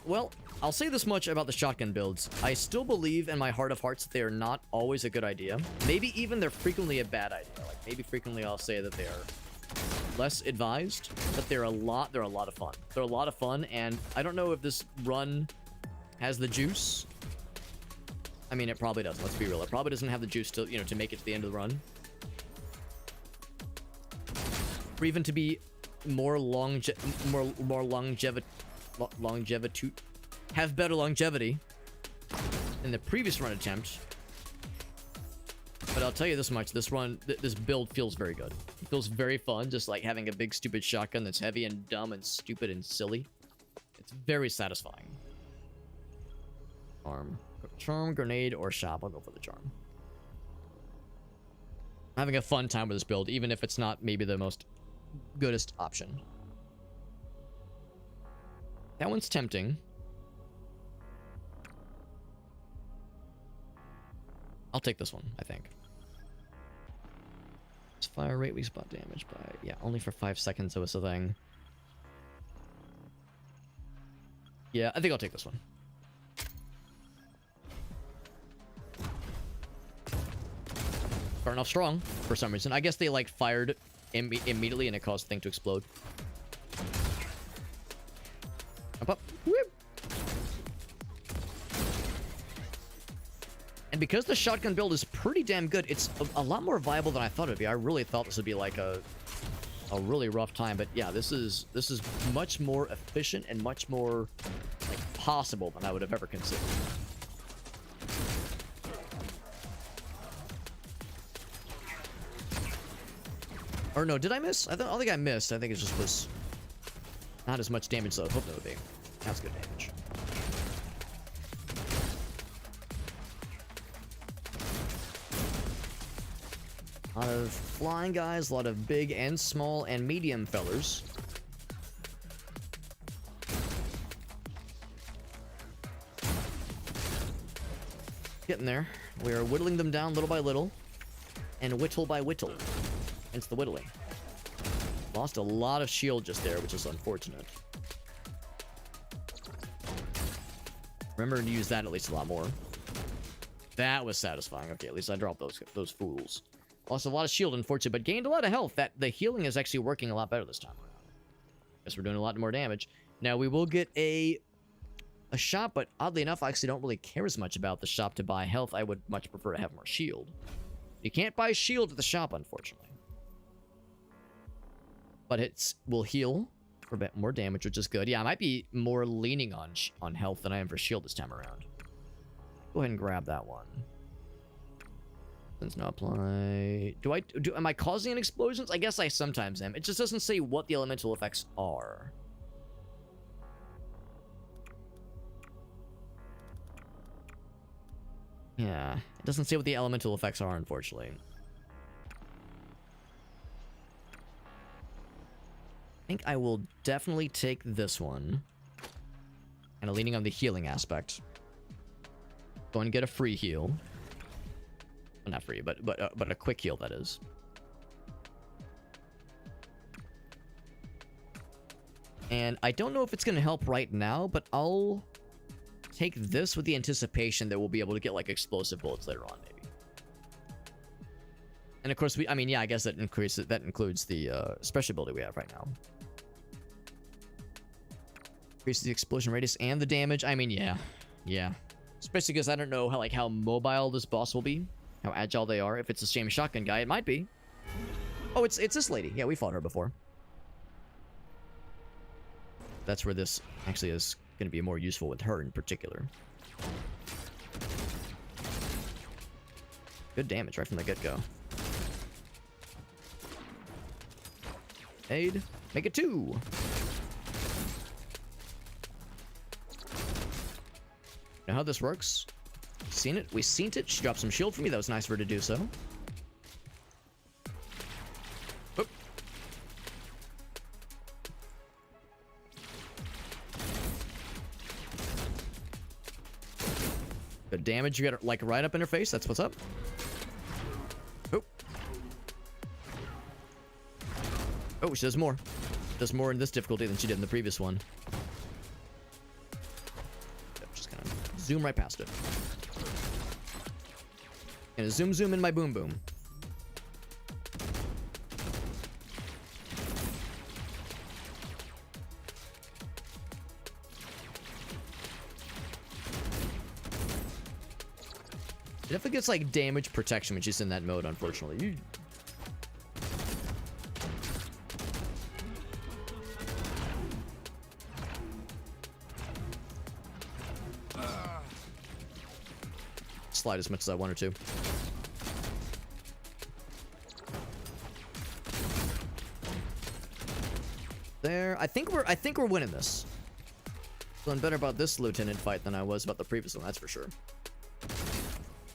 Well, I'll say this much about the shotgun builds. I still believe in my heart of hearts that they are not always a good idea. Maybe even they're frequently a bad idea. Like, maybe frequently I'll say that they are less advised, but they're a lot of fun. They're a lot of fun, and I don't know if this run has the juice. I mean, it probably doesn't. Let's be real. It probably doesn't have the juice to, to make it to the end of the run. Or even to be more longevity, have better longevity than the previous run attempt. But I'll tell you this much, this build feels very good. It feels very fun, just like having a big stupid shotgun that's heavy and dumb and stupid and silly. It's very satisfying. Charm, grenade, or shop. I'll go for the charm. I'm having a fun time with this build, even if it's not maybe the most goodest option. That one's tempting. I'll take this one, I think. It's fire rate, we spot damage by... Yeah, only for 5 seconds, so it's a thing. Yeah, I think I'll take this one. Starting off strong, for some reason. I guess they, like, fired immediately and it caused the thing to explode. Up. Whoop. And because the shotgun build is pretty damn good, it's a lot more viable than I thought it would be. I really thought this would be like a really rough time, but yeah, this is much more efficient and much more like possible than I would have ever considered. Or no, did I miss? I don't think I missed. I think it just was not as much damage as I was hoping it would be. That's good damage. A lot of flying guys, a lot of big and small and medium fellers. Getting there. We are whittling them down little by little. And whittle by whittle. Hence the whittling. Lost a lot of shield just there, which is unfortunate. Remember to use that at least a lot more. That was satisfying. Okay, at least I dropped those fools. Lost a lot of shield, unfortunately, but gained a lot of health. The healing is actually working a lot better this time around. Guess we're doing a lot more damage. Now, we will get a shop, but oddly enough, I actually don't really care as much about the shop to buy health. I would much prefer to have more shield. You can't buy shield at the shop, unfortunately. But it will heal for a bit more damage, which is good. Yeah, I might be more leaning on health than I am for shield this time around. Go ahead and grab that one. Does not apply. Am I causing any explosions? I guess I sometimes am. It just doesn't say what the elemental effects are. Yeah, it doesn't say what the elemental effects are, unfortunately. I think I will definitely take this one. Kind of leaning on the healing aspect. Going to get a free heal. Well, not free, but a quick heal, that is. And I don't know if it's going to help right now, but I'll take this with the anticipation that we'll be able to get, like, explosive bullets later on, maybe. And, of course, I mean, yeah, I guess that includes the special ability we have right now. Increases the explosion radius and the damage. I mean, yeah. Yeah. Especially because I don't know how mobile this boss will be. How agile they are. If it's the same shotgun guy, it might be. Oh, it's this lady. Yeah, we fought her before. That's where this actually is gonna be more useful with her in particular. Good damage right from the get-go. Aid. Make it 2. Know how this works? Seen it? We seen it. She dropped some shield for me. That was nice of her to do so. Oop. Good damage. You got her, like, right up in her face. That's what's up. Oh. Oh, she does more. Does more in this difficulty than she did in the previous one. Just kind of zoom right past it. Gonna zoom in my boom boom. It definitely gets like damage protection when she's in that mode, unfortunately. Slide as much as I wanted to. There, I think we're winning this. Feeling better about this lieutenant fight than I was about the previous one, that's for sure.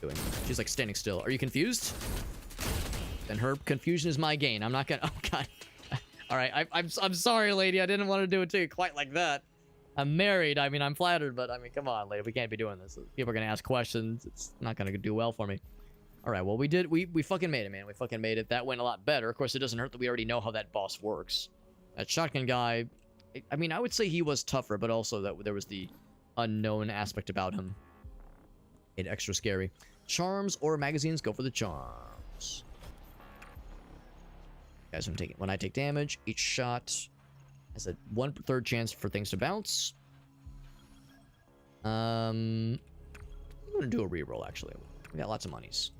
Doing. She's like standing still. Are you confused? Then her confusion is my gain. I'm not gonna. Oh god. All right, I'm sorry, lady. I didn't want to do it to you quite like that. I'm married. I mean, I'm flattered, but I mean, come on, lady. We can't be doing this. People are gonna ask questions. It's not gonna do well for me. All right. Well, we fucking made it, man. We fucking made it. That went a lot better. Of course, it doesn't hurt that we already know how that boss works. That shotgun guy. I mean, I would say he was tougher, but also that there was the unknown aspect about him. Made it extra scary. Charms or magazines? Go for the charms. Guys, when I take damage, each shot has a 1/3 chance for things to bounce. I'm gonna do a reroll actually. We got lots of monies.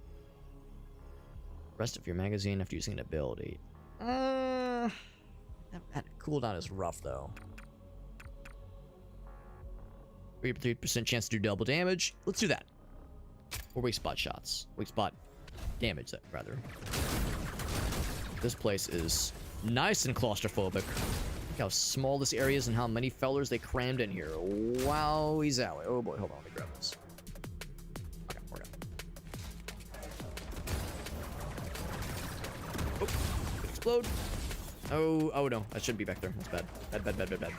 Rest of your magazine after using an ability. That cooldown is rough though. 3% chance to do double damage. Let's do that. Or weak spot shots. Weak spot damage, rather. This place is nice and claustrophobic. Look how small this area is and how many fellers they crammed in here. Wowie zowie. Oh boy, hold on, let me grab this. Okay, we're good. Oh, could explode. Oh no, that shouldn't be back there. That's bad.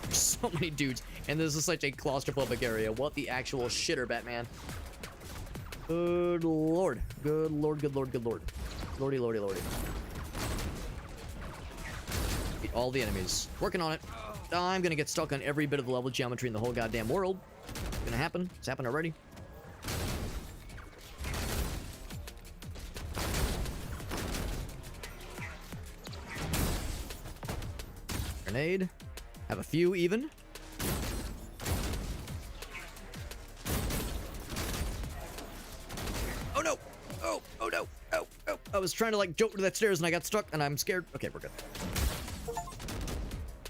So many dudes, and this is such a claustrophobic area. What the actual shitter, Batman? Good lord. Good lord. Lordy. Beat all the enemies. Working on it. I'm gonna get stuck on every bit of the level geometry in the whole goddamn world. It's gonna happen. It's happened already. Grenade. Have a few even. Oh no! Oh no! Oh! I was trying to like jump to that stairs and I got stuck and I'm scared. Okay, we're good.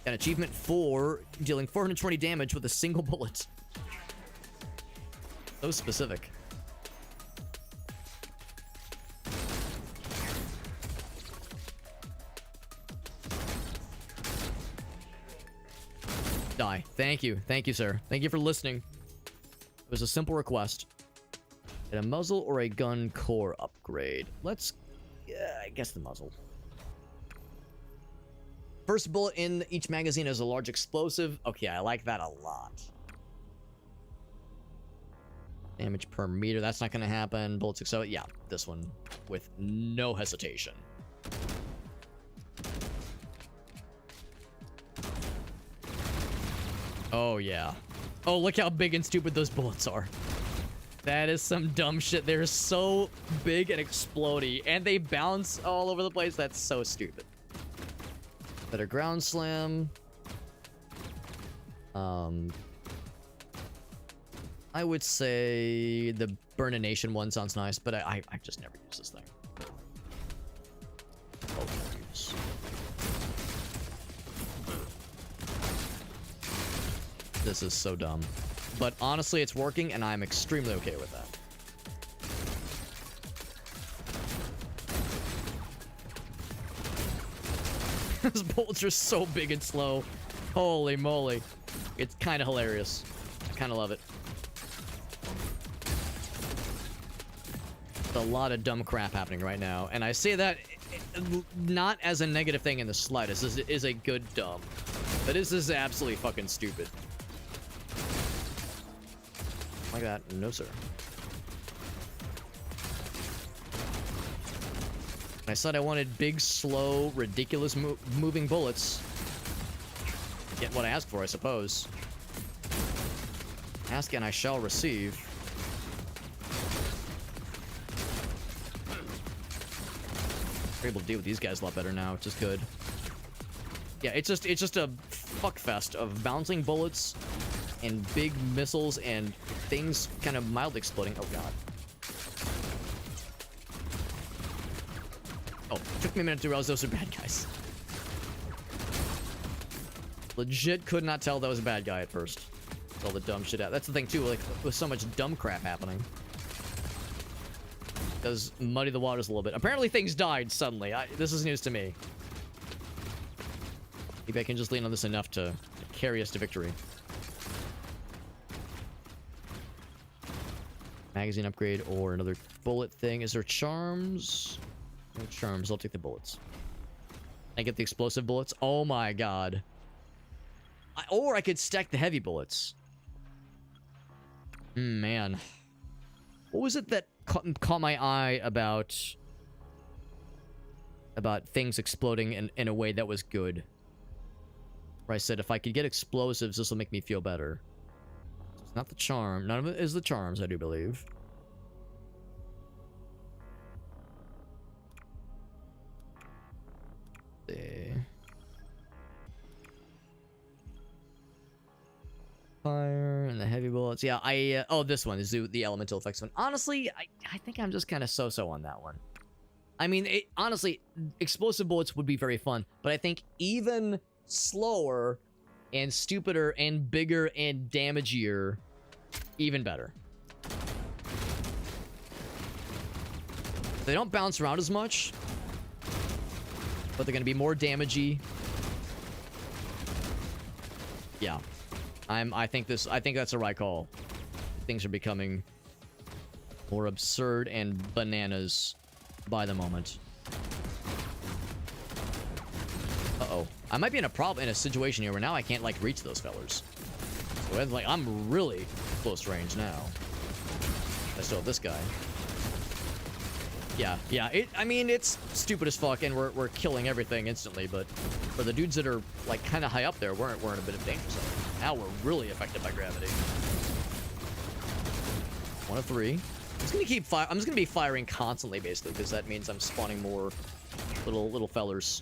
An achievement for dealing 420 damage with a single bullet. So specific. Die. Thank you, sir. Thank you for listening. It was a simple request. Get a muzzle or a gun core upgrade. Let's, I guess the muzzle. First bullet in each magazine is a large explosive. Okay, I like that a lot. Damage per meter. That's not going to happen. Bullets accelerate. Yeah, this one with no hesitation. Oh, yeah. Oh, look how big and stupid those bullets are. That is some dumb shit. They're so big and explodey, and they bounce all over the place. That's so stupid. Better ground slam. I would say the Burnination one sounds nice, but I just never use this thing. Oh, This is so dumb. But honestly, it's working, and I'm extremely okay with that. Those bullets are so big and slow. Holy moly. It's kind of hilarious. I kind of love it. There's a lot of dumb crap happening right now. And I say that not as a negative thing in the slightest. This is a good dumb. But this is absolutely fucking stupid. Like that? No, sir. I said I wanted big, slow, ridiculous moving bullets. Get what I asked for, I suppose. Ask and I shall receive. We're able to deal with these guys a lot better now, which is good. Yeah, it's just a fuckfest of bouncing bullets and big missiles and things kind of mildly exploding. Oh god. Oh, took me a minute to realize those are bad guys. Legit could not tell that was a bad guy at first. All the dumb shit out. That's the thing too, like with so much dumb crap happening. Does muddy the waters a little bit. Apparently things died suddenly. This is news to me. Maybe I can just lean on this enough to carry us to victory. Magazine upgrade or another bullet thing. Is there charms? No charms. I'll take the bullets. I get the explosive bullets. Oh my god. Or I could stack the heavy bullets. Man. What was it that caught my eye about things exploding in a way that was good? Where I said if I could get explosives, this will make me feel better. So it's not the charm. None of it is the charms, I do believe. Fire and the heavy bullets. Yeah, oh, this one is the elemental effects one. Honestly, I think I'm just kind of so-so on that one. I mean, honestly, explosive bullets would be very fun, but I think even slower and stupider and bigger and damagier, even better. They don't bounce around as much, but they're going to be more damagey. Yeah. I think that's the right call. Things are becoming more absurd and bananas by the moment. Uh-oh. I might be in a situation here where now I can't like reach those fellers. So it's like I'm really close range now. I still have this guy. Yeah. I mean, it's stupid as fuck, and we're killing everything instantly. But for the dudes that are like kind of high up there, we're in a bit of danger zone. Now we're really affected by gravity. 1 of 3. I'm just gonna be firing constantly, basically, because that means I'm spawning more little fellers.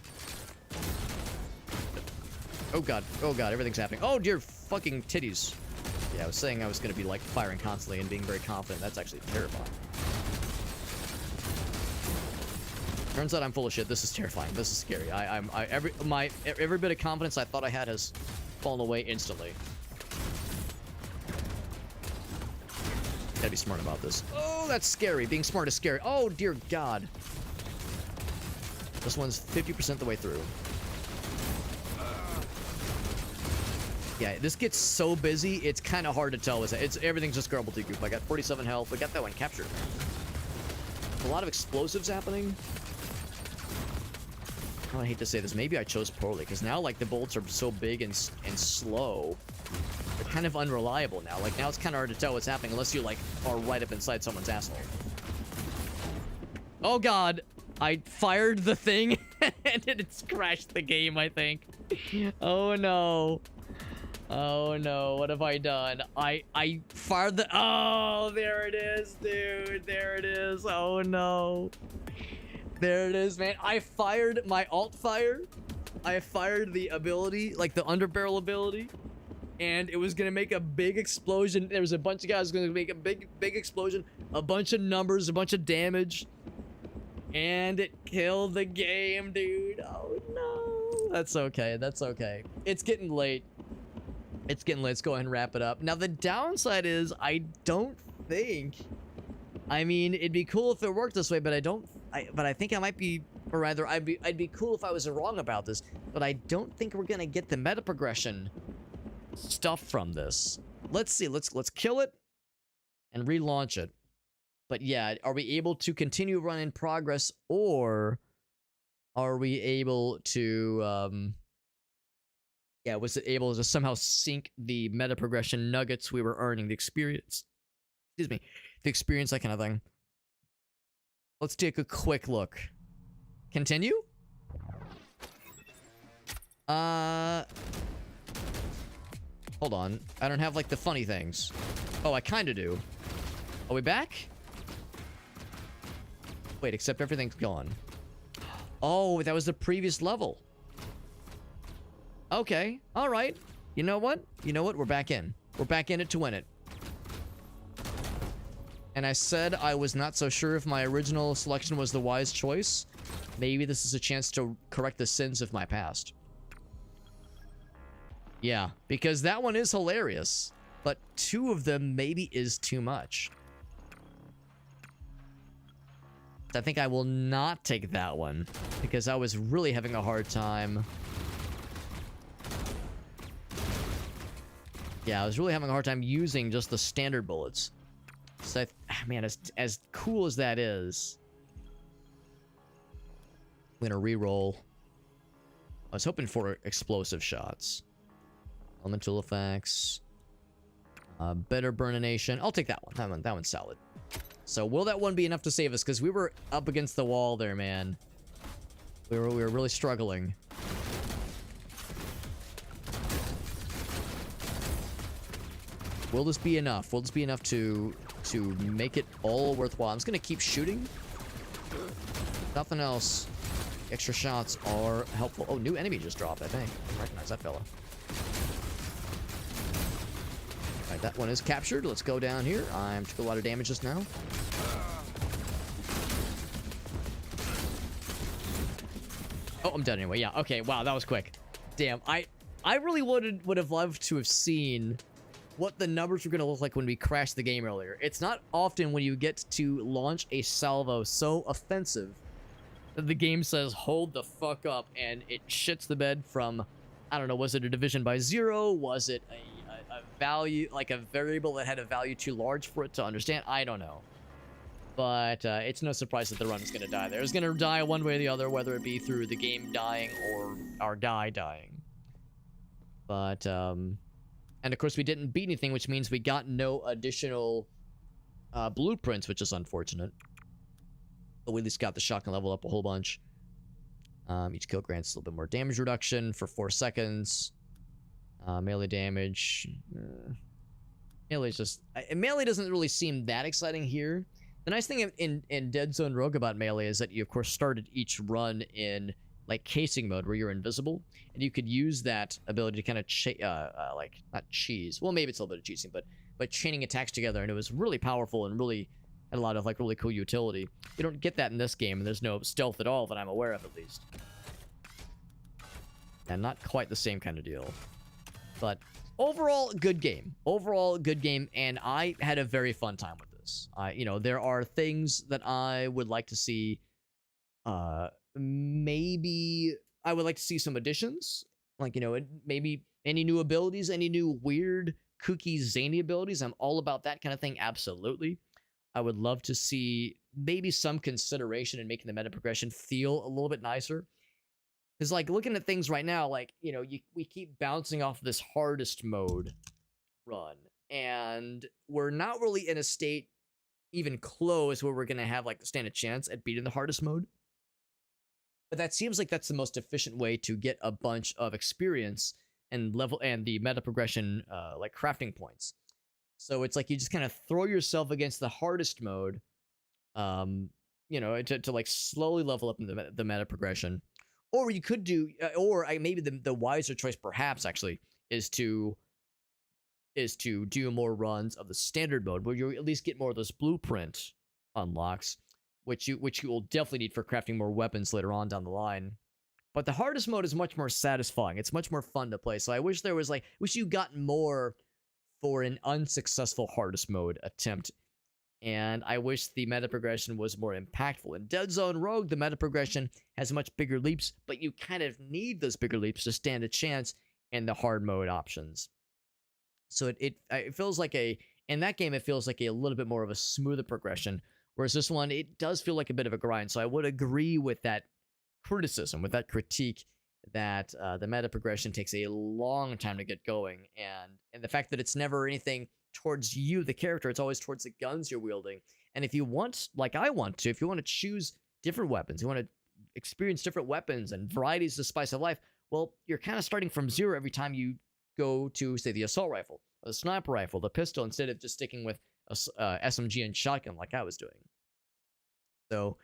Oh god, everything's happening. Oh dear fucking titties. Yeah, I was saying I was gonna be like firing constantly and being very confident. That's actually terrifying. Turns out I'm full of shit. This is terrifying. This is scary. Every bit of confidence I thought I had has fallen away instantly. Gotta be smart about this. Oh, that's scary. Being smart is scary. Oh, dear God. This one's 50% the way through. Yeah, this gets so busy, it's kind of hard to tell. Everything's just gobbledygook. I got 47 health. We got that one captured. A lot of explosives happening. Oh, I hate to say this. Maybe I chose poorly, because now, like, the bullets are so big and slow. They're kind of unreliable now. Like, now it's kind of hard to tell what's happening unless you, like, are right up inside someone's asshole. Oh, God. I fired the thing, and it's crashed the game, I think. Oh, no. Oh, no. What have I done? I fired the... Oh, there it is, dude. There it is. Oh, no. There it is, man. I fired my alt fire. I fired the ability, like the underbarrel ability, and it was gonna make a big explosion. There was a bunch of guys gonna make a big explosion, a bunch of numbers, a bunch of damage, and it killed the game, dude. Oh no. That's okay. That's okay. It's getting late. It's getting late. Let's go ahead and wrap it up. Now, the downside is I don't think... I mean, it'd be cool if it worked this way, but I think I might be... Or rather, I'd be cool if I was wrong about this. But I don't think we're gonna get the meta progression stuff from this. Let's see. Let's kill it and relaunch it. But yeah, are we able to continue run in progress, or are we able to... Yeah, was it able to somehow sink the meta progression nuggets we were earning, the experience? Excuse me, the experience, that kind of thing. Let's take a quick look. Continue? Hold on. I don't have, like, the funny things. Oh, I kind of do. Are we back? Wait, except everything's gone. Oh, that was the previous level. Okay, all right. You know what? We're back in. We're back in it to win it. And I said I was not so sure if my original selection was the wise choice. Maybe this is a chance to correct the sins of my past. Yeah, because that one is hilarious. But 2 of them maybe is too much. I think I will not take that one, because I was really having a hard time... Yeah, I was really having a hard time using just the standard bullets. So, man, as cool as that is... I'm gonna re-roll. I was hoping for explosive shots. Elemental effects. Better burnination. I'll take that one. That one's solid. So, will that one be enough to save us? Because we were up against the wall there, man. We were really struggling. Will this be enough? Will this be enough to make it all worthwhile? I'm just gonna keep shooting. Nothing else. Extra shots are helpful. Oh, new enemy just dropped, I think. I recognize that fella. Alright, that one is captured. Let's go down here. I took a lot of damage just now. Oh, I'm dead anyway. Yeah, okay. Wow, that was quick. Damn, I really would have loved to have seen what the numbers were going to look like when we crashed the game earlier. It's not often when you get to launch a salvo so offensive that the game says, hold the fuck up, and it shits the bed from, I don't know, was it a division by 0? Was it a value, like a variable that had a value too large for it to understand? I don't know. But it's no surprise that the run is going to die there. It's going to die one way or the other, whether it be through the game dying or our guy dying. But, and of course, we didn't beat anything, which means we got no additional blueprints, which is unfortunate. But we at least got the shotgun level up a whole bunch. Each kill grants a little bit more damage reduction for 4 seconds. Melee damage. Melee's just... melee doesn't really seem that exciting here. The nice thing in Dead Zone Rogue about melee is that you, of course, started each run in, like, casing mode, where you're invisible. And you could use that ability to kind of, like, not cheese. Well, maybe it's a little bit of cheesing, but chaining attacks together. And it was really powerful and really had a lot of, like, really cool utility. You don't get that in this game, and there's no stealth at all that I'm aware of, at least. And not quite the same kind of deal. But overall, good game. Overall, good game, and I had a very fun time with this. You know, there are things that I would like to see. Maybe I would like to see some additions. Like, you know, maybe any new abilities, any new weird, kooky, zany abilities. I'm all about that kind of thing, absolutely. I would love to see maybe some consideration in making the meta progression feel a little bit nicer. Because, like, looking at things right now, like, you know, we keep bouncing off this hardest mode run. And we're not really in a state even close where we're going to have, like, stand a chance at beating the hardest mode. But that seems like that's the most efficient way to get a bunch of experience and level and the meta progression, like, crafting points. So it's like you just kind of throw yourself against the hardest mode, you know, to like slowly level up in the meta progression. Or you could do, maybe the wiser choice perhaps actually is to do more runs of the standard mode, where you at least get more of those blueprint unlocks, which you will definitely need for crafting more weapons later on down the line. But the hardest mode is much more satisfying. It's much more fun to play. So I wish there was like, wish you got more for an unsuccessful hardest mode attempt. And I wish the meta progression was more impactful. In Dead Zone Rogue, the meta progression has much bigger leaps, but you kind of need those bigger leaps to stand a chance in the hard mode options. So it feels like in that game, it feels like a little bit more of a smoother progression. Whereas this one, it does feel like a bit of a grind. So I would agree with that criticism, with that critique, that the meta progression takes a long time to get going, and the fact that it's never anything towards you, the character, it's always towards the guns you're wielding. And if you want, like I want to, if you want to choose different weapons, you want to experience different weapons and varieties of spice of life, well, you're kind of starting from zero every time you go to, say, the assault rifle, or the sniper rifle, the pistol, instead of just sticking with a SMG and shotgun like I was doing. So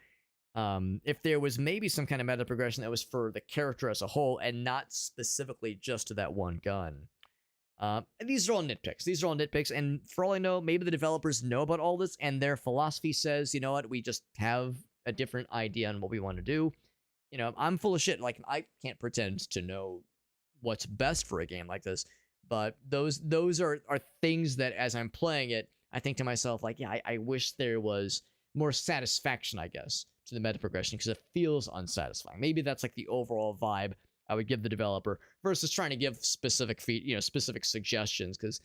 if there was maybe some kind of meta progression that was for the character as a whole and not specifically just to that one gun. These are all nitpicks. These are all nitpicks, and for all I know, maybe the developers know about all this, and their philosophy says, you know what, we just have a different idea on what we want to do. You know, I'm full of shit. Like, I can't pretend to know what's best for a game like this, but those are things that, as I'm playing it, I think to myself, like, yeah, I wish there was more satisfaction, I guess, to the meta progression, because it feels unsatisfying. Maybe that's like the overall vibe I would give the developer versus trying to give specific specific suggestions, because,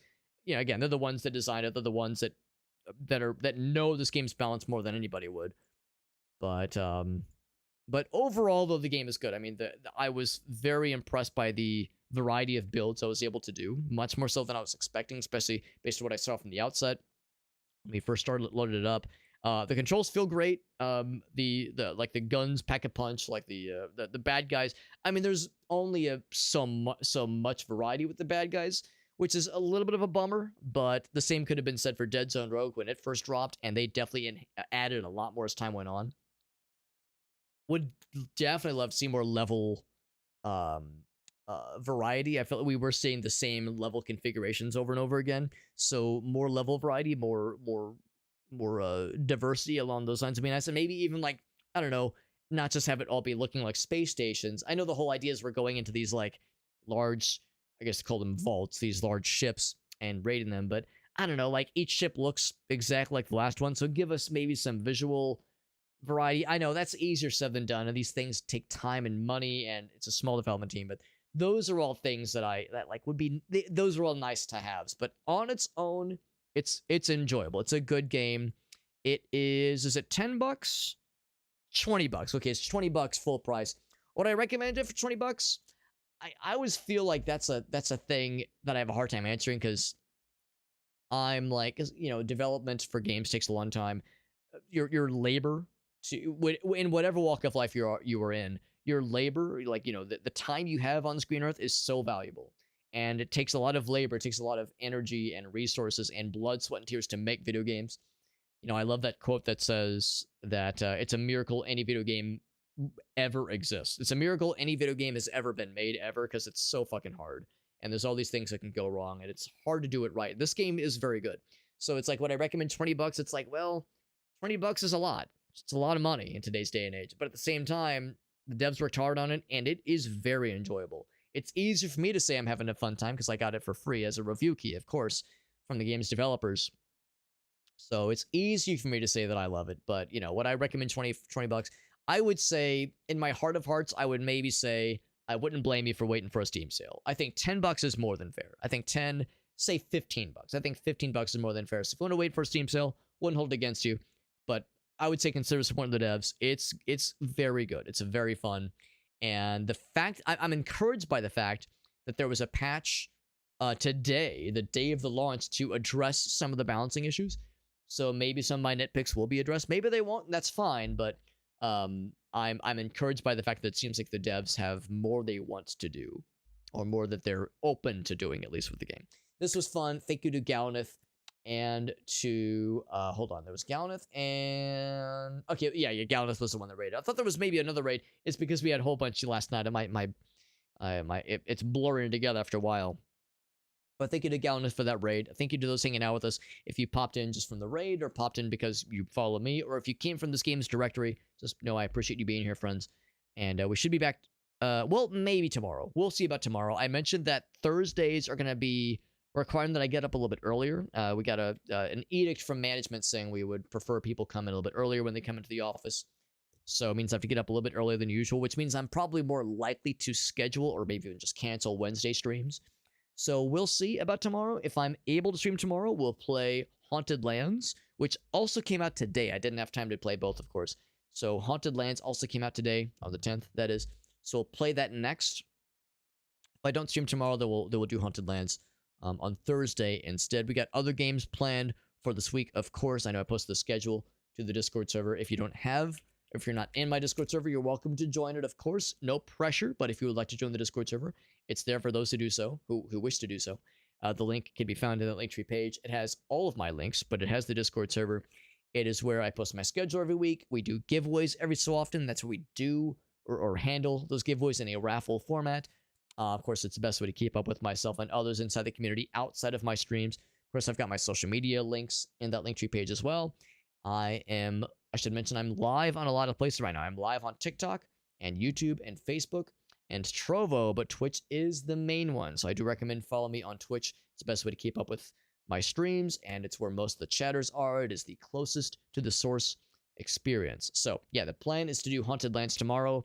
you know, again, they're the ones that design it. They're the ones that know this game's balance more than anybody would. But overall, though, the game is good. I mean, I was very impressed by the variety of builds I was able to do, much more so than I was expecting, especially based on what I saw from the outset when we first loaded it up. The controls feel great. The guns pack a punch. Like the bad guys. I mean, there's only so much variety with the bad guys, which is a little bit of a bummer. But the same could have been said for Dead Zone Rogue when it first dropped, and they definitely added a lot more as time went on. Would definitely love to see more level variety. I felt like we were seeing the same level configurations over and over again. So more level variety, more diversity along those lines. I mean, I said maybe even like, I don't know, not just have it all be looking like space stations. I know the whole idea is we're going into these like large, I guess call them vaults, these large ships, and raiding them, but I don't know, like each ship looks exactly like the last one, so give us maybe some visual variety. I know that's easier said than done, and these things take time and money, and it's a small development team, but those are all things that would be, those are all nice to haves, but on its own, it's enjoyable. It's a good game. Is it $10? $20. Okay, it's $20 full price. Would I recommend it for $20? I always feel like that's a thing that I have a hard time answering, because I'm like, you know, development for games takes a long time. Your labor in whatever walk of life you are in, your labor, like, you know, the time you have on Screen Earth is so valuable. And it takes a lot of labor, it takes a lot of energy and resources and blood, sweat, and tears to make video games. You know, I love that quote that says that it's a miracle any video game ever exists. It's a miracle any video game has ever been made ever, because it's so fucking hard. And there's all these things that can go wrong, and it's hard to do it right. This game is very good. So it's like, when I recommend $20, it's like, well, $20 is a lot. It's a lot of money in today's day and age. But at the same time, the devs worked hard on it, and it is very enjoyable. It's easier for me to say I'm having a fun time because I got it for free as a review key, of course, from the game's developers. So it's easy for me to say that I love it. But, you know, would I recommend $20? I would say, in my heart of hearts, I would maybe say I wouldn't blame you for waiting for a Steam sale. I think $10 is more than fair. I think say $15. I think $15 is more than fair. So if you want to wait for a Steam sale, wouldn't hold it against you. But I would say consider supporting the devs. It's very good. It's very fun. And the fact, I'm encouraged by the fact that there was a patch today, the day of the launch, to address some of the balancing issues. So maybe some of my nitpicks will be addressed. Maybe they won't, and that's fine. But I'm encouraged by the fact that it seems like the devs have more they want to do, or more that they're open to doing, at least with the game. This was fun. Thank you to Galnith and to hold on, there was Galnith and Galnith was the one that raided. I thought there was maybe another raid. It's because we had a whole bunch last night, and it's blurring together after a while. But thank you to Galnith for that raid. Thank you to those hanging out with us. If you popped in just from the raid, or popped in because you follow me, or if you came from this game's directory, just know I appreciate you being here, friends. And we should be back Well, maybe tomorrow. We'll see about tomorrow. I mentioned that Thursdays are going to be requiring that I get up a little bit earlier. We got an edict from management saying we would prefer people come in a little bit earlier when they come into the office. So it means I have to get up a little bit earlier than usual, which means I'm probably more likely to schedule or maybe even just cancel Wednesday streams. So we'll see about tomorrow. If I'm able to stream tomorrow, we'll play Haunted Lands, which also came out today. I didn't have time to play both, of course. So Haunted Lands also came out today, on the 10th, that is. So we'll play that next. If I don't stream tomorrow, then we'll do Haunted Lands on Thursday instead. We got other games planned for this week, of course. I know I posted the schedule to the Discord server. If you're not in my Discord server, you're welcome to join it, of course. No pressure, but if you would like to join the Discord server, it's there for those who do so, who wish to do so. The link can be found in the Linktree page. It has all of my links, but it has the Discord server. It is where I post my schedule every week. We do giveaways every so often. That's what we do or handle those giveaways in a raffle format. Of course, it's the best way to keep up with myself and others inside the community outside of my streams. Of course, I've got my social media links in that Linktree page as well. I should mention I'm live on a lot of places right now. I'm live on TikTok and YouTube and Facebook and Trovo, but Twitch is the main one. So I do recommend follow me on Twitch. It's the best way to keep up with my streams, and it's where most of the chatters are. It is the closest to the source experience. So yeah, the plan is to do Haunted Lands tomorrow.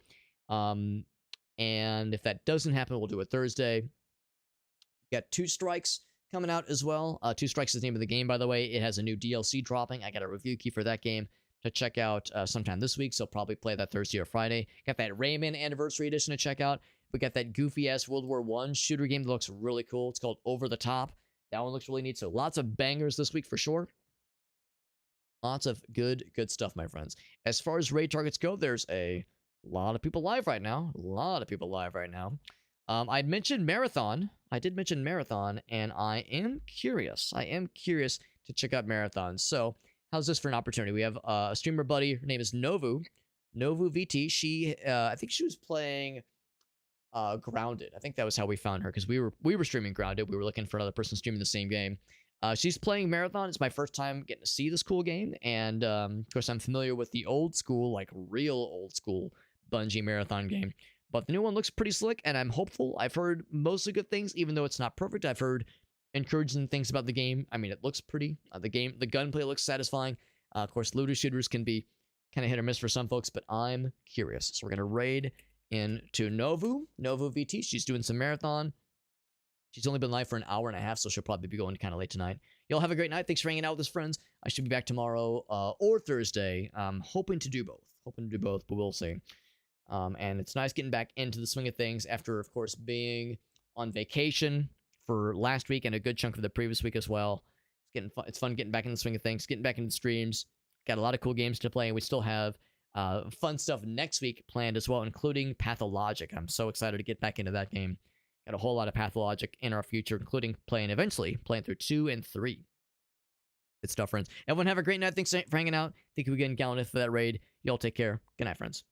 And if that doesn't happen, we'll do it Thursday. We got Two Strikes coming out as well. Two Strikes is the name of the game, by the way. It has a new DLC dropping. I got a review key for that game to check out sometime this week, so probably play that Thursday or Friday. Got that Rayman Anniversary Edition to check out. We got that goofy-ass World War I shooter game that looks really cool. It's called Over the Top. That one looks really neat, so lots of bangers this week for sure. Lots of good stuff, my friends. As far as raid targets go, there's a lot of people live right now. I mentioned Marathon. I did mention Marathon, and I am curious. To check out Marathon. So, how's this for an opportunity? We have a streamer buddy. Her name is Novu VT. She, I think she was playing Grounded. I think that was how we found her, because we were streaming Grounded. We were looking for another person streaming the same game. She's playing Marathon. It's my first time getting to see this cool game, and of course, I'm familiar with the old school, like real old school Bungie Marathon game. But the new one looks pretty slick, and I'm hopeful. I've heard mostly good things, even though it's not perfect. I've heard encouraging things about the game. I mean, it looks pretty. The gunplay looks satisfying. Of course, looter shooters can be kind of hit or miss for some folks, but I'm curious. So we're going to raid into Novu VT. She's doing some Marathon. She's only been live for an hour and a half, so she'll probably be going kind of late tonight. Y'all have a great night. Thanks for hanging out with us, friends. I should be back tomorrow or Thursday. Hoping to do both, but we'll see. And it's nice getting back into the swing of things after, of course, being on vacation for last week and a good chunk of the previous week as well. It's fun getting back in the swing of things, getting back into streams. Got a lot of cool games to play, and we still have fun stuff next week planned as well, including Pathologic. I'm so excited to get back into that game. Got a whole lot of Pathologic in our future, including eventually playing through 2 and 3. Good stuff, friends. Everyone have a great night. Thanks for hanging out. Thank you again, Galactic, for that raid. Y'all take care. Good night, friends.